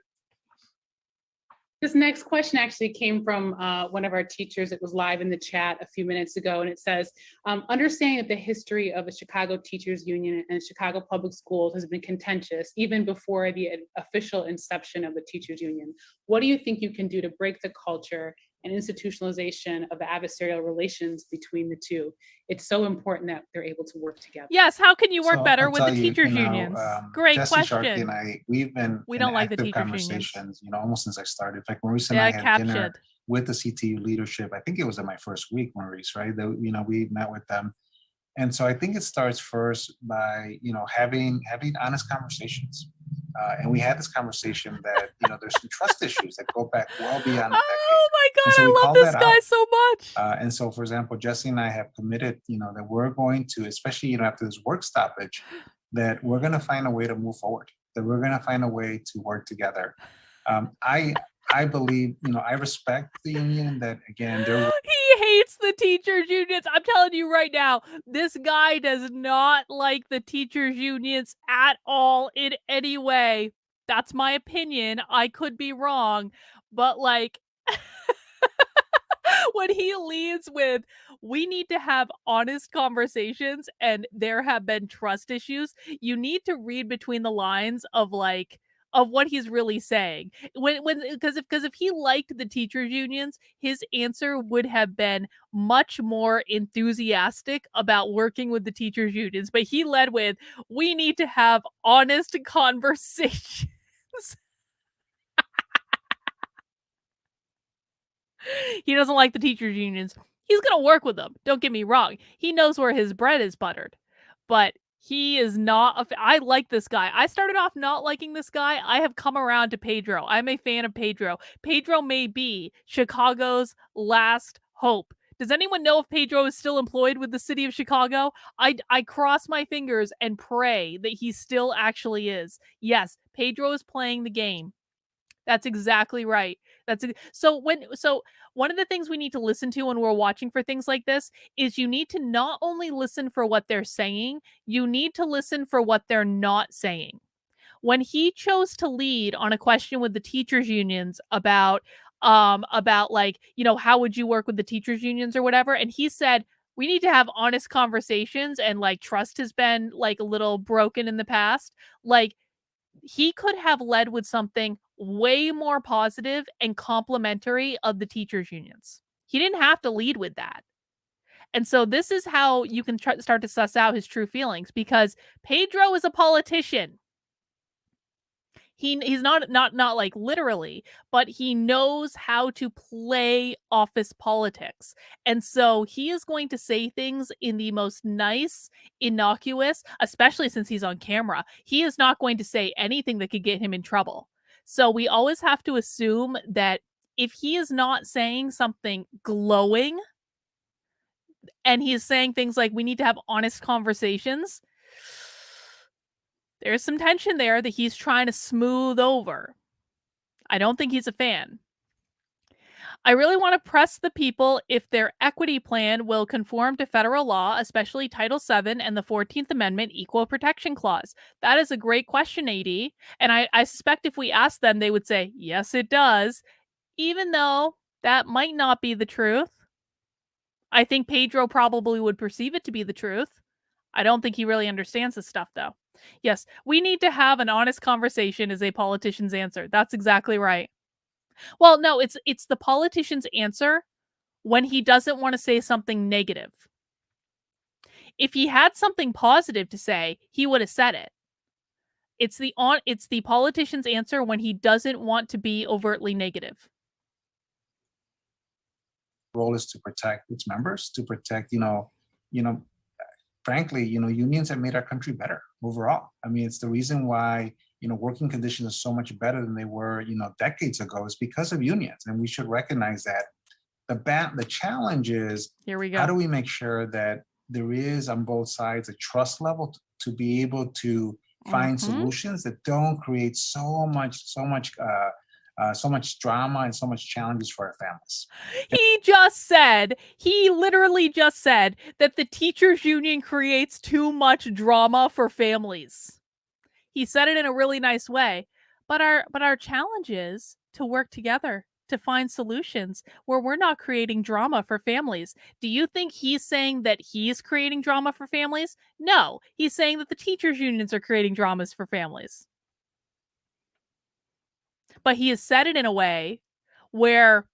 This next question actually came from one of our teachers. It was live in the chat a few minutes ago, and it says, understanding that the history of the Chicago Teachers Union and Chicago Public Schools has been contentious even before the official inception of the Teachers Union. What do you think you can do to break the culture and institutionalization of the adversarial relations between the two? It's so important that they're able to work together. Yes, how can you work better with the teachers unions? Great Jesse question. Sharkey and I, we've been we don't like the teachers conversations, unions. Almost since I started. In fact, Maurice and I had dinner with the CTU leadership. I think it was in my first week, Maurice, right? We met with them. And so I think it starts first by, having honest conversations. And we had this conversation that, there's some trust issues that go back well beyond a decade. Oh my God, so I love this guy so much. And so, for example, Jesse and I have committed, that we're going to, especially, after this work stoppage, that we're going to find a way to move forward, that we're going to find a way to work together. I believe, I respect the union that, again, he hates the teachers unions. I'm telling you right now, this guy does not like the teachers unions at all in any way. That's my opinion. I could be wrong, but like when he leads with, we need to have honest conversations and there have been trust issues, you need to read between the lines of like, of what he's really saying. Because if he liked the teachers unions, his answer would have been much more enthusiastic about working with the teachers unions. But he led with, "We need to have honest conversations." He doesn't like the teachers unions. He's going to work with them. Don't get me wrong. He knows where his bread is buttered. But he is not I like this guy. I started off not liking this guy. I have come around to Pedro. I'm a fan of Pedro. Pedro may be Chicago's last hope. Does anyone know if Pedro is still employed with the city of Chicago? I cross my fingers and pray that he still actually is. Yes, Pedro is playing the game. That's exactly right. So one of the things we need to listen to when we're watching for things like this is you need to not only listen for what they're saying, you need to listen for what they're not saying. When he chose to lead on a question with the teachers unions about like, how would you work with the teachers unions or whatever, and he said we need to have honest conversations, and like trust has been like a little broken in the past, like he could have led with something way more positive and complimentary of the teachers unions. He didn't have to lead with that. And so this is how you can start to suss out his true feelings, because Pedro is a politician. He's not like literally, but he knows how to play office politics. And so he is going to say things in the most nice, innocuous, especially since he's on camera. He is not going to say anything that could get him in trouble. So we always have to assume that if he is not saying something glowing and he's saying things like we need to have honest conversations, there's some tension there that he's trying to smooth over. I don't think he's a fan. I really want to press the people if their equity plan will conform to federal law, especially Title VII and the 14th Amendment Equal Protection Clause. That is a great question, AD. And I suspect if we asked them, they would say, yes, it does, even though that might not be the truth. I think Pedro probably would perceive it to be the truth. I don't think he really understands this stuff, though. Yes, we need to have an honest conversation is a politician's answer. That's exactly right. Well, no, it's the politician's answer when he doesn't want to say something negative. If he had something positive to say, he would have said it. It's the politician's answer when he doesn't want to be overtly negative. Role is to protect its members, to protect, frankly, unions have made our country better overall. I mean, it's the reason why, working conditions are so much better than they were, decades ago, is because of unions. And we should recognize that. The challenge is, here we go. How do we make sure that there is on both sides a trust level to be able to find solutions that don't create so much drama and so much challenges for our families. He literally just said that the teachers union creates too much drama for families. He said it in a really nice way, but our challenge is to work together to find solutions where we're not creating drama for families. Do you think he's saying that he's creating drama for families? No, he's saying that the teachers unions are creating dramas for families. But he has said it in a way where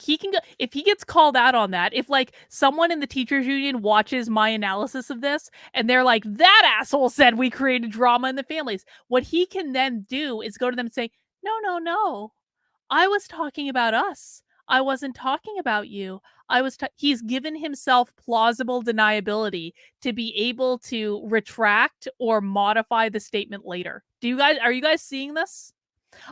he can go, if he gets called out on that, if like someone in the teachers union watches my analysis of this and they're like, that asshole said we created drama in the families, what he can then do is go to them and say, no, I was talking about us. I wasn't talking about you. He's given himself plausible deniability to be able to retract or modify the statement later. Are you guys seeing this?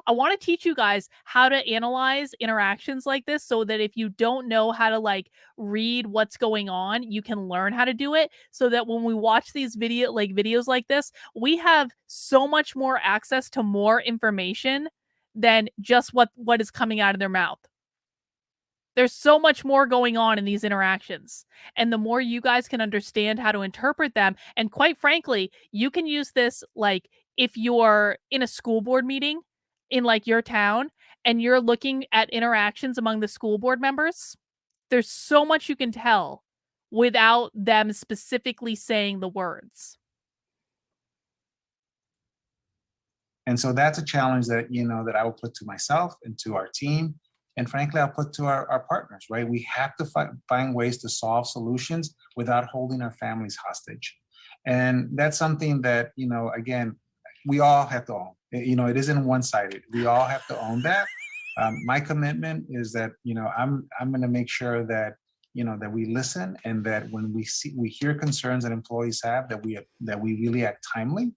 I want to teach you guys how to analyze interactions like this so that if you don't know how to like read what's going on, you can learn how to do it, so that when we watch these videos like this, we have so much more access to more information than just what is coming out of their mouth. There's so much more going on in these interactions. And the more you guys can understand how to interpret them, and quite frankly, you can use this like if you're in a school board meeting in like your town and you're looking at interactions among the school board members, there's so much you can tell without them specifically saying the words. And so that's a challenge that, that I will put to myself and to our team. And frankly, I'll put to our partners, right? We have to find ways to solve solutions without holding our families hostage. And that's something that, again, we all have to own. It isn't one-sided. We all have to own that. My commitment is that, I'm going to make sure that, that we listen, and that when we hear concerns that employees have, that we really act timely.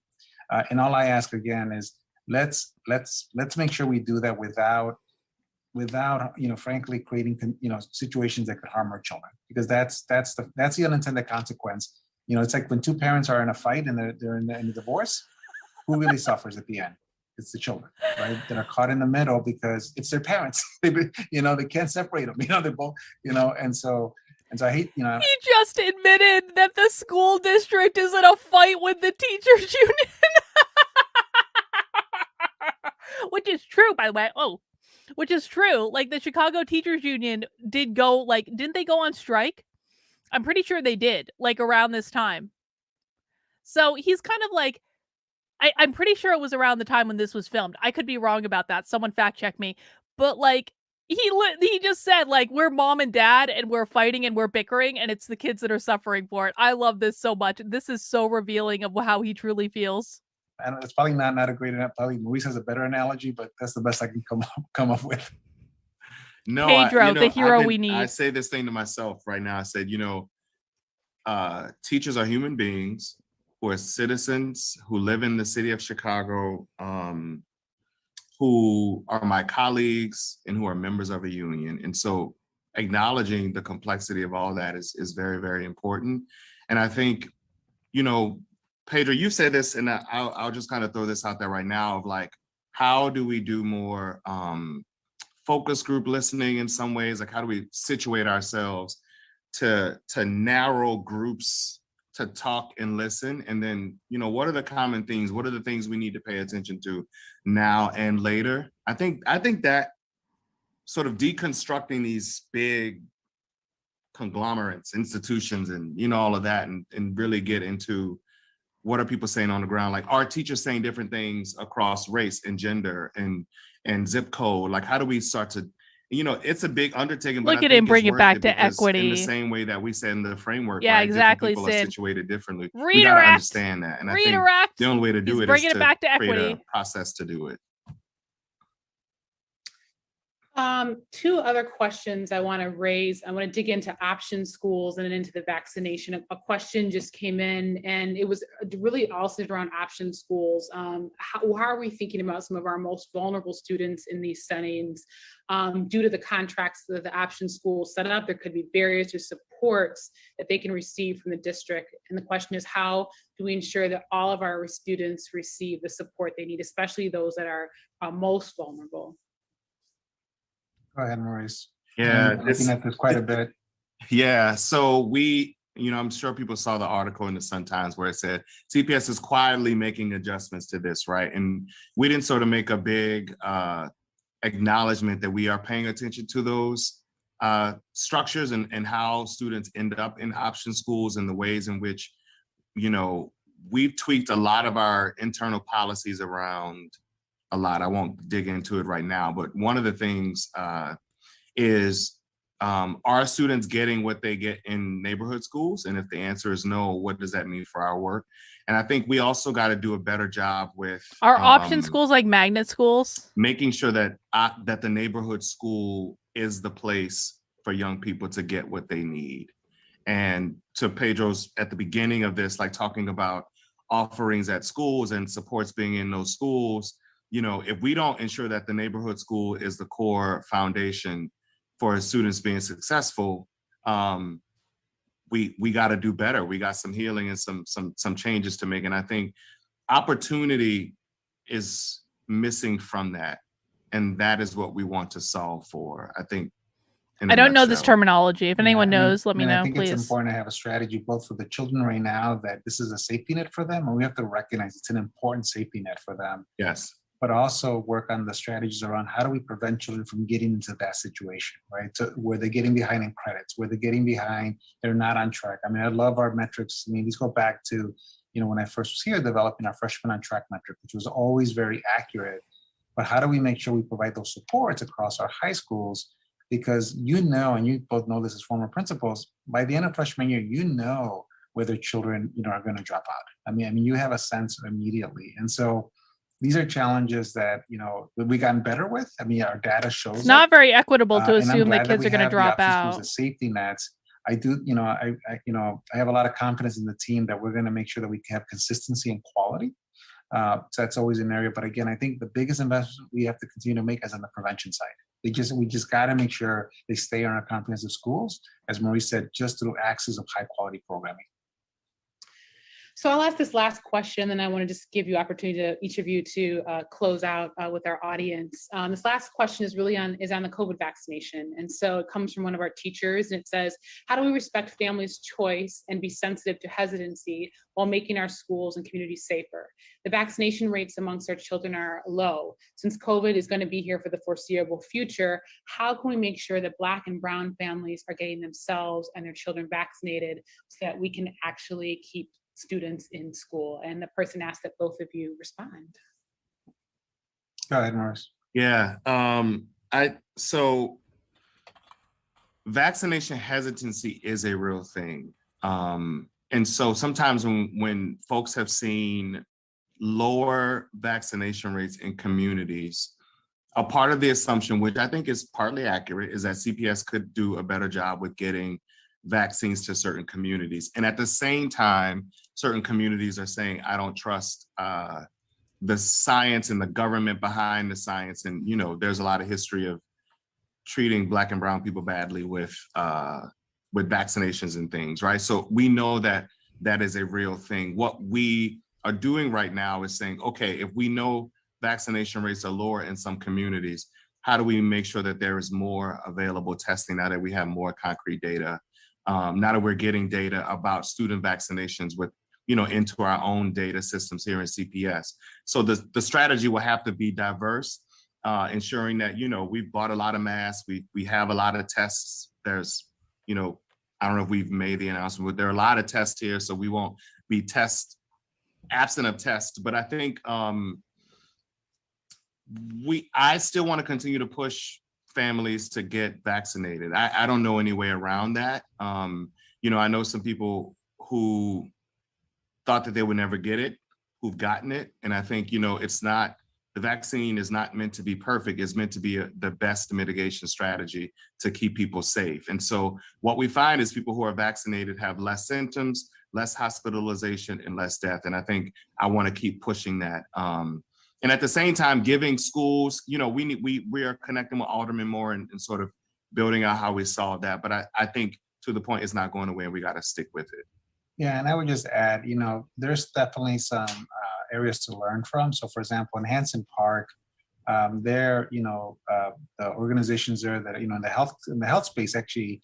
And all I ask again is let's make sure we do that without frankly creating situations that could harm our children, because that's the unintended consequence. It's like when two parents are in a fight and they're in a divorce, who really suffers at the end? It's the children, right? That are caught in the middle because it's their parents. They can't separate them. They're both, and so I hate, He just admitted that the school district is in a fight with the teachers union. Which is true, by the way. Oh, which is true. Like, the Chicago Teachers Union did go, didn't they go on strike? I'm pretty sure they did, around this time. So he's kind of like, I'm pretty sure it was around the time when this was filmed. I could be wrong about that. Someone fact check me. But he just said, we're mom and dad and we're fighting and we're bickering and it's the kids that are suffering for it. I love this so much. This is so revealing of how he truly feels. I don't, it's probably not a great analogy. Probably Maurice has a better analogy, but that's the best I can come up with. No, Pedro, the hero we need. I say this thing to myself right now. I said, teachers are human beings who are citizens who live in the city of Chicago, who are my colleagues and who are members of a union. And so acknowledging the complexity of all that is very, very important. And I think, Pedro, you said this, and I'll just kind of throw this out there right now of how do we do more focus group listening in some ways? How do we situate ourselves to narrow groups to talk and listen? And then, what are the common things? What are the things we need to pay attention to now and later? I think that sort of deconstructing these big conglomerates, institutions, and, all of that, and really get into what are people saying on the ground? Are teachers saying different things across race and gender and zip code? How do we start to, it's a big undertaking. Look at him bring it back to equity. In the same way that we said in the framework, yeah, right? exactly. People are situated differently. Redirect. We gotta understand that. And Redirect. I think the only way to do it is to back to create equity. a process to do it. Two other questions I want to raise. I want to dig into option schools and then into the vaccination. A question just came in, and it was really also around option schools. How are we thinking about some of our most vulnerable students in these settings? Due to the contracts that the option schools set up, there could be barriers to supports that they can receive from the district. And the question is, how do we ensure that all of our students receive the support they need, especially those that are most vulnerable? Go ahead, Maurice. Yeah, I'm looking at this quite a bit. Yeah, so I'm sure people saw the article in the Sun-Times where it said CPS is quietly making adjustments to this, right? And we didn't sort of make a big acknowledgement that we are paying attention to those structures and how students end up in option schools and the ways in which, we've tweaked a lot of our internal policies around a lot. I won't dig into it right now, but one of the things is, are students getting what they get in neighborhood schools? And if the answer is no, what does that mean for our work? And I think we also got to do a better job with our option schools, like magnet schools, making sure that that the neighborhood school is the place for young people to get what they need. And to Pedro's at the beginning of this, talking about offerings at schools and supports being in those schools, if we don't ensure that the neighborhood school is the core foundation for students being successful, we got to do better. We got some healing and some changes to make. And I think opportunity is missing from that. And that is what we want to solve for, I think. I don't know this terminology. If anyone knows, let me know, I think please. It's important to have a strategy both for the children right now, that this is a safety net for them, and we have to recognize it's an important safety net for them. Yes. but also work on the strategies around how do we prevent children from getting into that situation, right? So where they're getting behind in credits, where they're getting behind, they're not on track. I mean, I love our metrics. I mean, these go back to, when I first was here developing our freshman on track metric, which was always very accurate. But how do we make sure we provide those supports across our high schools? Because and you both know this as former principals, by the end of freshman year, whether children, are going to drop out. I mean, you have a sense immediately. And so these are challenges that, we've gotten better with. I mean, our data shows It's not it. very equitable to And I'm assume that glad kids we are going to have the drop option schools out. as safety nets. I do, I have a lot of confidence in the team that we're going to make sure that we have consistency and quality. So that's always an area. But again, I think the biggest investment we have to continue to make is on the prevention side. We just got to make sure they stay on our comprehensive schools, as Maurice said, just through access of high quality programming. So I'll ask this last question, and I want to just give you opportunity to each of you to close out with our audience. This last question is really on the COVID vaccination. And so it comes from one of our teachers, and it says, how do we respect families' choice and be sensitive to hesitancy while making our schools and communities safer? The vaccination rates amongst our children are low. Since COVID is going to be here for the foreseeable future, how can we make sure that Black and Brown families are getting themselves and their children vaccinated so that we can actually keep students in school? And the person asked that both of you respond. Go ahead, Morris. Yeah. So vaccination hesitancy is a real thing. And so sometimes when folks have seen lower vaccination rates in communities, a part of the assumption, which I think is partly accurate, is that CPS could do a better job with getting vaccines to certain communities. And at the same time, certain communities are saying, I don't trust the science and the government behind the science. And, there's a lot of history of treating Black and Brown people badly with vaccinations and things, right? So we know that that is a real thing. What we are doing right now is saying, okay, if we know vaccination rates are lower in some communities, how do we make sure that there is more available testing now that we have more concrete data? Now that we're getting data about student vaccinations with, into our own data systems here in CPS. So the strategy will have to be diverse, ensuring that, we've bought a lot of masks, we have a lot of tests. There's, I don't know if we've made the announcement, but there are a lot of tests here, so we won't be absent of tests. But I think I still want to continue to push families to get vaccinated. I don't know any way around that. I know some people who thought that they would never get it, who've gotten it. And I think, the vaccine is not meant to be perfect. It's meant to be the best mitigation strategy to keep people safe. And so what we find is people who are vaccinated have less symptoms, less hospitalization, and less death. And I think I want to keep pushing that. And at the same time, giving schools, we are connecting with aldermen more and sort of building out how we solve that. But I think to the point, it's not going away and we got to stick with it. Yeah, and I would just add, there's definitely some areas to learn from. So for example, in Hanson Park, the organizations there that, in the health space actually,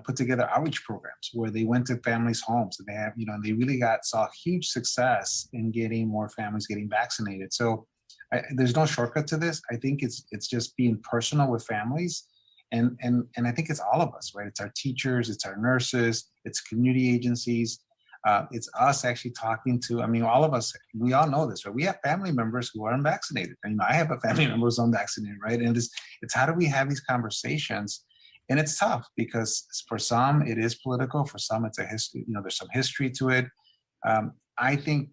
put together outreach programs where they went to families' homes and they have, they really saw huge success in getting more families getting vaccinated. So there's no shortcut to this. I think it's just being personal with families. And I think it's all of us, right? It's our teachers, it's our nurses, it's community agencies. It's us actually talking to, all of us, we all know this, right? We have family members who are unvaccinated. And I have a family member who's unvaccinated, right? And it's how do we have these conversations? And it's tough because for some it is political, for some it's a history, there's some history to it. I think,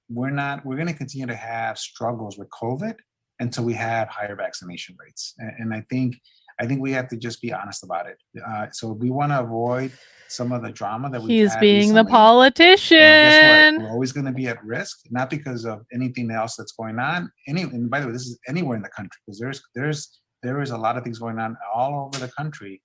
we're going to continue to have struggles with COVID until we have higher vaccination rates. And I think we have to just be honest about it. So if we want to avoid some of the drama that we've had He's being recently, the politician. Guess what? We're always going to be at risk, not because of anything else that's going on. And by the way, this is anywhere in the country, because there is a lot of things going on all over the country.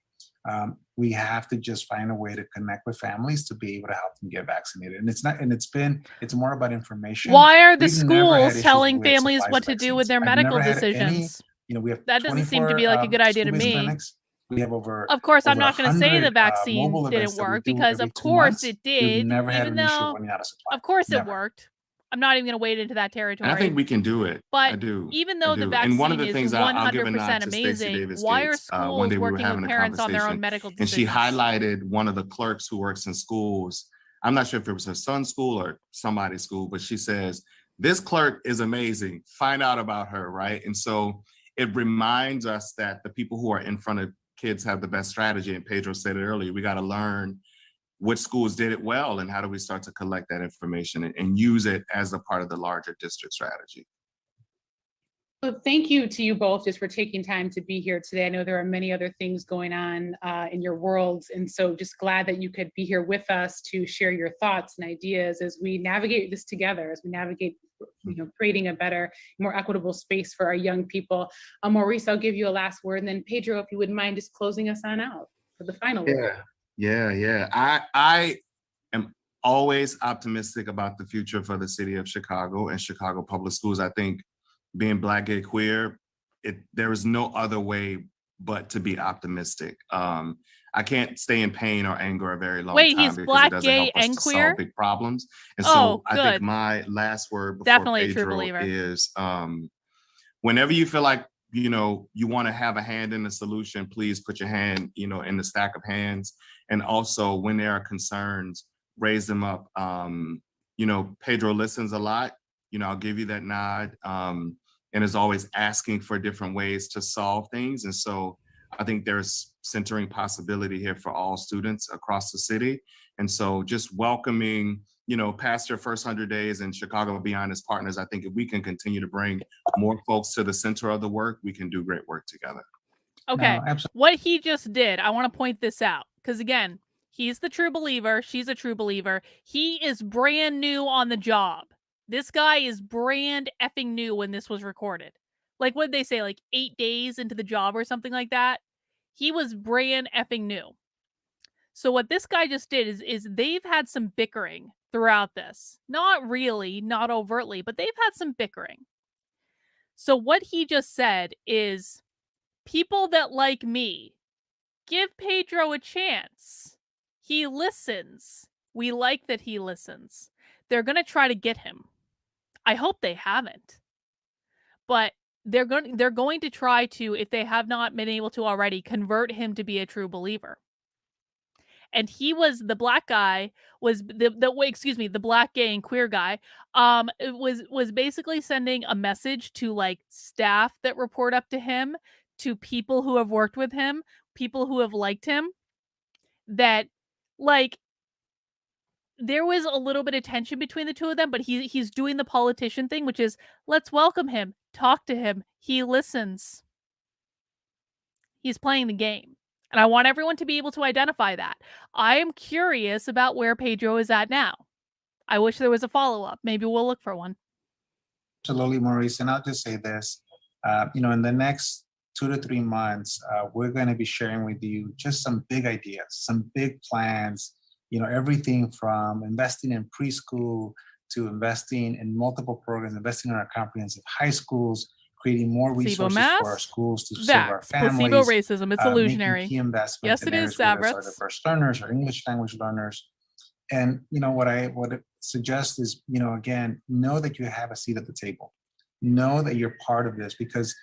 We have to just find a way to connect with families to be able to help them get vaccinated. And it's more about information. Why are the We've never had schools issues telling with families supplies what of to do with vaccines. their I've medical never had any, decisions? we have That doesn't seem to be like a good idea to school-based me. clinics. We have over. Of course, I'm over not going to say the 100, vaccine mobile events didn't that we work do because every of 2 course months. it We've did, never had even an issue though running out of supply. of course it Never. worked. I'm not even going to wade into that territory. And I think we can do it. I But do. even I though the do. And one of vaccine the is things I'll give a 100% nod to Stacey amazing, Davis why are Gates. One schools day we were working having with a parents on their own conversation, medical and decisions? she highlighted one of the clerks who works in schools. I'm not sure if it was her son's school or somebody's school, but she says, this clerk is amazing. Find out about her, right? And so it reminds us that the people who are in front of kids have the best strategy. And Pedro said it earlier, we got to learn which schools did it well and how do we start to collect that information and use it as a part of the larger district strategy. So thank you to you both just for taking time to be here today. I know there are many other things going on in your worlds, and so just glad that you could be here with us to share your thoughts and ideas as we navigate this together, as we navigate, creating a better, more equitable space for our young people. Maurice, I'll give you a last word, and then Pedro, if you wouldn't mind just closing us on out for the final word. Yeah. I am always optimistic about the future for the city of Chicago and Chicago public schools. I think being Black, gay, queer, there is no other way but to be optimistic. I can't stay in pain or anger a very long Wait, time he's because Black, it doesn't gay, help us and to queer? solve big problems. And Oh, so I think good. my last word before Definitely a true Pedro believer. is whenever you feel like you want to have a hand in the solution, please put your hand in the stack of hands. And also when there are concerns, raise them up. Pedro listens a lot. I'll give you that nod. And is always asking for different ways to solve things. And so I think there's centering possibility here for all students across the city. And so just welcoming, past your first 100 days in Chicago Beyond as partners, I think if we can continue to bring more folks to the center of the work, we can do great work together. Okay, No, what he just did, I want to point this out, because again, he's the true believer, she's a true believer. He is brand new on the job. This guy is brand effing new when this was recorded. Like, what'd they say, like 8 days into the job or something like that? He was brand effing new. So what this guy just did is they've had some bickering throughout this. Not really, not overtly, but they've had some bickering. So what he just said is, people that like me, give Pedro a chance. He listens. We like that he listens. They're going to try to get him. I hope they haven't. But they're going to try to, if they have not been able to already, convert him to be a true believer. And he was the black guy, was the black, gay, and queer guy, was basically sending a message to like staff that report up to him, to people who have worked with him, people who have liked him, that like there was a little bit of tension between the two of them, but he's doing the politician thing, which is, let's welcome him, talk to him, he listens. He's playing the game. And I want everyone to be able to identify that. I am curious about where Pedro is at now. I wish there was a follow-up. Maybe we'll look for one. Absolutely, Maurice. And I'll just say this, in the next 2 to 3 months, we're going to be sharing with you just some big ideas, some big plans, everything from investing in preschool to investing in multiple programs, investing in our comprehensive high schools, creating more resources for our schools to serve our families. Placebo racism, it's illusionary. Making key investments Yes, it is, areas where Savritz. our diverse learners, our English language learners. And what I suggest is, again, know that you have a seat at the table. Know that you're part of this, because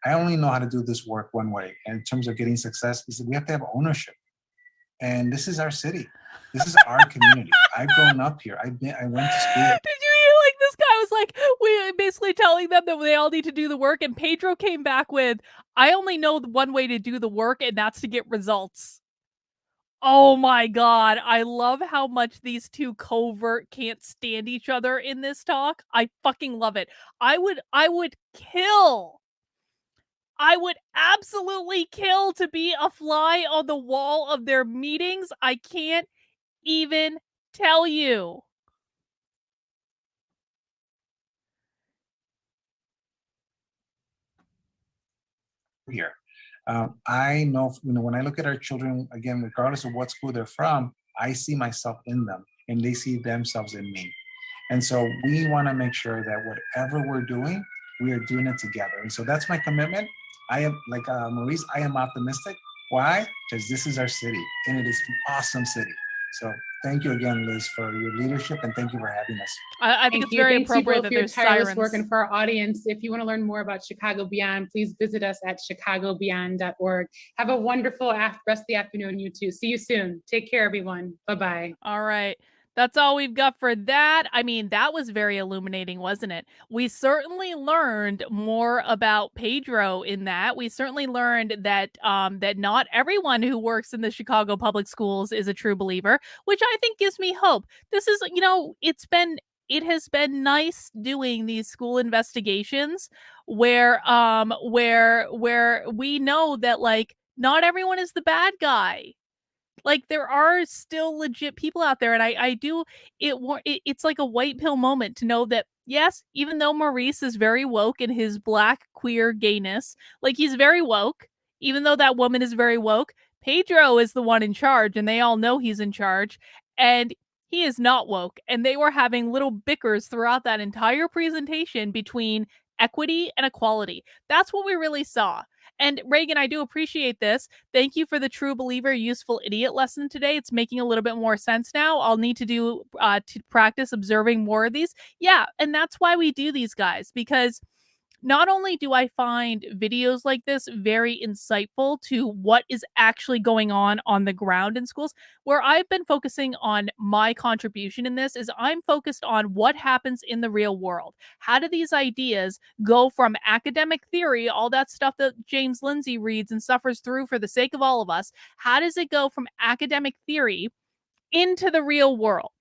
I only know how to do this work one way. And in terms of getting success, is that we have to have ownership. And this is our city. This is our community. I've grown up here. I went to school. Did you hear, like, this guy was like, we basically telling them that they all need to do the work, and Pedro came back with, I only know one way to do the work, and that's to get results. Oh my God. I love how much these two covert can't stand each other in this talk. I fucking love it. I would kill. I would absolutely kill to be a fly on the wall of their meetings. I can't even tell you. Here. I know, when I look at our children, again, regardless of what school they're from, I see myself in them and they see themselves in me. And so we want to make sure that whatever we're doing, we are doing it together. And so that's my commitment. I am, like Maurice, I am optimistic. Why? Because this is our city and it is an awesome city. So thank you again, Liz, for your leadership, and thank you for having us. I think Thank it's you. very Thanks you appropriate both that for your there's tireless sirens. work. And for our audience, if you want to learn more about Chicago Beyond, please visit us at chicagobeyond.org. Have a wonderful rest of the afternoon, you too. See you soon. Take care, everyone. Bye-bye. All right. That's all we've got for that. I mean, that was very illuminating, wasn't it? We certainly learned more about Pedro in that. We certainly learned that that not everyone who works in the Chicago public schools is a true believer, which I think gives me hope. This is, it has been nice doing these school investigations where where we know that like not everyone is the bad guy. Like there are still legit people out there, and I do it's like a white pill moment to know that yes, even though Maurice is very woke in his black queer gayness, like he's very woke, even though that woman is very woke, Pedro is the one in charge, and they all know he's in charge, and he is not woke. And they were having little bickers throughout that entire presentation between equity and equality. That's what we really saw. And Reagan, I do appreciate this. Thank you for the true believer, useful idiot lesson today. It's making a little bit more sense now. I'll need to do to practice observing more of these. Yeah, and that's why we do these guys, because not only do I find videos like this very insightful to what is actually going on the ground in schools, where I've been focusing on my contribution in this is I'm focused on what happens in the real world. How do these ideas go from academic theory, all that stuff that James Lindsay reads and suffers through for the sake of all of us? How does it go from academic theory into the real world?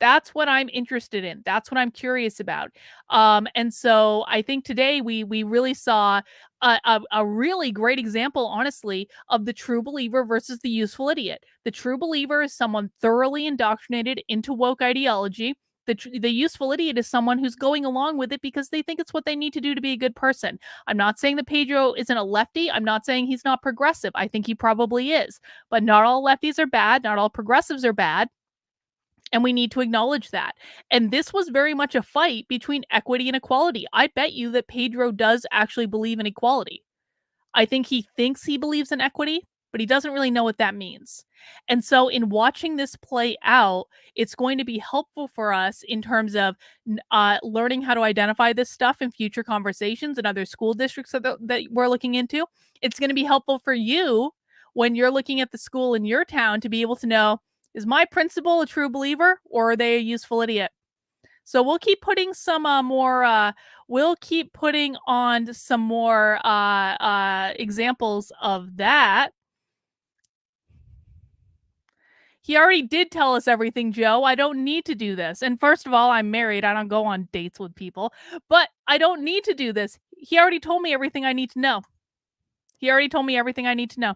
That's what I'm interested in. That's what I'm curious about. And so I think today we really saw a really great example, honestly, of the true believer versus the useful idiot. The true believer is someone thoroughly indoctrinated into woke ideology. The useful idiot is someone who's going along with it because they think it's what they need to do to be a good person. I'm not saying that Pedro isn't a lefty. I'm not saying he's not progressive. I think he probably is. But not all lefties are bad. Not all progressives are bad. And we need to acknowledge that. And this was very much a fight between equity and equality. I bet you that Pedro does actually believe in equality. I think he thinks he believes in equity, but he doesn't really know what that means. And so, in watching this play out, it's going to be helpful for us in terms of learning how to identify this stuff in future conversations in other school districts that we're looking into. It's going to be helpful for you when you're looking at the school in your town to be able to know, is my principal a true believer or are they a useful idiot? So we'll keep putting some we'll keep putting on some more examples of that. He already did tell us everything, Joe. I don't need to do this. And first of all, I'm married. I don't go on dates with people, but I don't need to do this. He already told me everything I need to know. He already told me everything I need to know.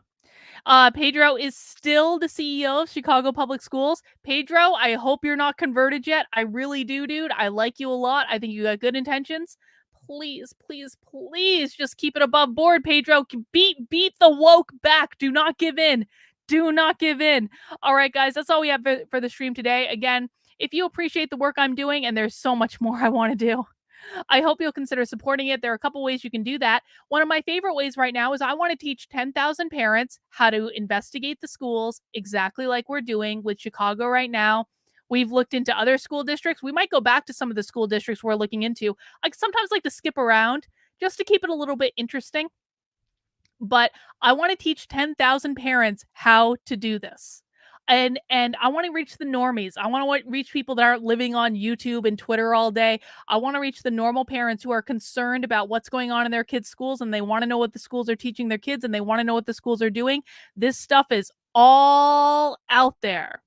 Pedro is still the CEO of Chicago Public Schools. Pedro, I hope you're not converted yet. I really do, dude. I like you a lot. I think you got good intentions. Please, please, please just keep it above board, Pedro. Beat the woke back. Do not give in. Do not give in. All right, guys, that's all we have for the stream today. Again, if you appreciate the work I'm doing, and there's so much more I want to do, I hope you'll consider supporting it. There are a couple ways you can do that. One of my favorite ways right now is I want to teach 10,000 parents how to investigate the schools exactly like we're doing with Chicago right now. We've looked into other school districts. We might go back to some of the school districts we're looking into. I sometimes like to skip around just to keep it a little bit interesting. But I want to teach 10,000 parents how to do this. And I want to reach the normies. I want to reach people that aren't living on YouTube and Twitter all day. I want to reach the normal parents who are concerned about what's going on in their kids' schools, and they want to know what the schools are teaching their kids, and they want to know what the schools are doing. This stuff is all out there.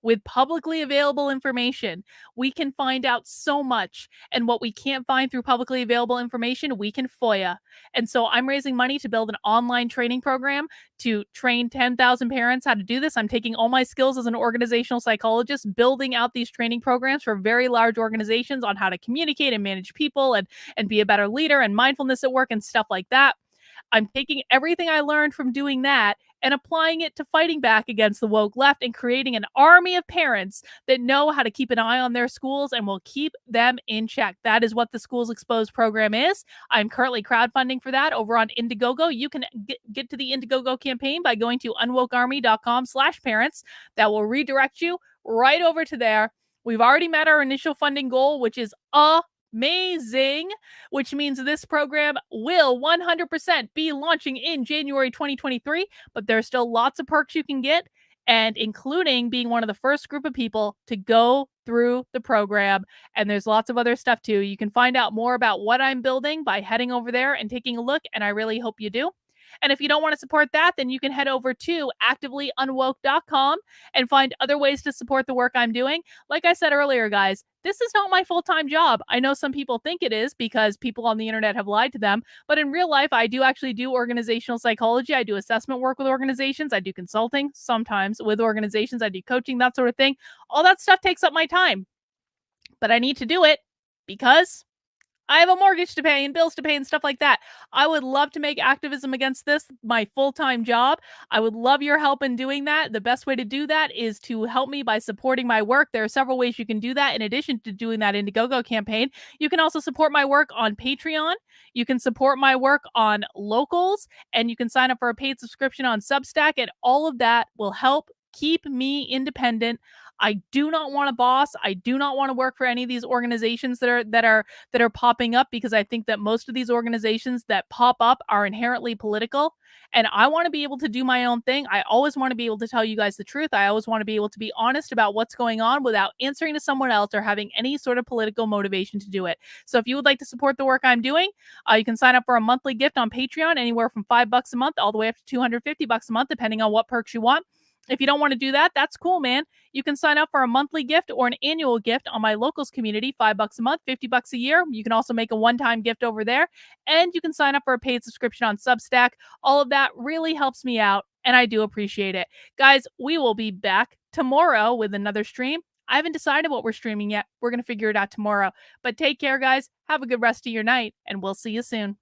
With publicly available information, we can find out so much. And what we can't find through publicly available information, we can FOIA. And so I'm raising money to build an online training program to train 10,000 parents how to do this. I'm taking all my skills as an organizational psychologist, building out these training programs for very large organizations on how to communicate and manage people and be a better leader and mindfulness at work and stuff like that. I'm taking everything I learned from doing that, and applying it to fighting back against the woke left and creating an army of parents that know how to keep an eye on their schools and will keep them in check. That is what the Schools Exposed program is. I'm currently crowdfunding for that over on Indiegogo. You can get to the Indiegogo campaign by going to unwokearmy.com/parents. That will redirect you right over to there. We've already met our initial funding goal, which is amazing, which means this program will 100% be launching in January 2023, but there's still lots of perks you can get, and including being one of the first group of people to go through the program. And there's lots of other stuff too. You can find out more about what I'm building by heading over there and taking a look, and I really hope you do. And if you don't want to support that, then you can head over to activelyunwoke.com and find other ways to support the work I'm doing. Like I said earlier, guys, this is not my full-time job. I know some people think it is because people on the internet have lied to them, but in real life, I do actually do organizational psychology. I do assessment work with organizations. I do consulting sometimes with organizations. I do coaching, that sort of thing. All that stuff takes up my time, but I need to do it because I have a mortgage to pay and bills to pay and stuff like that. I would love to make activism against this my full-time job. I would love your help in doing that. The best way to do that is to help me by supporting my work. There are several ways you can do that. In addition to doing that Indiegogo campaign, you can also support my work on Patreon. You can support my work on Locals, and you can sign up for a paid subscription on Substack, and all of that will help keep me independent. I do not want a boss. I do not want to work for any of these organizations that are popping up, because I think that most of these organizations that pop up are inherently political, and I want to be able to do my own thing. I always want to be able to tell you guys the truth. I always want to be able to be honest about what's going on without answering to someone else or having any sort of political motivation to do it. So if you would like to support the work I'm doing, you can sign up for a monthly gift on Patreon, anywhere from $5 a month all the way up to $250 a month, depending on what perks you want. If you don't want to do that, that's cool, man. You can sign up for a monthly gift or an annual gift on my Locals community, $5 a month, $50 a year. You can also make a one-time gift over there, and you can sign up for a paid subscription on Substack. All of that really helps me out, and I do appreciate it. Guys, we will be back tomorrow with another stream. I haven't decided what we're streaming yet. We're going to figure it out tomorrow. But take care, guys. Have a good rest of your night, and we'll see you soon.